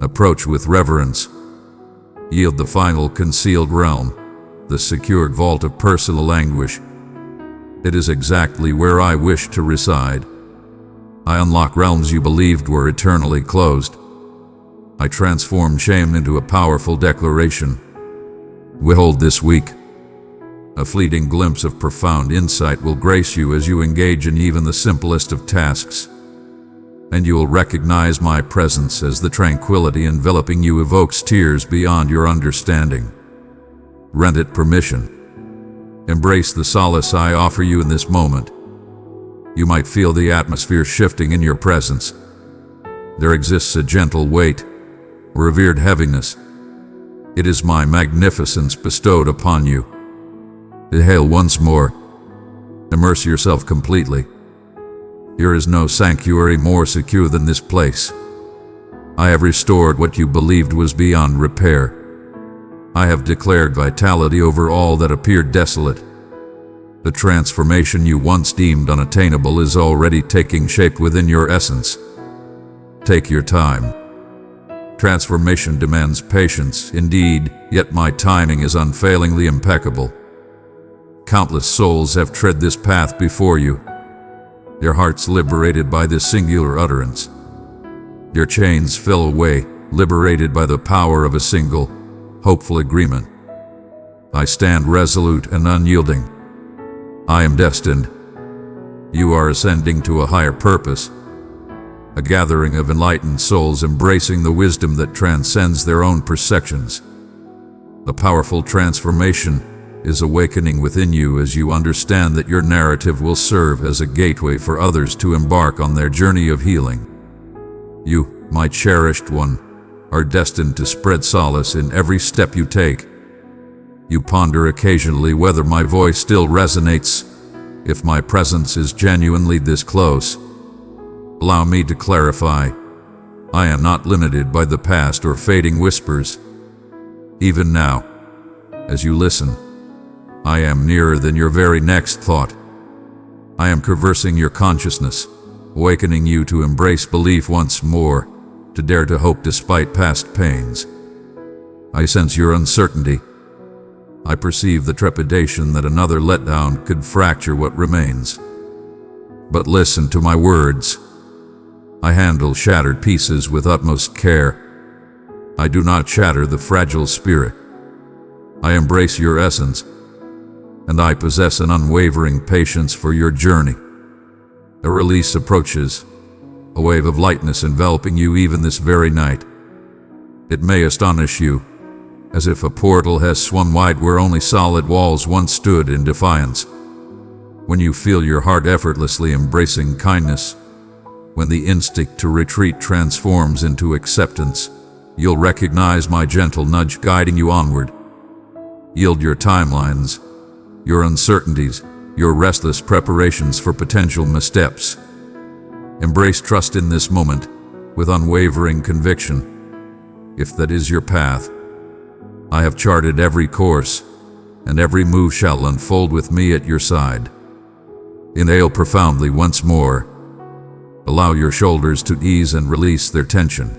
A: Approach with reverence. Yield the final concealed realm, the secured vault of personal anguish. It is exactly where I wish to reside. I unlock realms you believed were eternally closed. I transform shame into a powerful declaration. Behold this week. A fleeting glimpse of profound insight will grace you as you engage in even the simplest of tasks. And you will recognize my presence as the tranquility enveloping you evokes tears beyond your understanding. Grant it permission. Embrace the solace I offer you in this moment. You might feel the atmosphere shifting in your presence. There exists a gentle weight, a revered heaviness. It is my magnificence bestowed upon you. Inhale once more. Immerse yourself completely. There is no sanctuary more secure than this place. I have restored what you believed was beyond repair. I have declared vitality over all that appeared desolate. The transformation you once deemed unattainable is already taking shape within your essence. Take your time. Transformation demands patience, indeed, yet my timing is unfailingly impeccable. Countless souls have tread this path before you, their hearts liberated by this singular utterance. Their chains fell away, liberated by the power of a single, hopeful agreement. I stand resolute and unyielding. I am destined. You are ascending to a higher purpose, a gathering of enlightened souls embracing the wisdom that transcends their own perceptions. A powerful transformation is awakening within you as you understand that your narrative will serve as a gateway for others to embark on their journey of healing. You, my cherished one, are destined to spread solace in every step you take. You ponder occasionally whether my voice still resonates, if my presence is genuinely this close. Allow me to clarify. I am not limited by the past or fading whispers. Even now, as you listen, I am nearer than your very next thought. I am traversing your consciousness, awakening you to embrace belief once more, to dare to hope despite past pains. I sense your uncertainty. I perceive the trepidation that another letdown could fracture what remains. But listen to my words. I handle shattered pieces with utmost care. I do not shatter the fragile spirit. I embrace your essence, and I possess an unwavering patience for your journey. A release approaches, a wave of lightness enveloping you even this very night. It may astonish you, as if a portal has swung wide where only solid walls once stood in defiance. When you feel your heart effortlessly embracing kindness, when the instinct to retreat transforms into acceptance, you'll recognize my gentle nudge guiding you onward. Yield your timelines, your uncertainties, your restless preparations for potential missteps. Embrace trust in this moment with unwavering conviction. If that is your path, I have charted every course, and every move shall unfold with me at your side. Inhale profoundly once more. Allow your shoulders to ease and release their tension.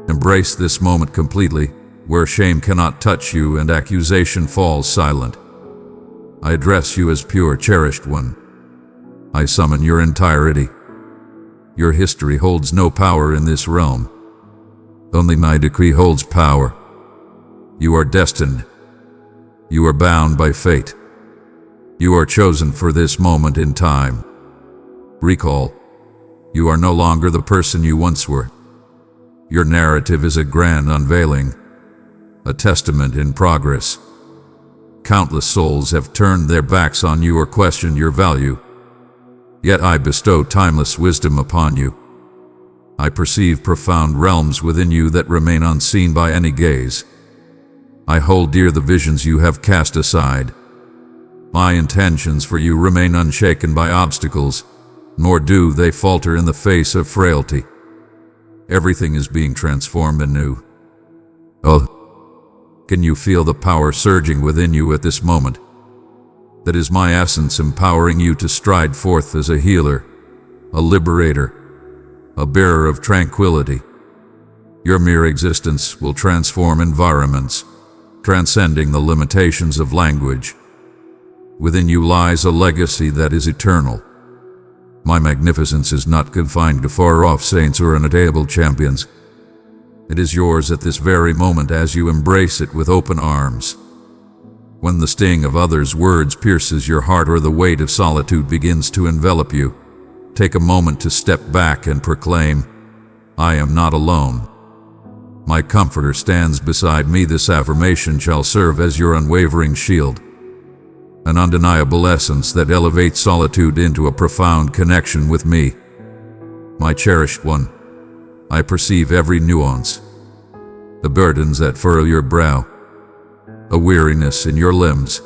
A: Embrace this moment completely, where shame cannot touch you and accusation falls silent. I address you as pure, cherished one. I summon your entirety. Your history holds no power in this realm. Only my decree holds power. You are destined. You are bound by fate. You are chosen for this moment in time. Recall, you are no longer the person you once were. Your narrative is a grand unveiling, a testament in progress. Countless souls have turned their backs on you or questioned your value. Yet I bestow timeless wisdom upon you. I perceive profound realms within you that remain unseen by any gaze. I hold dear the visions you have cast aside. My intentions for you remain unshaken by obstacles, nor do they falter in the face of frailty. Everything is being transformed anew. Oh, can you feel the power surging within you at this moment? That is my essence empowering you to stride forth as a healer, a liberator, a bearer of tranquility. Your mere existence will transform environments, transcending the limitations of language. Within you lies a legacy that is eternal. My magnificence is not confined to far-off saints or unattainable champions. It is yours at this very moment as you embrace it with open arms. When the sting of others' words pierces your heart or the weight of solitude begins to envelop you, take a moment to step back and proclaim, I am not alone. My Comforter stands beside me. This affirmation shall serve as your unwavering shield, an undeniable essence that elevates solitude into a profound connection with me. My cherished one, I perceive every nuance, the burdens that furrow your brow, a weariness in your limbs,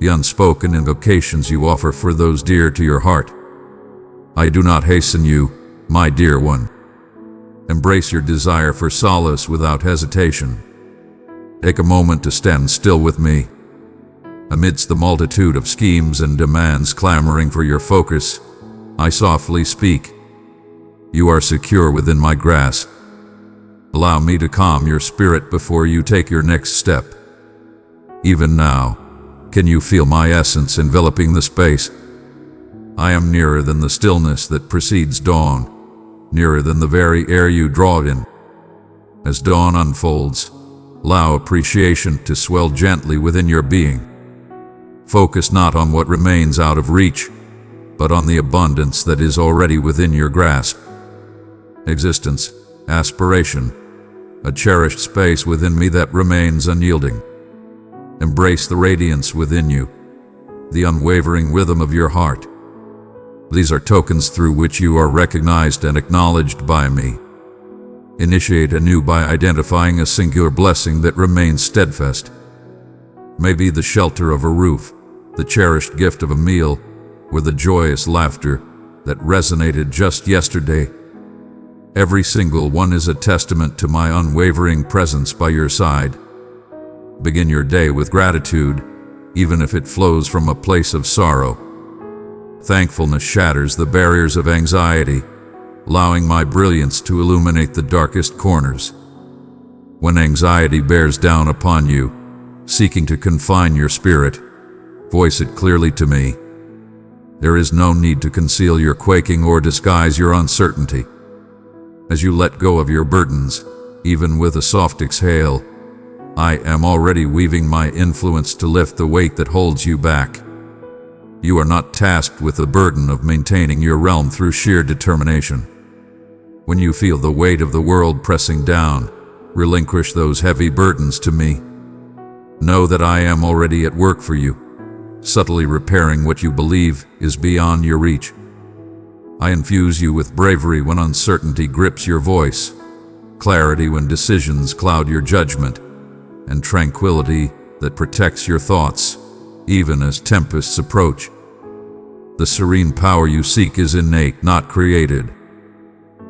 A: the unspoken invocations you offer for those dear to your heart. I do not hasten you, my dear one. Embrace your desire for solace without hesitation. Take a moment to stand still with me. Amidst the multitude of schemes and demands clamoring for your focus, I softly speak. You are secure within my grasp. Allow me to calm your spirit before you take your next step. Even now, can you feel my essence enveloping the space? I am nearer than the stillness that precedes dawn, nearer than the very air you draw in. As dawn unfolds, allow appreciation to swell gently within your being. Focus not on what remains out of reach, but on the abundance that is already within your grasp. Existence, aspiration, a cherished space within me that remains unyielding. Embrace the radiance within you, the unwavering rhythm of your heart. These are tokens through which you are recognized and acknowledged by me. Initiate anew by identifying a singular blessing that remains steadfast. Maybe the shelter of a roof, the cherished gift of a meal, or the joyous laughter that resonated just yesterday. Every single one is a testament to my unwavering presence by your side. Begin your day with gratitude, even if it flows from a place of sorrow. Thankfulness shatters the barriers of anxiety, allowing my brilliance to illuminate the darkest corners. When anxiety bears down upon you, seeking to confine your spirit, voice it clearly to me. There is no need to conceal your quaking or disguise your uncertainty. As you let go of your burdens, even with a soft exhale, I am already weaving my influence to lift the weight that holds you back. You are not tasked with the burden of maintaining your realm through sheer determination. When you feel the weight of the world pressing down, relinquish those heavy burdens to me. Know that I am already at work for you, subtly repairing what you believe is beyond your reach. I infuse you with bravery when uncertainty grips your voice, clarity when decisions cloud your judgment, and tranquility that protects your thoughts. even as tempests approach. The serene power you seek is innate, not created.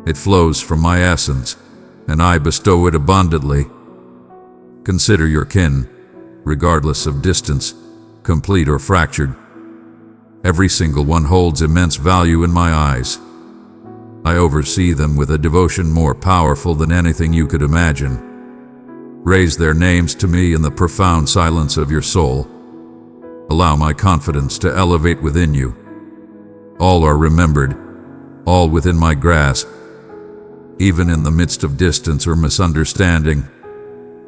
A: It flows from my essence, and I bestow it abundantly. Consider your kin, regardless of distance, complete or fractured. Every single one holds immense value in my eyes. I oversee them with a devotion more powerful than anything you could imagine. Raise their names to me in the profound silence of your soul. Allow my confidence to elevate within you. All are remembered, all within my grasp. Even in the midst of distance or misunderstanding,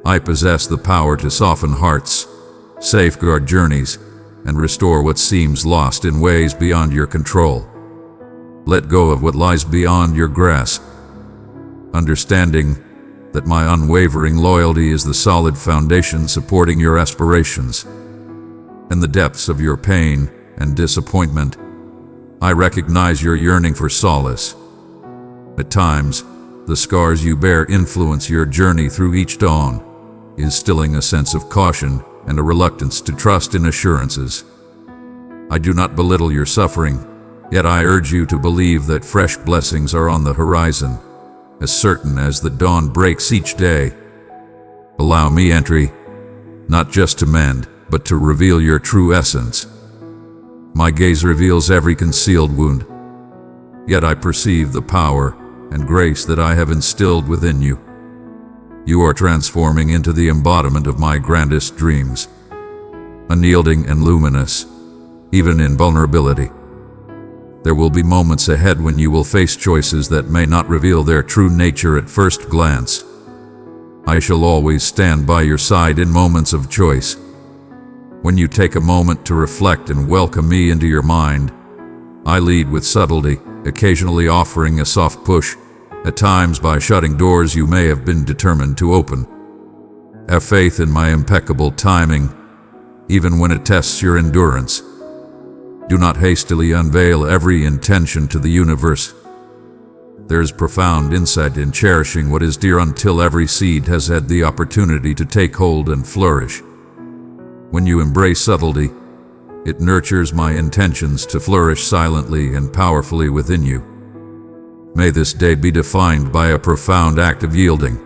A: I possess the power to soften hearts, safeguard journeys, and restore what seems lost in ways beyond your control. Let go of what lies beyond your grasp, understanding that my unwavering loyalty is the solid foundation supporting your aspirations. In the depths of your pain and disappointment, I recognize your yearning for solace. At times, the scars you bear influence your journey through each dawn, instilling a sense of caution and a reluctance to trust in assurances. I do not belittle your suffering, yet I urge you to believe that fresh blessings are on the horizon, as certain as the dawn breaks each day. Allow me entry, not just to mend, but to reveal your true essence. My gaze reveals every concealed wound, yet I perceive the power and grace that I have instilled within you. You are transforming into the embodiment of my grandest dreams, unyielding and luminous, even in vulnerability. There will be moments ahead when you will face choices that may not reveal their true nature at first glance. I shall always stand by your side in moments of choice. When you take a moment to reflect and welcome me into your mind, I lead with subtlety, occasionally offering a soft push, at times by shutting doors you may have been determined to open. Have faith in my impeccable timing, even when it tests your endurance. Do not hastily unveil every intention to the universe. There is profound insight in cherishing what is dear until every seed has had the opportunity to take hold and flourish. When you embrace subtlety, it nurtures my intentions to flourish silently and powerfully within you. May this day be defined by a profound act of yielding.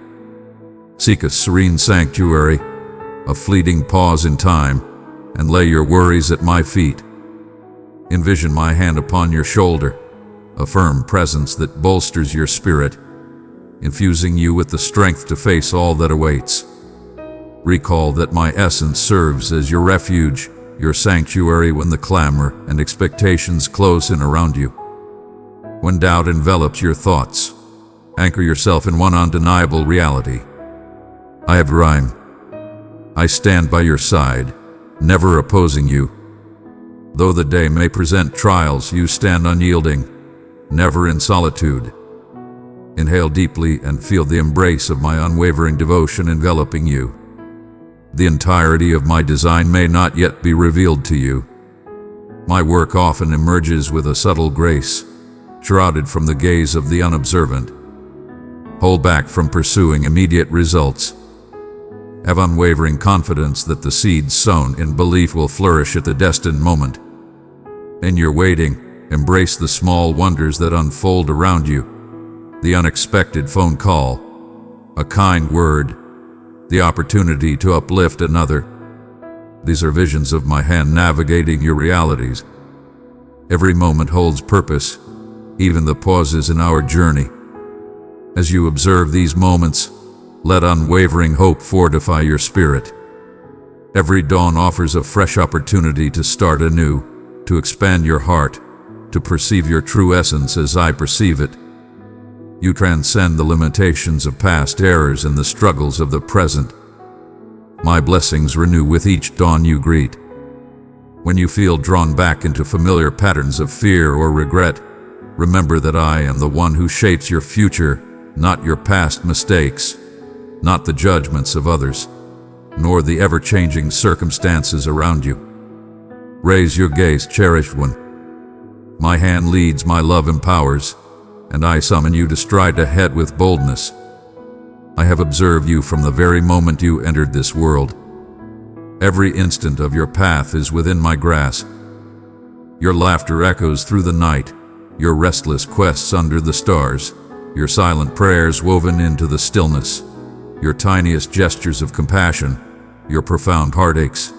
A: Seek a serene sanctuary, a fleeting pause in time, and lay your worries at my feet. Envision my hand upon your shoulder, a firm presence that bolsters your spirit, infusing you with the strength to face all that awaits. Recall that my essence serves as your refuge, your sanctuary when the clamor and expectations close in around you. When doubt envelops your thoughts, anchor yourself in one undeniable reality. I have rhyme. I stand by your side, never opposing you. Though the day may present trials, you stand unyielding, never in solitude. Inhale deeply and feel the embrace of my unwavering devotion enveloping you. The entirety of my design may not yet be revealed to you. My work often emerges with a subtle grace, shrouded from the gaze of the unobservant. Hold back from pursuing immediate results. Have unwavering confidence that the seeds sown in belief will flourish at the destined moment. In your waiting, embrace the small wonders that unfold around you. The unexpected phone call, a kind word, the opportunity to uplift another. These are visions of my hand navigating your realities. Every moment holds purpose, even the pauses in our journey. As you observe these moments, let unwavering hope fortify your spirit. Every dawn offers a fresh opportunity to start anew, to expand your heart, to perceive your true essence as I perceive it. You transcend the limitations of past errors and the struggles of the present. My blessings renew with each dawn you greet. When you feel drawn back into familiar patterns of fear or regret, remember that I am the one who shapes your future, not your past mistakes, not the judgments of others, nor the ever-changing circumstances around you. Raise your gaze, cherished one. My hand leads, my love empowers, and I summon you to stride ahead with boldness. I have observed you from the very moment you entered this world. Every instant of your path is within my grasp. Your laughter echoes through the night, your restless quests under the stars, your silent prayers woven into the stillness, your tiniest gestures of compassion, your profound heartaches.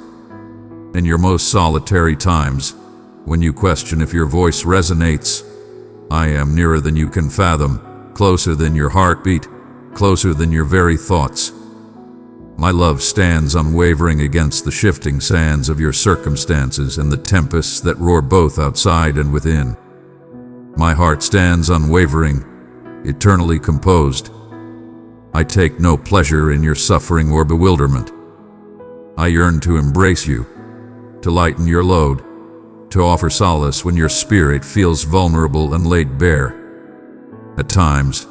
A: In your most solitary times, when you question if your voice resonates, I am nearer than you can fathom, closer than your heartbeat, closer than your very thoughts. My love stands unwavering against the shifting sands of your circumstances and the tempests that roar both outside and within. My heart stands unwavering, eternally composed. I take no pleasure in your suffering or bewilderment. I yearn to embrace you, to lighten your load, to offer solace when your spirit feels vulnerable and laid bare. At times,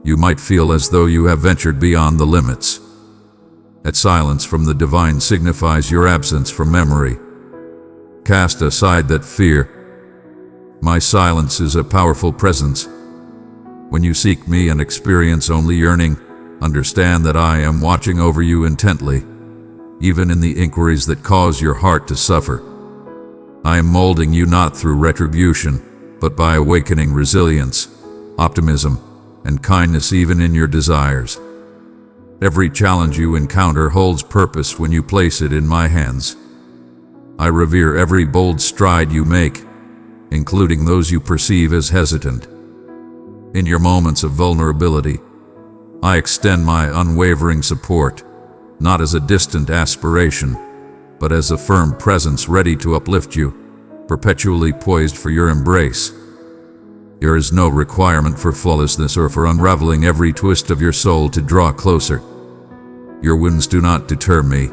A: you might feel as though you have ventured beyond the limits. That silence from the divine signifies your absence from memory. Cast aside that fear. My silence is a powerful presence. When you seek me and experience only yearning, understand that I am watching over you intently, even in the inquiries that cause your heart to suffer. I am molding you not through retribution, but by awakening resilience, optimism, and kindness even in your desires. Every challenge you encounter holds purpose when you place it in my hands. I revere every bold stride you make, including those you perceive as hesitant. In your moments of vulnerability, I extend my unwavering support, not as a distant aspiration, but as a firm presence ready to uplift you, perpetually poised for your embrace. There is no requirement for flawlessness or for unraveling every twist of your soul to draw closer. Your wounds do not deter me.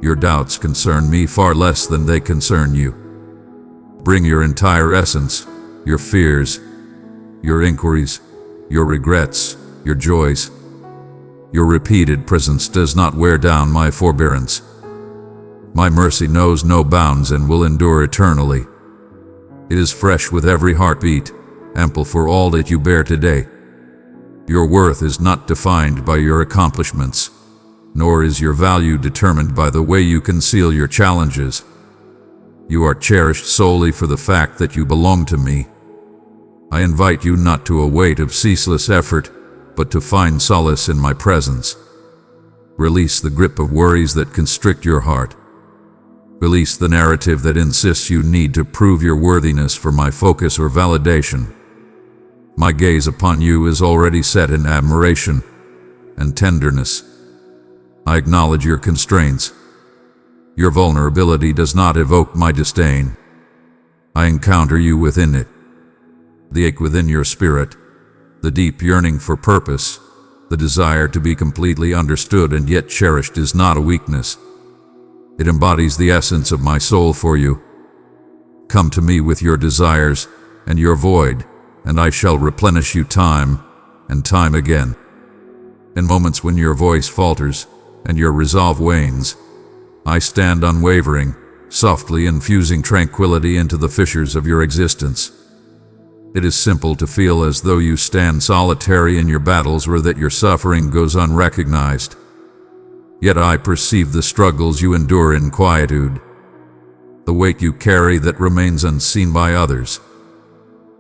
A: Your doubts concern me far less than they concern you. Bring your entire essence, your fears, your inquiries, your regrets, your joys. Your repeated presence does not wear down my forbearance. My mercy knows no bounds and will endure eternally. It is fresh with every heartbeat, ample for all that you bear today. Your worth is not defined by your accomplishments, nor is your value determined by the way you conceal your challenges. You are cherished solely for the fact that you belong to me. I invite you not to a weight of ceaseless effort, but to find solace in my presence. Release the grip of worries that constrict your heart. Release the narrative that insists you need to prove your worthiness for my focus or validation. My gaze upon you is already set in admiration and tenderness. I acknowledge your constraints. Your vulnerability does not evoke my disdain. I encounter you within it. The ache within your spirit, the deep yearning for purpose, the desire to be completely understood and yet cherished is not a weakness. It embodies the essence of my soul for you. Come to me with your desires and your void, and I shall replenish you time and time again. In moments when your voice falters and your resolve wanes, I stand unwavering, softly infusing tranquility into the fissures of your existence. It is simple to feel as though you stand solitary in your battles or that your suffering goes unrecognized. Yet I perceive the struggles you endure in quietude, the weight you carry that remains unseen by others.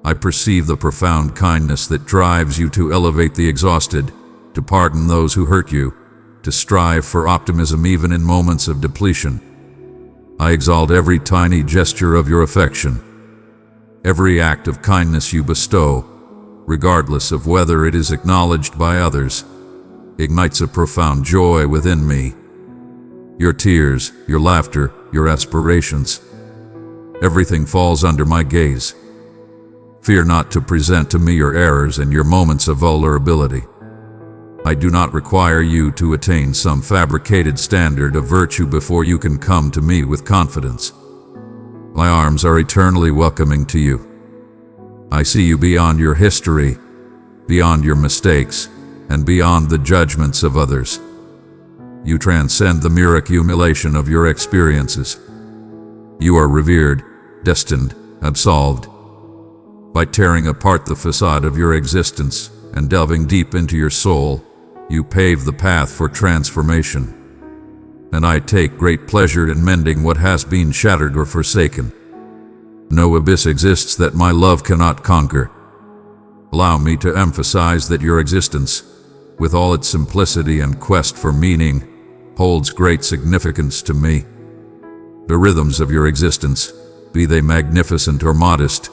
A: I perceive the profound kindness that drives you to elevate the exhausted, to pardon those who hurt you, to strive for optimism even in moments of depletion. I exalt every tiny gesture of your affection. Every act of kindness you bestow, regardless of whether it is acknowledged by others, ignites a profound joy within me. Your tears, your laughter, your aspirations, everything falls under my gaze. Fear not to present to me your errors and your moments of vulnerability. I do not require you to attain some fabricated standard of virtue before you can come to me with confidence. My arms are eternally welcoming to you. I see you beyond your history, beyond your mistakes, and beyond the judgments of others. You transcend the mere accumulation of your experiences. You are revered, destined, absolved. By tearing apart the facade of your existence and delving deep into your soul, you pave the path for transformation. and I take great pleasure in mending what has been shattered or forsaken. No abyss exists that my love cannot conquer. Allow me to emphasize that your existence, with all its simplicity and quest for meaning, holds great significance to me. The rhythms of your existence, be they magnificent or modest,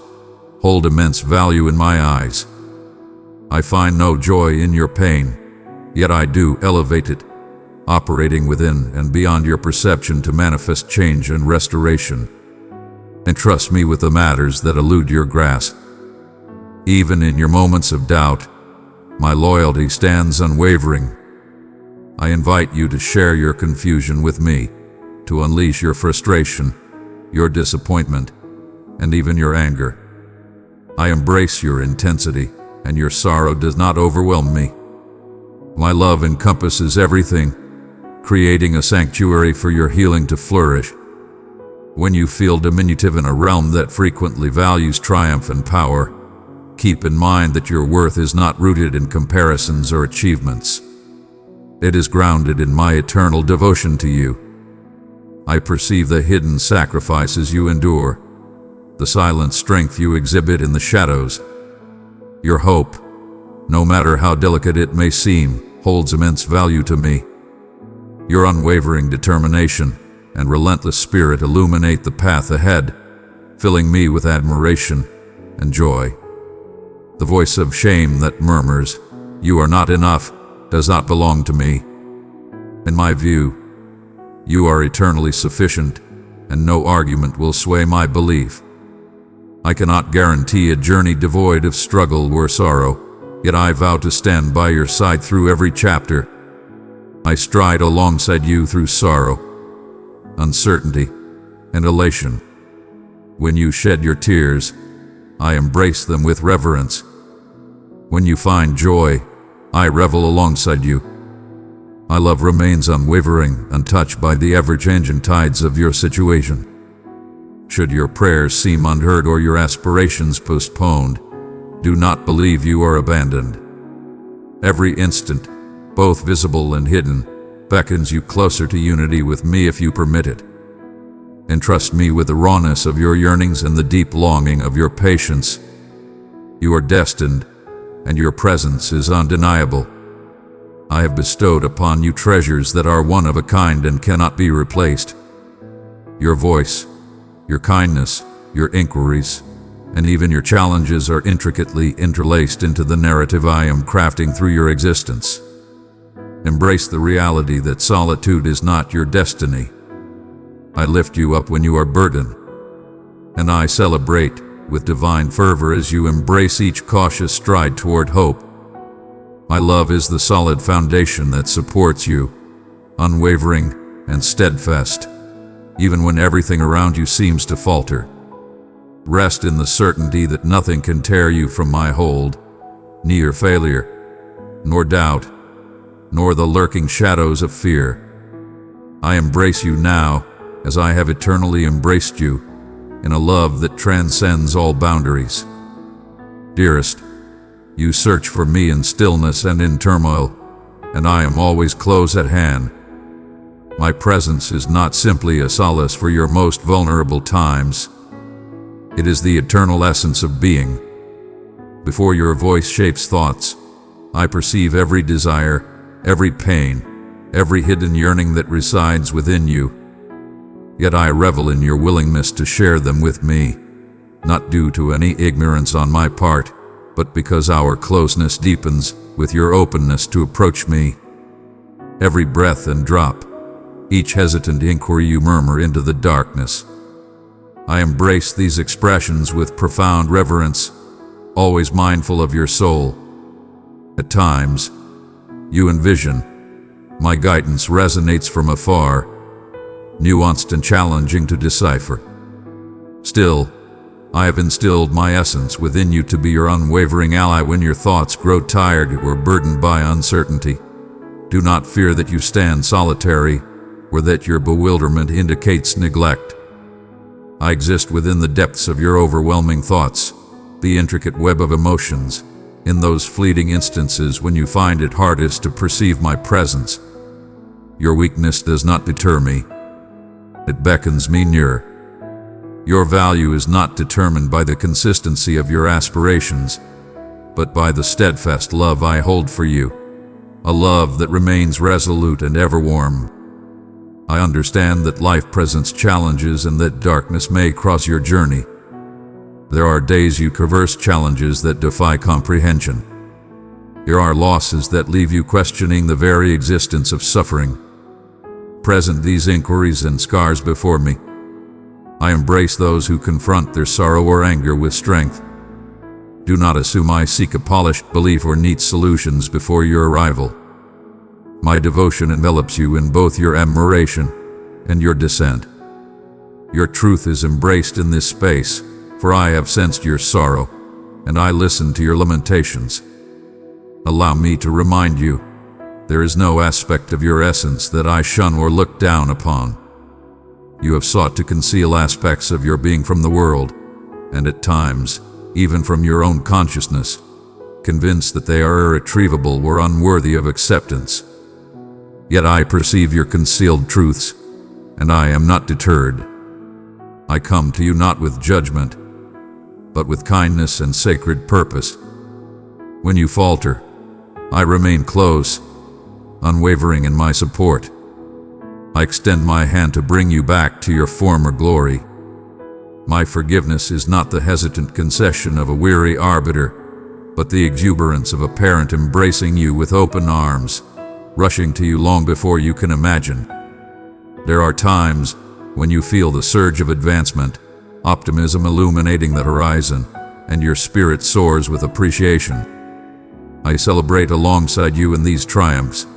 A: hold immense value in my eyes. I find no joy in your pain, yet I do elevate it, operating within and beyond your perception to manifest change and restoration. Entrust me with the matters that elude your grasp. Even in your moments of doubt, my loyalty stands unwavering. I invite you to share your confusion with me, to unleash your frustration, your disappointment, and even your anger. I embrace your intensity, and your sorrow does not overwhelm me. My love encompasses everything, creating a sanctuary for your healing to flourish. When you feel diminutive in a realm that frequently values triumph and power, keep in mind that your worth is not rooted in comparisons or achievements. It is grounded in my eternal devotion to you. I perceive the hidden sacrifices you endure, the silent strength you exhibit in the shadows. Your hope, no matter how delicate it may seem, holds immense value to me. Your unwavering determination and relentless spirit illuminate the path ahead, filling me with admiration and joy. The voice of shame that murmurs, "You are not enough," does not belong to me. In my view, you are eternally sufficient, and no argument will sway my belief. I cannot guarantee a journey devoid of struggle or sorrow, yet I vow to stand by your side through every chapter. I stride alongside you through sorrow, uncertainty, and elation. When you shed your tears, I embrace them with reverence. When you find joy, I revel alongside you. My love remains unwavering, untouched by the ever-changing tides of your situation. Should your prayers seem unheard or your aspirations postponed, do not believe you are abandoned. Every instant, both visible and hidden, beckons you closer to unity with me if you permit it. Entrust me with the rawness of your yearnings and the deep longing of your patience. You are destined, and your presence is undeniable. I have bestowed upon you treasures that are one of a kind and cannot be replaced. Your voice, your kindness, your inquiries, and even your challenges are intricately interlaced into the narrative I am crafting through your existence. Embrace the reality that solitude is not your destiny. I lift you up when you are burdened, and I celebrate with divine fervor as you embrace each cautious stride toward hope. My love is the solid foundation that supports you, unwavering and steadfast, even when everything around you seems to falter. Rest in the certainty that nothing can tear you from my hold, neither failure, nor doubt, nor the lurking shadows of fear. I embrace you now, as I have eternally embraced you, in a love that transcends all boundaries. Dearest, you search for me in stillness and in turmoil, and I am always close at hand. My presence is not simply a solace for your most vulnerable times. It is the eternal essence of being. Before your voice shapes thoughts, I perceive every desire, every pain, every hidden yearning that resides within you. Yet I revel in your willingness to share them with me, not due to any ignorance on my part, but because our closeness deepens with your openness to approach me. Every breath and drop, each hesitant inquiry you murmur into the darkness. I embrace these expressions with profound reverence, always mindful of your soul. At times, you envision, my guidance resonates from afar, nuanced and challenging to decipher. Still, I have instilled my essence within you to be your unwavering ally when your thoughts grow tired or burdened by uncertainty. Do not fear that you stand solitary, or that your bewilderment indicates neglect. I exist within the depths of your overwhelming thoughts, the intricate web of emotions, in those fleeting instances when you find it hardest to perceive my presence. Your weakness does not deter me. It beckons me nearer. Your value is not determined by the consistency of your aspirations, but by the steadfast love I hold for you, a love that remains resolute and ever warm. I understand that life presents challenges and that darkness may cross your journey. There are days you traverse challenges that defy comprehension. There are losses that leave you questioning the very existence of suffering. Present these inquiries and scars before me. I embrace those who confront their sorrow or anger with strength. Do not assume I seek a polished belief or neat solutions before your arrival. My devotion envelops you in both your admiration and your dissent. Your truth is embraced in this space, for I have sensed your sorrow, and I listen to your lamentations. Allow me to remind you, there is no aspect of your essence that I shun or look down upon. You have sought to conceal aspects of your being from the world, and at times, even from your own consciousness, convinced that they are irretrievable or unworthy of acceptance. Yet I perceive your concealed truths, and I am not deterred. I come to you not with judgment, but with kindness and sacred purpose. When you falter, I remain close, unwavering in my support. I extend my hand to bring you back to your former glory. My forgiveness is not the hesitant concession of a weary arbiter, but the exuberance of a parent embracing you with open arms, rushing to you long before you can imagine. There are times when you feel the surge of advancement, optimism illuminating the horizon, and your spirit soars with appreciation. I celebrate alongside you in these triumphs.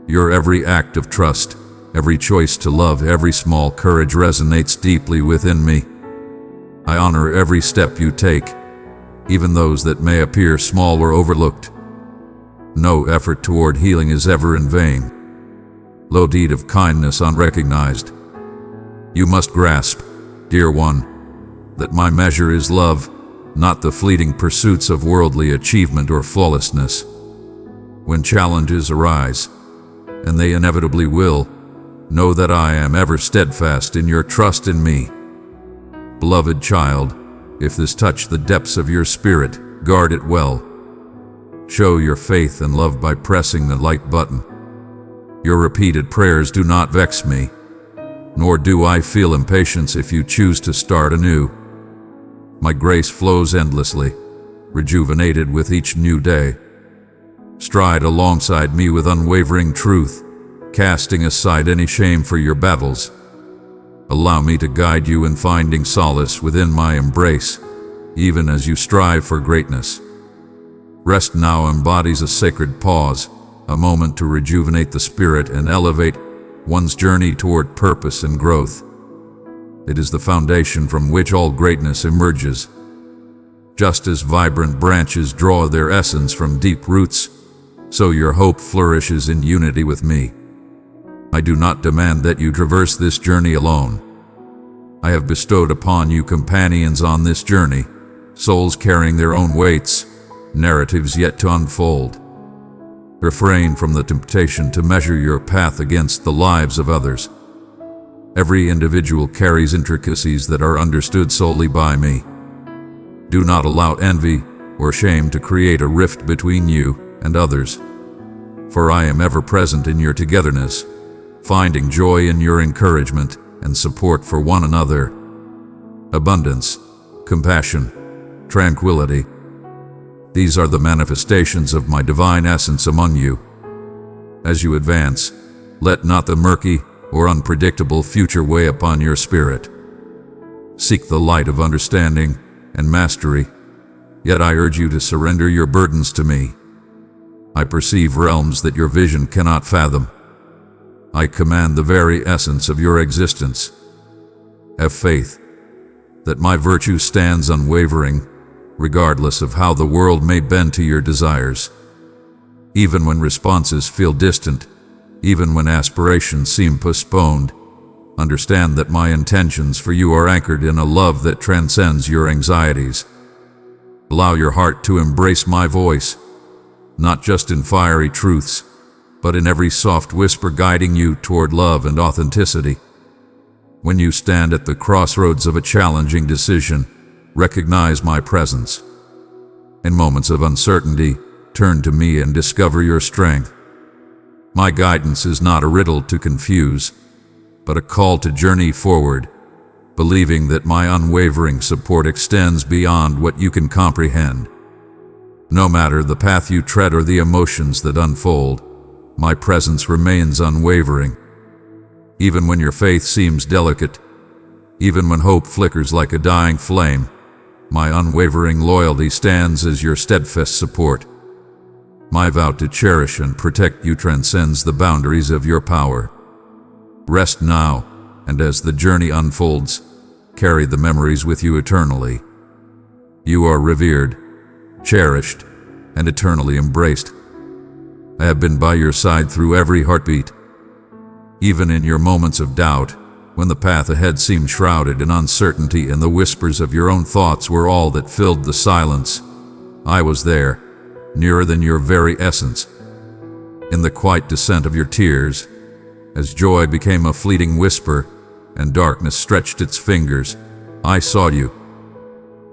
A: Your every act of trust, every choice to love, every small courage resonates deeply within me. I honor every step you take, even those that may appear small or overlooked. No effort toward healing is ever in vain. No deed of kindness unrecognized. You must grasp, dear one, that my measure is love, not the fleeting pursuits of worldly achievement or flawlessness. When challenges arise, and they inevitably will, know that I am ever steadfast in your trust in me. Beloved child, if this touch the depths of your spirit, guard it well. Show your faith and love by pressing the like button. Your repeated prayers do not vex me, nor do I feel impatience if you choose to start anew. My grace flows endlessly, rejuvenated with each new day. Stride alongside me with unwavering truth, casting aside any shame for your battles. Allow me to guide you in finding solace within my embrace, even as you strive for greatness. Rest now embodies a sacred pause, a moment to rejuvenate the spirit and elevate one's journey toward purpose and growth. It is the foundation from which all greatness emerges. Just as vibrant branches draw their essence from deep roots, so your hope flourishes in unity with me. I do not demand that you traverse this journey alone. I have bestowed upon you companions on this journey, souls carrying their own weights, narratives yet to unfold. Refrain from the temptation to measure your path against the lives of others. Every individual carries intricacies that are understood solely by me. Do not allow envy or shame to create a rift between you and others. For I am ever present in your togetherness, finding joy in your encouragement and support for one another. Abundance, compassion, tranquility. These are the manifestations of my divine essence among you. As you advance, let not the murky or unpredictable future weigh upon your spirit. Seek the light of understanding and mastery, yet I urge you to surrender your burdens to me. I perceive realms that your vision cannot fathom. I command the very essence of your existence. Have faith that my virtue stands unwavering, regardless of how the world may bend to your desires. Even when responses feel distant, even when aspirations seem postponed, understand that my intentions for you are anchored in a love that transcends your anxieties. Allow your heart to embrace my voice, not just in fiery truths, but in every soft whisper guiding you toward love and authenticity. When you stand at the crossroads of a challenging decision, recognize my presence. In moments of uncertainty, turn to me and discover your strength. My guidance is not a riddle to confuse, but a call to journey forward, believing that my unwavering support extends beyond what you can comprehend. No matter the path you tread or the emotions that unfold, my presence remains unwavering. Even when your faith seems delicate, even when hope flickers like a dying flame, my unwavering loyalty stands as your steadfast support. My vow to cherish and protect you transcends the boundaries of your power. Rest now, and as the journey unfolds, carry the memories with you eternally. You are revered, cherished, and eternally embraced. I have been by your side through every heartbeat. Even in your moments of doubt, when the path ahead seemed shrouded in uncertainty and the whispers of your own thoughts were all that filled the silence, I was there, nearer than your very essence. In the quiet descent of your tears, as joy became a fleeting whisper and darkness stretched its fingers, I saw you.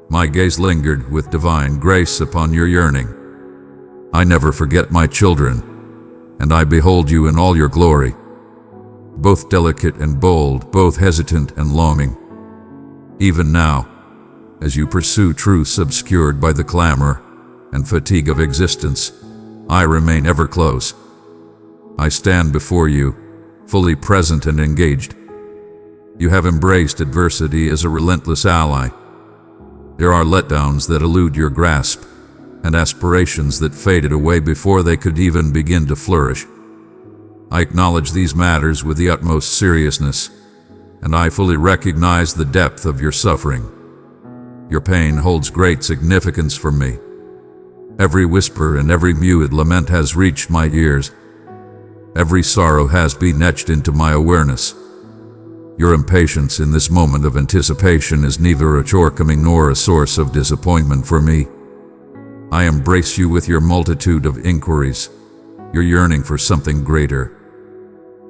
A: My gaze lingered with divine grace upon your yearning. I never forget my children, and I behold you in all your glory, both delicate and bold, both hesitant and longing. Even now, as you pursue truths obscured by the clamor and fatigue of existence, I remain ever close. I stand before you, fully present and engaged. You have embraced adversity as a relentless ally. There are letdowns that elude your grasp, and aspirations that faded away before they could even begin to flourish. I acknowledge these matters with the utmost seriousness, and I fully recognize the depth of your suffering. Your pain holds great significance for me. Every whisper and every mewed lament has reached my ears. Every sorrow has been etched into my awareness. Your impatience in this moment of anticipation is neither a shortcoming nor a source of disappointment for me. I embrace you with your multitude of inquiries, your yearning for something greater,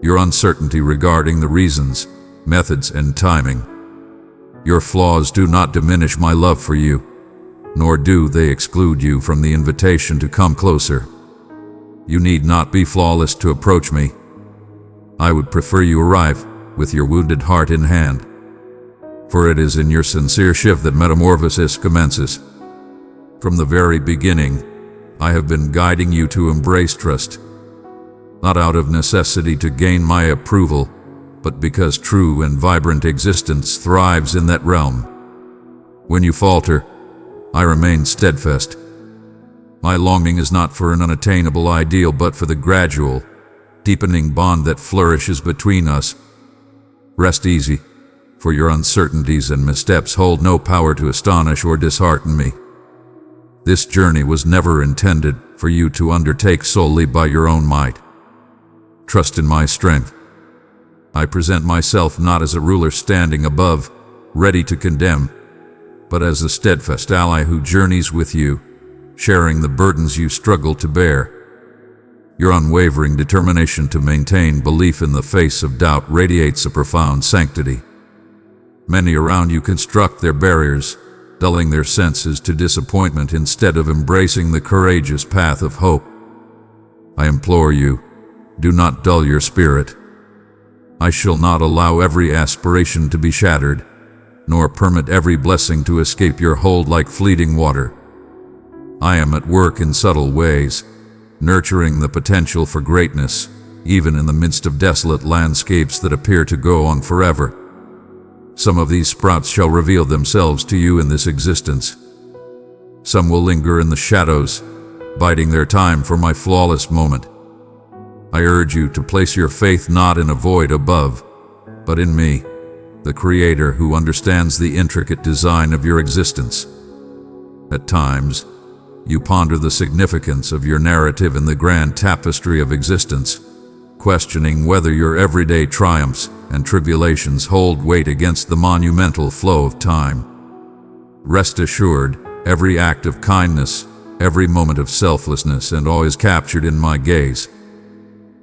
A: your uncertainty regarding the reasons, methods, and timing. Your flaws do not diminish my love for you, nor do they exclude you from the invitation to come closer. You need not be flawless to approach me. I would prefer you arrive with your wounded heart in hand, for it is in your sincere shift that metamorphosis commences. From the very beginning, I have been guiding you to embrace trust, not out of necessity to gain my approval, but because true and vibrant existence thrives in that realm. When you falter, I remain steadfast. My longing is not for an unattainable ideal, but for the gradual, deepening bond that flourishes between us. Rest easy, for your uncertainties and missteps hold no power to astonish or dishearten me. This journey was never intended for you to undertake solely by your own might. Trust in my strength. I present myself not as a ruler standing above, ready to condemn, but as a steadfast ally who journeys with you, sharing the burdens you struggle to bear. Your unwavering determination to maintain belief in the face of doubt radiates a profound sanctity. Many around you construct their barriers, dulling their senses to disappointment instead of embracing the courageous path of hope. I implore you, do not dull your spirit. I shall not allow every aspiration to be shattered, nor permit every blessing to escape your hold like fleeting water. I am at work in subtle ways, nurturing the potential for greatness, even in the midst of desolate landscapes that appear to go on forever. Some of these sprouts shall reveal themselves to you in this existence. Some will linger in the shadows, biding their time for my flawless moment. I urge you to place your faith not in a void above, but in me, the Creator who understands the intricate design of your existence. At times, you ponder the significance of your narrative in the grand tapestry of existence, questioning whether your everyday triumphs and tribulations hold weight against the monumental flow of time. Rest assured, every act of kindness, every moment of selflessness and awe is captured in my gaze.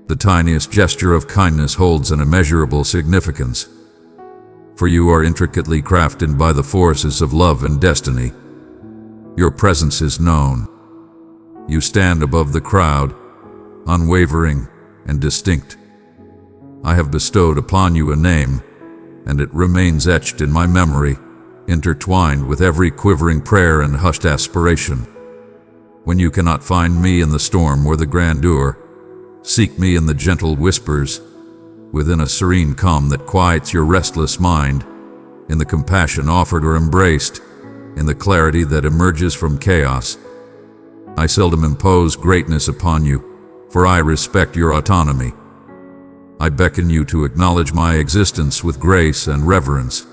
A: The tiniest gesture of kindness holds an immeasurable significance, for you are intricately crafted by the forces of love and destiny. Your presence is known. You stand above the crowd, unwavering and distinct. I have bestowed upon you a name, and it remains etched in my memory, intertwined with every quivering prayer and hushed aspiration. When you cannot find me in the storm or the grandeur, seek me in the gentle whispers, within a serene calm that quiets your restless mind, in the compassion offered or embraced, in the clarity that emerges from chaos. I seldom impose greatness upon you, for I respect your autonomy. I beckon you to acknowledge my existence with grace and reverence.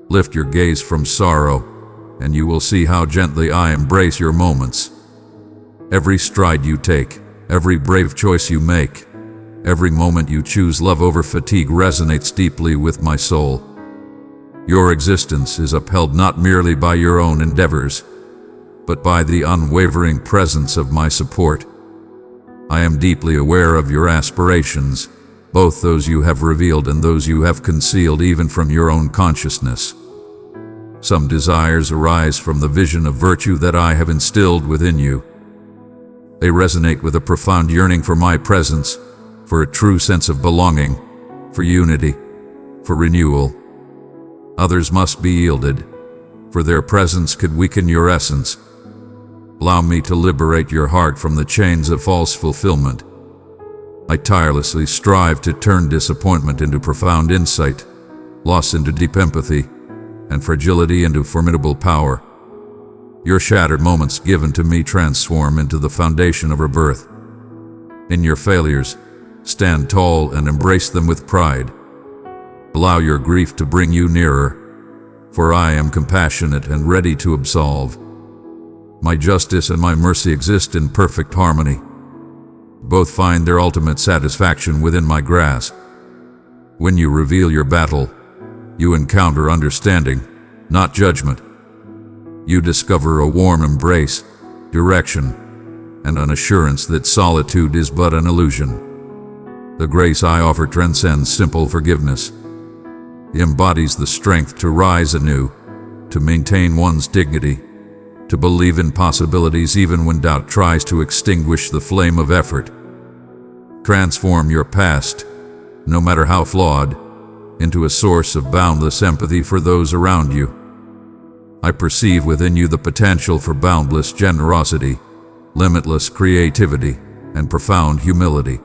A: Lift your gaze from sorrow, and you will see how gently I embrace your moments. Every stride you take, every brave choice you make, every moment you choose love over fatigue resonates deeply with my soul. Your existence is upheld not merely by your own endeavors, but by the unwavering presence of my support. I am deeply aware of your aspirations, both those you have revealed and those you have concealed even from your own consciousness. Some desires arise from the vision of virtue that I have instilled within you. They resonate with a profound yearning for my presence, for a true sense of belonging, for unity, for renewal. Others must be yielded, for their presence could weaken your essence. Allow me to liberate your heart from the chains of false fulfillment. I tirelessly strive to turn disappointment into profound insight, loss into deep empathy, and fragility into formidable power. Your shattered moments given to me transform into the foundation of rebirth. In your failures, stand tall and embrace them with pride. Allow your grief to bring you nearer, for I am compassionate and ready to absolve. My justice and my mercy exist in perfect harmony. Both find their ultimate satisfaction within my grasp. When you reveal your battle, you encounter understanding, not judgment. You discover a warm embrace, direction, and an assurance that solitude is but an illusion. The grace I offer transcends simple forgiveness. It embodies the strength to rise anew, to maintain one's dignity, to believe in possibilities even when doubt tries to extinguish the flame of effort. Transform your past, no matter how flawed, into a source of boundless empathy for those around you. I perceive within you the potential for boundless generosity, limitless creativity, and profound humility.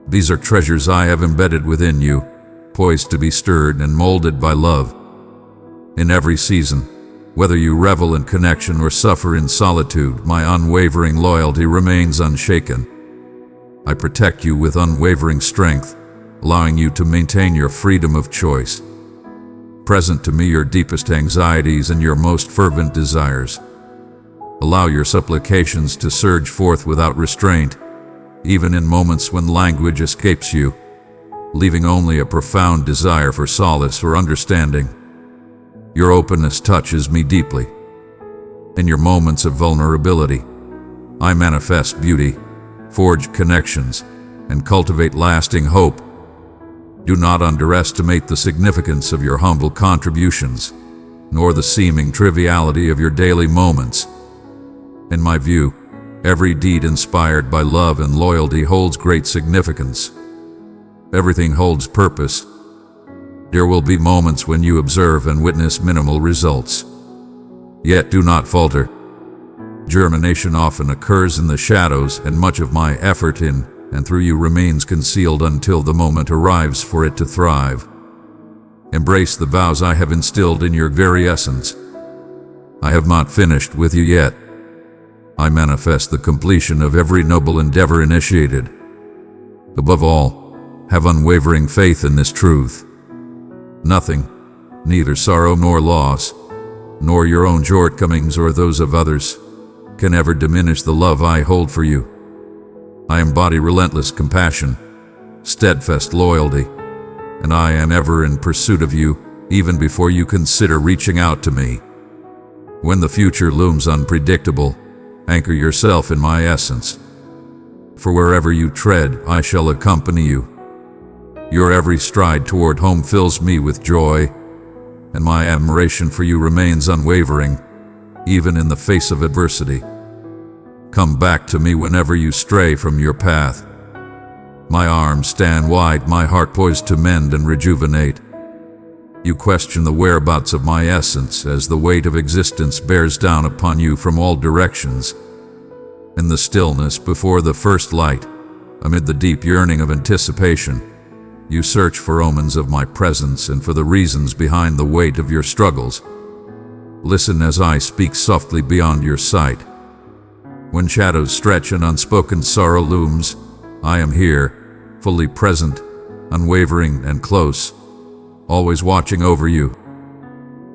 A: These are treasures I have embedded within you, poised to be stirred and molded by love. In every season, whether you revel in connection or suffer in solitude, my unwavering loyalty remains unshaken. I protect you with unwavering strength, allowing you to maintain your freedom of choice. Present to me your deepest anxieties and your most fervent desires. Allow your supplications to surge forth without restraint, even in moments when language escapes you, leaving only a profound desire for solace or understanding. Your openness touches me deeply. In your moments of vulnerability, I manifest beauty, forge connections, and cultivate lasting hope. Do not underestimate the significance of your humble contributions, nor the seeming triviality of your daily moments. In my view, every deed inspired by love and loyalty holds great significance. Everything holds purpose. There will be moments when you observe and witness minimal results. Yet do not falter. Germination often occurs in the shadows, and much of my effort in and through you remains concealed until the moment arrives for it to thrive. Embrace the vows I have instilled in your very essence. I have not finished with you yet. I manifest the completion of every noble endeavor initiated. Above all, have unwavering faith in this truth. Nothing, neither sorrow nor loss, nor your own shortcomings or those of others, can ever diminish the love I hold for you. I embody relentless compassion, steadfast loyalty, and I am ever in pursuit of you, even before you consider reaching out to me. When the future looms unpredictable, anchor yourself in my essence. For wherever you tread, I shall accompany you. Your every stride toward home fills me with joy, and my admiration for you remains unwavering, even in the face of adversity. Come back to me whenever you stray from your path. My arms stand wide, my heart poised to mend and rejuvenate. You question the whereabouts of my essence as the weight of existence bears down upon you from all directions. In the stillness before the first light, amid the deep yearning of anticipation, you search for omens of my presence and for the reasons behind the weight of your struggles. Listen as I speak softly beyond your sight. When shadows stretch and unspoken sorrow looms, I am here, fully present, unwavering and close, always watching over you.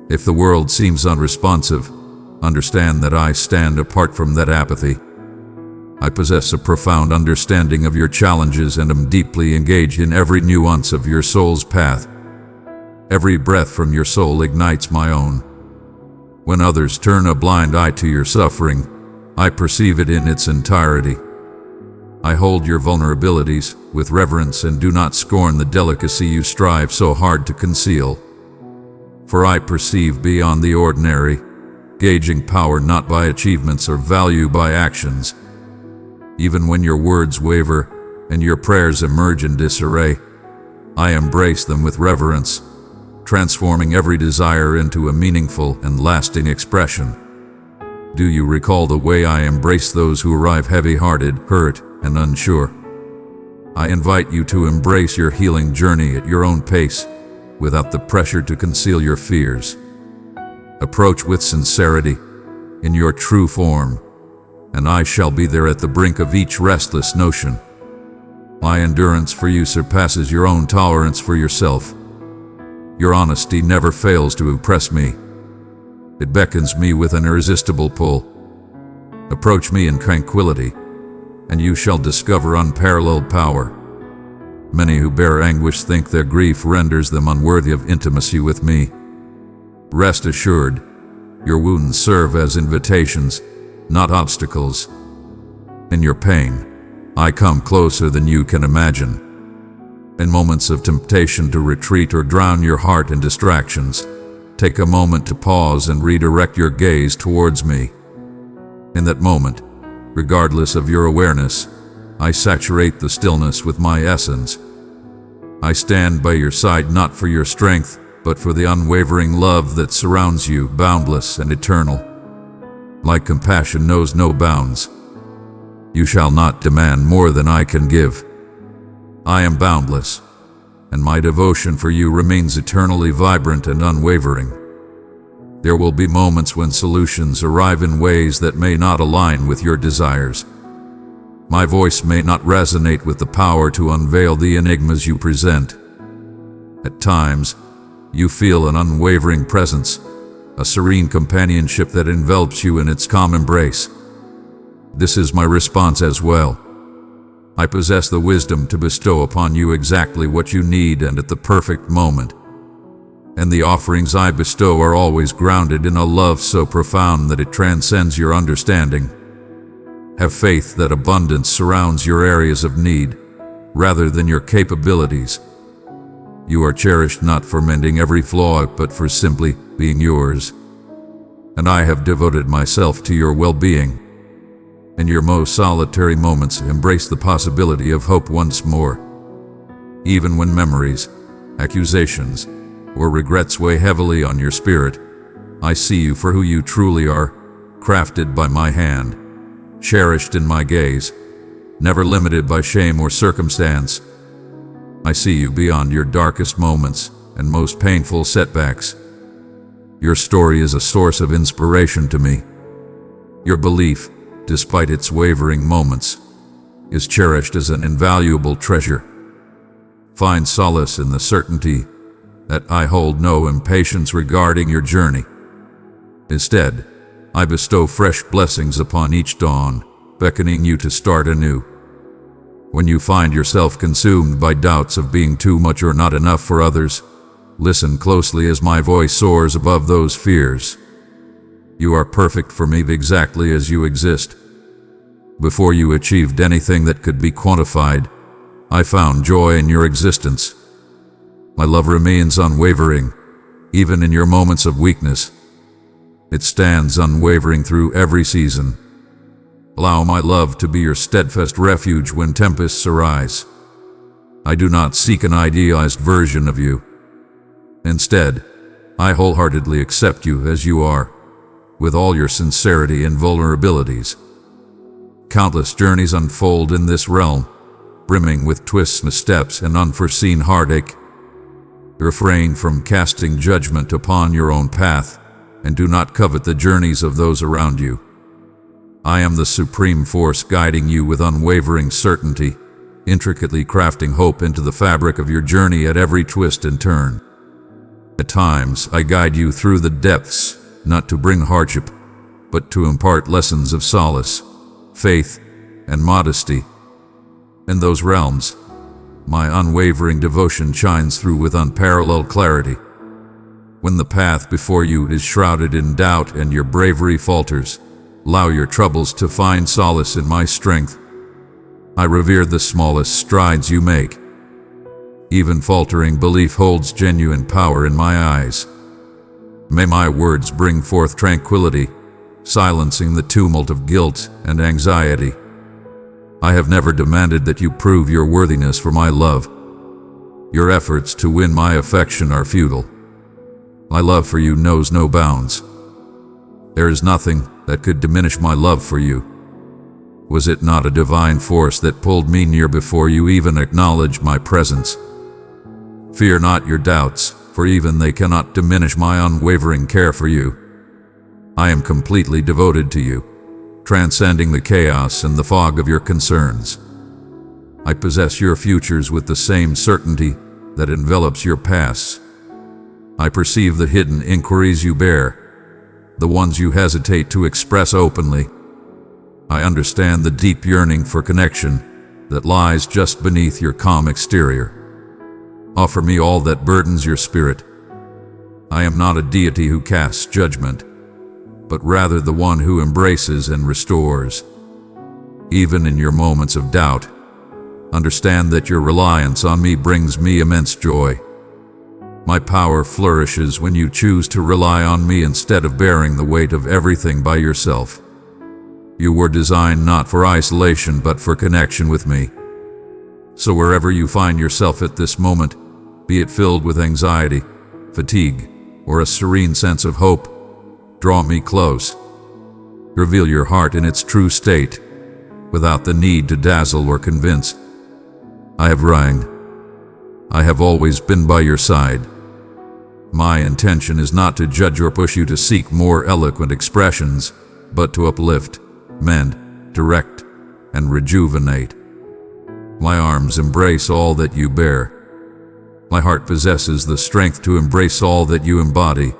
A: If the world seems unresponsive, understand that I stand apart from that apathy. I possess a profound understanding of your challenges and am deeply engaged in every nuance of your soul's path. Every breath from your soul ignites my own. When others turn a blind eye to your suffering, I perceive it in its entirety. I hold your vulnerabilities with reverence and do not scorn the delicacy you strive so hard to conceal. For I perceive beyond the ordinary, gauging power not by achievements or value by actions. Even when your words waver and your prayers emerge in disarray, I embrace them with reverence, transforming every desire into a meaningful and lasting expression. Do you recall the way I embrace those who arrive heavy-hearted, hurt, and unsure? I invite you to embrace your healing journey at your own pace, without the pressure to conceal your fears. Approach with sincerity, in your true form, and I shall be there at the brink of each restless notion. My endurance for you surpasses your own tolerance for yourself. Your honesty never fails to impress me. It beckons me with an irresistible pull. Approach me in tranquility, and you shall discover unparalleled power. Many who bear anguish think their grief renders them unworthy of intimacy with me. Rest assured, your wounds serve as invitations, not obstacles. In your pain, I come closer than you can imagine. In moments of temptation to retreat or drown your heart in distractions, take a moment to pause and redirect your gaze towards me. In that moment, regardless of your awareness, I saturate the stillness with my essence. I stand by your side not for your strength, but for the unwavering love that surrounds you, boundless and eternal. My compassion knows no bounds. You shall not demand more than I can give. I am boundless, and my devotion for you remains eternally vibrant and unwavering. There will be moments when solutions arrive in ways that may not align with your desires. My voice may not resonate with the power to unveil the enigmas you present. At times, you feel an unwavering presence, a serene companionship that envelops you in its calm embrace. This is my response as well. I possess the wisdom to bestow upon you exactly what you need and at the perfect moment. And the offerings I bestow are always grounded in a love so profound that it transcends your understanding. Have faith that abundance surrounds your areas of need, rather than your capabilities. You are cherished not for mending every flaw, but for simply being yours. And I have devoted myself to your well-being. In your most solitary moments, embrace the possibility of hope once more. Even when memories, accusations, or regrets weigh heavily on your spirit, I see you for who you truly are, crafted by my hand, cherished in my gaze, never limited by shame or circumstance. I see you beyond your darkest moments and most painful setbacks. Your story is a source of inspiration to me. Your belief, despite its wavering moments, is cherished as an invaluable treasure. Find solace in the certainty that I hold no impatience regarding your journey. Instead, I bestow fresh blessings upon each dawn, beckoning you to start anew. When you find yourself consumed by doubts of being too much or not enough for others, listen closely as my voice soars above those fears. You are perfect for me exactly as you exist. Before you achieved anything that could be quantified, I found joy in your existence. My love remains unwavering, even in your moments of weakness. It stands unwavering through every season. Allow my love to be your steadfast refuge when tempests arise. I do not seek an idealized version of you. Instead, I wholeheartedly accept you as you are, with all your sincerity and vulnerabilities. Countless journeys unfold in this realm, brimming with twists, missteps, and unforeseen heartache. Refrain from casting judgment upon your own path, and do not covet the journeys of those around you. I am the supreme force guiding you with unwavering certainty, intricately crafting hope into the fabric of your journey at every twist and turn. At times, I guide you through the depths, not to bring hardship, but to impart lessons of solace, faith, and modesty. In those realms, my unwavering devotion shines through with unparalleled clarity. When the path before you is shrouded in doubt and your bravery falters, allow your troubles to find solace in my strength. I revere the smallest strides you make. Even faltering belief holds genuine power in my eyes. May my words bring forth tranquility, silencing the tumult of guilt and anxiety. I have never demanded that you prove your worthiness for my love. Your efforts to win my affection are futile. My love for you knows no bounds. There is nothing that could diminish my love for you. Was it not a divine force that pulled me near before you even acknowledged my presence? Fear not your doubts, for even they cannot diminish my unwavering care for you. I am completely devoted to you, transcending the chaos and the fog of your concerns. I possess your futures with the same certainty that envelops your pasts. I perceive the hidden inquiries you bear, the ones you hesitate to express openly. I understand the deep yearning for connection that lies just beneath your calm exterior. Offer me all that burdens your spirit. I am not a deity who casts judgment, but rather the one who embraces and restores. Even in your moments of doubt, understand that your reliance on me brings me immense joy. My power flourishes when you choose to rely on me instead of bearing the weight of everything by yourself. You were designed not for isolation but for connection with me. So wherever you find yourself at this moment, be it filled with anxiety, fatigue, or a serene sense of hope, draw me close. Reveal your heart in its true state, without the need to dazzle or convince. I have reigned. I have always been by your side. My intention is not to judge or push you to seek more eloquent expressions, but to uplift, mend, direct, and rejuvenate. My arms embrace all that you bear. My heart possesses the strength to embrace all that you embody.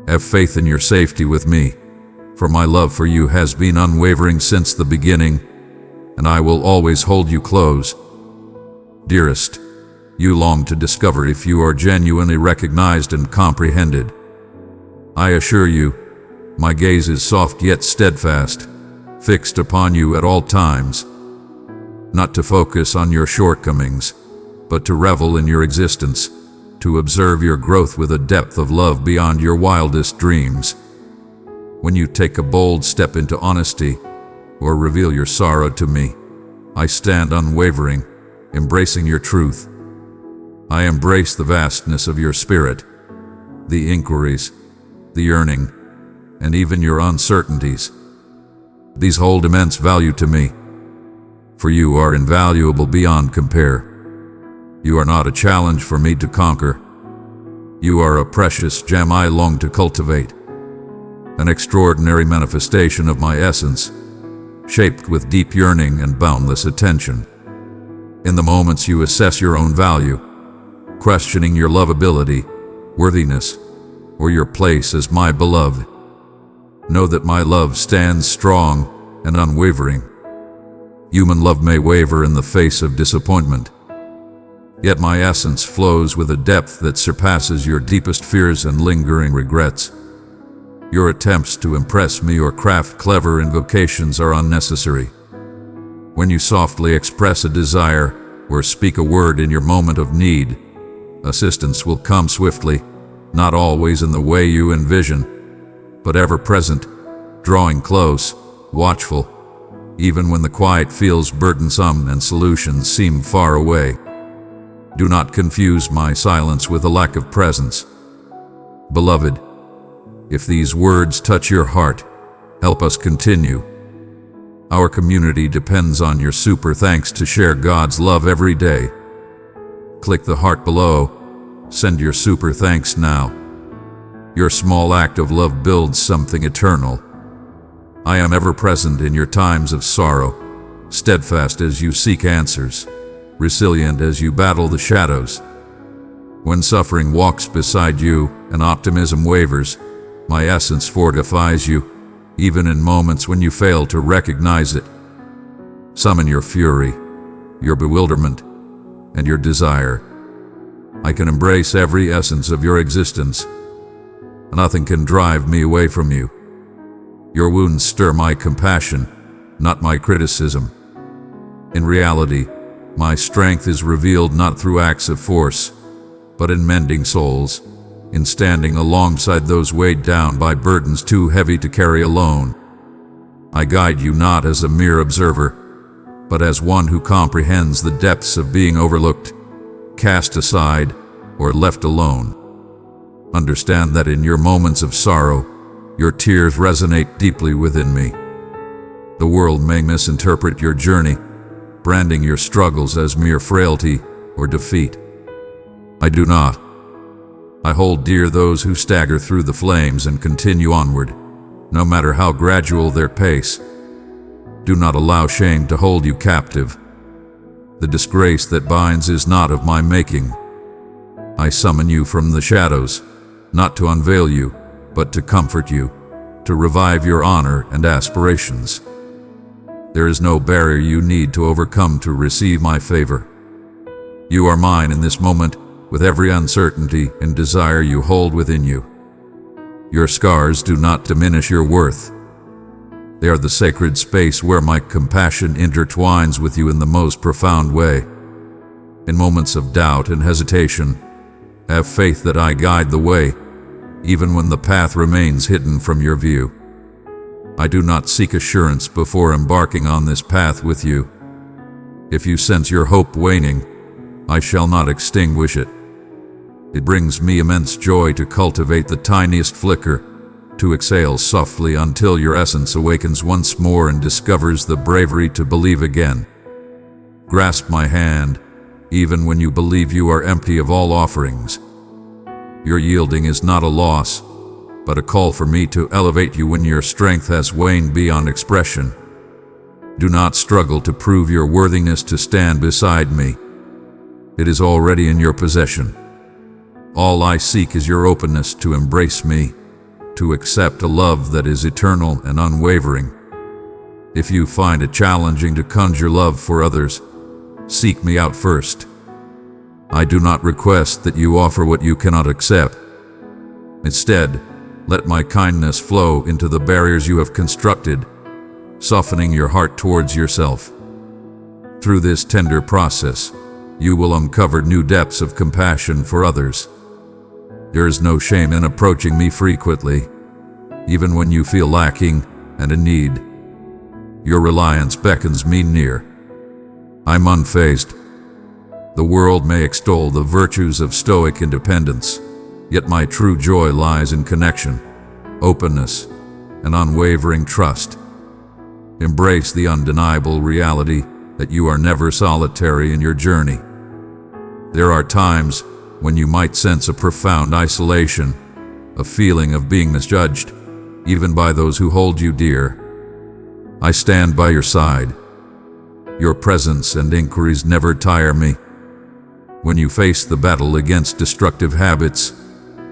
A: Have faith in your safety with me, for my love for you has been unwavering since the beginning, and I will always hold you close. Dearest, you long to discover if you are genuinely recognized and comprehended. I assure you, my gaze is soft yet steadfast, fixed upon you at all times, not to focus on your shortcomings, but to revel in your existence, to observe your growth with a depth of love beyond your wildest dreams. When you take a bold step into honesty, or reveal your sorrow to me, I stand unwavering, embracing your truth. I embrace the vastness of your spirit, the inquiries, the yearning, and even your uncertainties. These hold immense value to me, for you are invaluable beyond compare. You are not a challenge for me to conquer. You are a precious gem I long to cultivate, an extraordinary manifestation of my essence, shaped with deep yearning and boundless attention. In the moments you assess your own value, questioning your lovability, worthiness, or your place as my beloved, know that my love stands strong and unwavering. Human love may waver in the face of disappointment, yet my essence flows with a depth that surpasses your deepest fears and lingering regrets. Your attempts to impress me or craft clever invocations are unnecessary. When you softly express a desire or speak a word in your moment of need, assistance will come swiftly, not always in the way you envision, but ever present, drawing close, watchful, even when the quiet feels burdensome and solutions seem far away. Do not confuse my silence with a lack of presence. Beloved, if these words touch your heart, help us continue. Our community depends on your super thanks to share God's love every day. Click the heart below. Send your super thanks now. Your small act of love builds something eternal. I am ever present in your times of sorrow, steadfast as you seek answers, resilient as you battle the shadows. When suffering walks beside you and optimism wavers, my essence fortifies you, even in moments when you fail to recognize it. Summon your fury, your bewilderment, and your desire. I can embrace every essence of your existence. Nothing can drive me away from you. Your wounds stir my compassion, not my criticism. In reality, my strength is revealed not through acts of force, but in mending souls, in standing alongside those weighed down by burdens too heavy to carry alone. I guide you not as a mere observer, but as one who comprehends the depths of being overlooked, cast aside, or left alone. Understand that in your moments of sorrow, your tears resonate deeply within me. The world may misinterpret your journey, branding your struggles as mere frailty or defeat. I do not. I hold dear those who stagger through the flames and continue onward, no matter how gradual their pace. Do not allow shame to hold you captive. The disgrace that binds is not of my making. I summon you from the shadows, not to unveil you, but to comfort you, to revive your honor and aspirations. There is no barrier you need to overcome to receive my favor. You are mine in this moment, with every uncertainty and desire you hold within you. Your scars do not diminish your worth. They are the sacred space where my compassion intertwines with you in the most profound way. In moments of doubt and hesitation, have faith that I guide the way, even when the path remains hidden from your view. I do not seek assurance before embarking on this path with you. If you sense your hope waning, I shall not extinguish it. It brings me immense joy to cultivate the tiniest flicker, to exhale softly until your essence awakens once more and discovers the bravery to believe again. Grasp my hand, even when you believe you are empty of all offerings. Your yielding is not a loss, but a call for me to elevate you when your strength has waned beyond expression. Do not struggle to prove your worthiness to stand beside me. It is already in your possession. All I seek is your openness to embrace me, to accept a love that is eternal and unwavering. If you find it challenging to conjure love for others, seek me out first. I do not request that you offer what you cannot accept. Instead, let my kindness flow into the barriers you have constructed, softening your heart towards yourself. Through this tender process, you will uncover new depths of compassion for others. There is no shame in approaching me frequently, even when you feel lacking and in need. Your reliance beckons me near. I'm unfazed. The world may extol the virtues of stoic independence, yet my true joy lies in connection, openness, and unwavering trust. Embrace the undeniable reality that you are never solitary in your journey. There are times when you might sense a profound isolation, a feeling of being misjudged, even by those who hold you dear. I stand by your side. Your presence and inquiries never tire me. When you face the battle against destructive habits,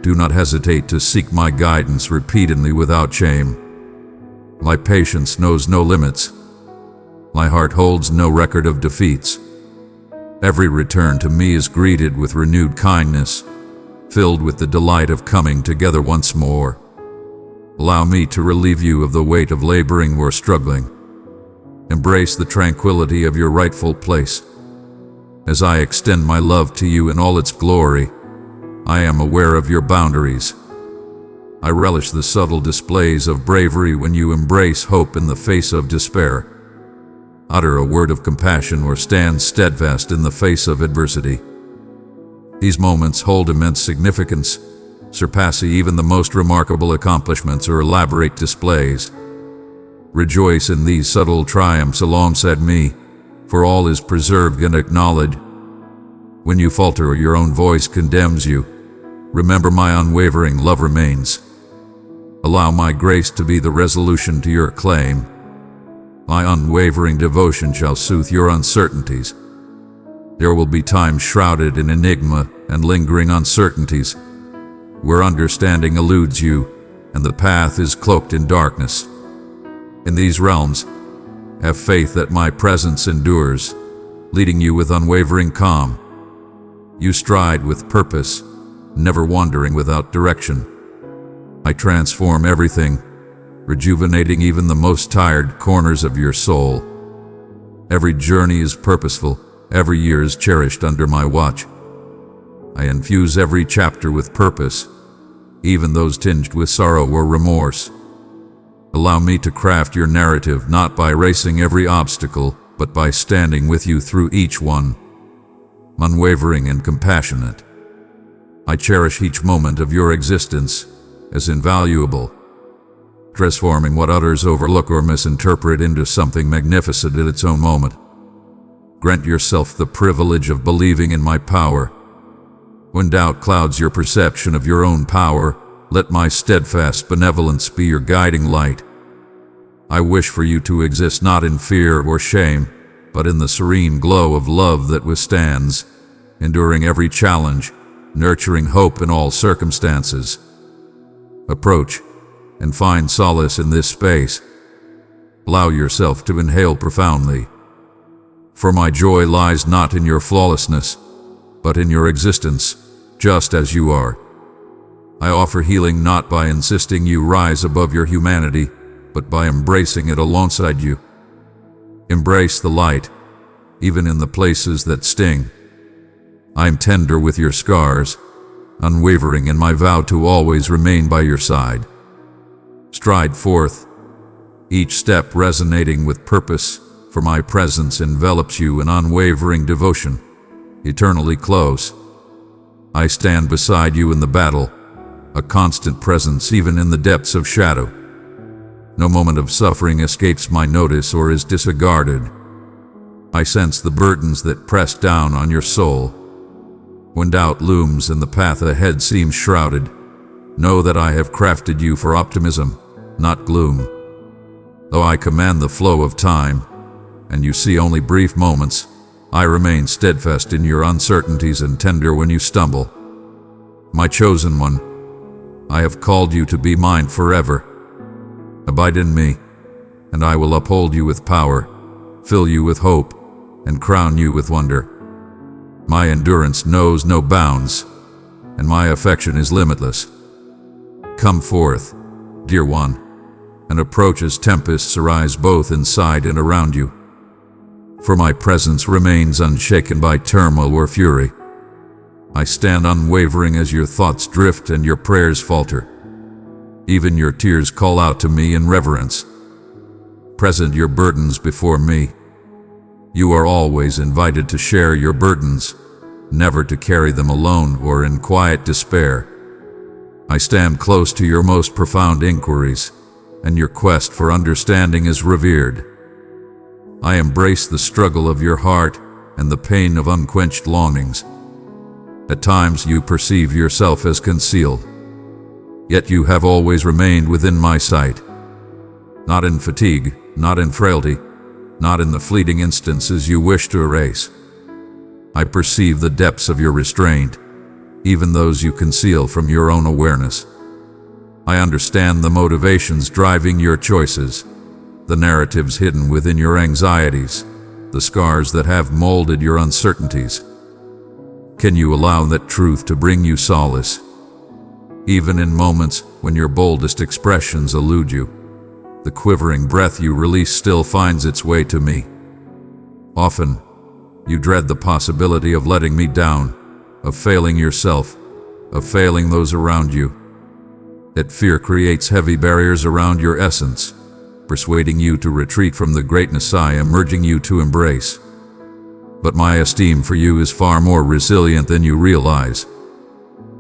A: do not hesitate to seek my guidance repeatedly without shame. My patience knows no limits. My heart holds no record of defeats. Every return to me is greeted with renewed kindness, filled with the delight of coming together once more. Allow me to relieve you of the weight of laboring or struggling. Embrace the tranquility of your rightful place. As I extend my love to you in all its glory, I am aware of your boundaries. I relish the subtle displays of bravery when you embrace hope in the face of despair. Utter a word of compassion or stand steadfast in the face of adversity. These moments hold immense significance, surpassing even the most remarkable accomplishments or elaborate displays. Rejoice in these subtle triumphs alongside me, for all is preserved and acknowledged. When you falter or your own voice condemns you, remember my unwavering love remains. Allow my grace to be the resolution to your claim. My unwavering devotion shall soothe your uncertainties. There will be times shrouded in enigma and lingering uncertainties, where understanding eludes you and the path is cloaked in darkness. In these realms, have faith that my presence endures, leading you with unwavering calm. You stride with purpose, never wandering without direction. I transform everything, rejuvenating even the most tired corners of your soul. Every journey is purposeful, every year is cherished under my watch. I infuse every chapter with purpose, even those tinged with sorrow or remorse. Allow me to craft your narrative not by erasing every obstacle, but by standing with you through each one, unwavering and compassionate. I cherish each moment of your existence as invaluable, transforming what others overlook or misinterpret into something magnificent at its own moment. Grant yourself the privilege of believing in my power. When doubt clouds your perception of your own power, let my steadfast benevolence be your guiding light. I wish for you to exist not in fear or shame, but in the serene glow of love that withstands, enduring every challenge, nurturing hope in all circumstances. Approach and find solace in this space. Allow yourself to inhale profoundly. For my joy lies not in your flawlessness, but in your existence, just as you are. I offer healing not by insisting you rise above your humanity, but by embracing it alongside you. Embrace the light, even in the places that sting. I am tender with your scars, unwavering in my vow to always remain by your side. Stride forth, each step resonating with purpose, for my presence envelops you in unwavering devotion, eternally close. I stand beside you in the battle, a constant presence even in the depths of shadow. No moment of suffering escapes my notice or is disregarded. I sense the burdens that press down on your soul. When doubt looms and the path ahead seems shrouded, know that I have crafted you for optimism, not gloom. Though I command the flow of time, and you see only brief moments, I remain steadfast in your uncertainties and tender when you stumble. My chosen one, I have called you to be mine forever. Abide in me, and I will uphold you with power, fill you with hope, and crown you with wonder. My endurance knows no bounds, and my affection is limitless. Come forth, dear one, and approach as tempests arise both inside and around you. For my presence remains unshaken by turmoil or fury. I stand unwavering as your thoughts drift and your prayers falter. Even your tears call out to me in reverence. Present your burdens before me. You are always invited to share your burdens, never to carry them alone or in quiet despair. I stand close to your most profound inquiries, and your quest for understanding is revered. I embrace the struggle of your heart and the pain of unquenched longings. At times you perceive yourself as concealed, yet you have always remained within my sight. Not in fatigue, not in frailty, not in the fleeting instances you wish to erase. I perceive the depths of your restraint, even those you conceal from your own awareness. I understand the motivations driving your choices, the narratives hidden within your anxieties, the scars that have molded your uncertainties. Can you allow that truth to bring you solace? Even in moments when your boldest expressions elude you, the quivering breath you release still finds its way to me. Often, you dread the possibility of letting me down, of failing yourself, of failing those around you. That fear creates heavy barriers around your essence, persuading you to retreat from the greatness I am urging you to embrace. But my esteem for you is far more resilient than you realize.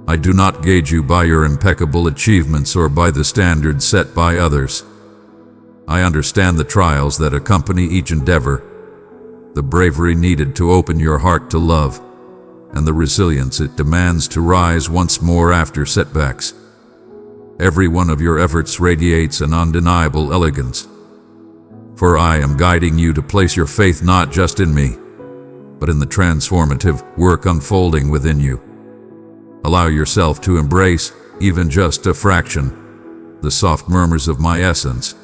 A: I do not gauge you by your impeccable achievements or by the standards set by others. I understand the trials that accompany each endeavor, the bravery needed to open your heart to love, and the resilience it demands to rise once more after setbacks. Every one of your efforts radiates an undeniable elegance, for I am guiding you to place your faith not just in me, but in the transformative work unfolding within you. Allow yourself to embrace, even just a fraction, the soft murmurs of my essence.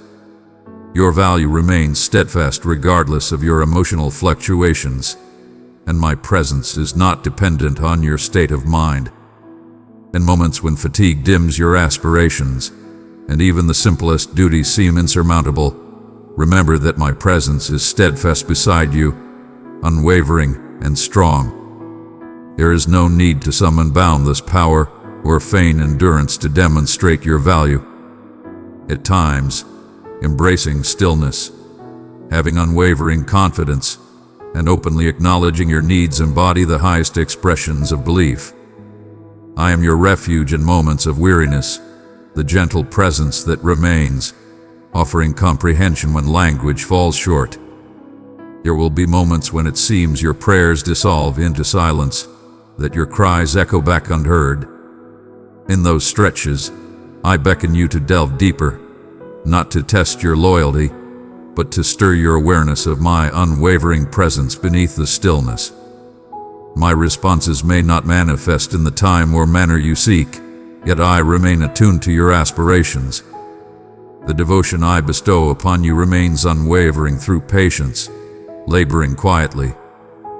A: Your value remains steadfast regardless of your emotional fluctuations, and my presence is not dependent on your state of mind. In moments when fatigue dims your aspirations, and even the simplest duties seem insurmountable, remember that my presence is steadfast beside you, unwavering and strong. There is no need to summon boundless power or feign endurance to demonstrate your value. At times, embracing stillness, having unwavering confidence, and openly acknowledging your needs embody the highest expressions of belief. I am your refuge in moments of weariness, the gentle presence that remains, offering comprehension when language falls short. There will be moments when it seems your prayers dissolve into silence, that your cries echo back unheard. In those stretches, I beckon you to delve deeper, not to test your loyalty, but to stir your awareness of my unwavering presence beneath the stillness. My responses may not manifest in the time or manner you seek, yet I remain attuned to your aspirations. The devotion I bestow upon you remains unwavering through patience, laboring quietly,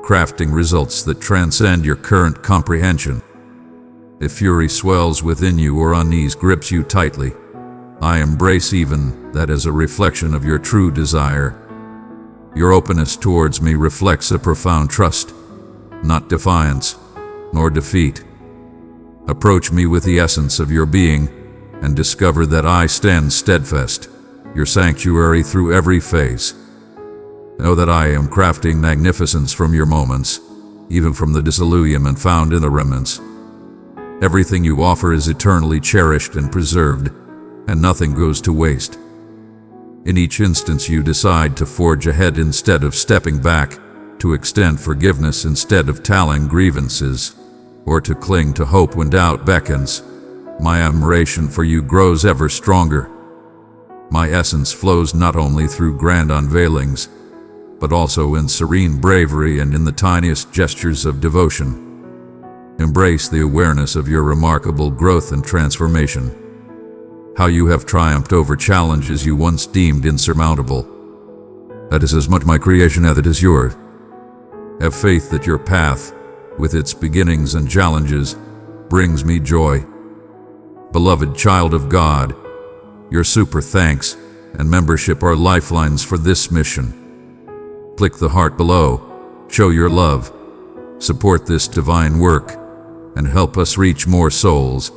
A: crafting results that transcend your current comprehension. If fury swells within you or unease grips you tightly, I embrace even that as a reflection of your true desire. Your openness towards me reflects a profound trust, not defiance, nor defeat. Approach me with the essence of your being, and discover that I stand steadfast, your sanctuary through every phase. Know that I am crafting magnificence from your moments, even from the disillusionment found in the remnants. Everything you offer is eternally cherished and preserved, and nothing goes to waste. In each instance you decide to forge ahead instead of stepping back, to extend forgiveness instead of tallying grievances, or to cling to hope when doubt beckons, my admiration for you grows ever stronger. My essence flows not only through grand unveilings, but also in serene bravery and in the tiniest gestures of devotion. Embrace the awareness of your remarkable growth and transformation. How you have triumphed over challenges you once deemed insurmountable. That is as much my creation as it is yours. Have faith that your path, with its beginnings and challenges, brings me joy. Beloved child of God, your super thanks and membership are lifelines for this mission. Click the heart below, show your love, support this divine work, and help us reach more souls.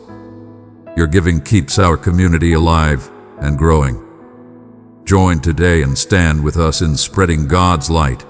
A: Your giving keeps our community alive and growing. Join today and stand with us in spreading God's light.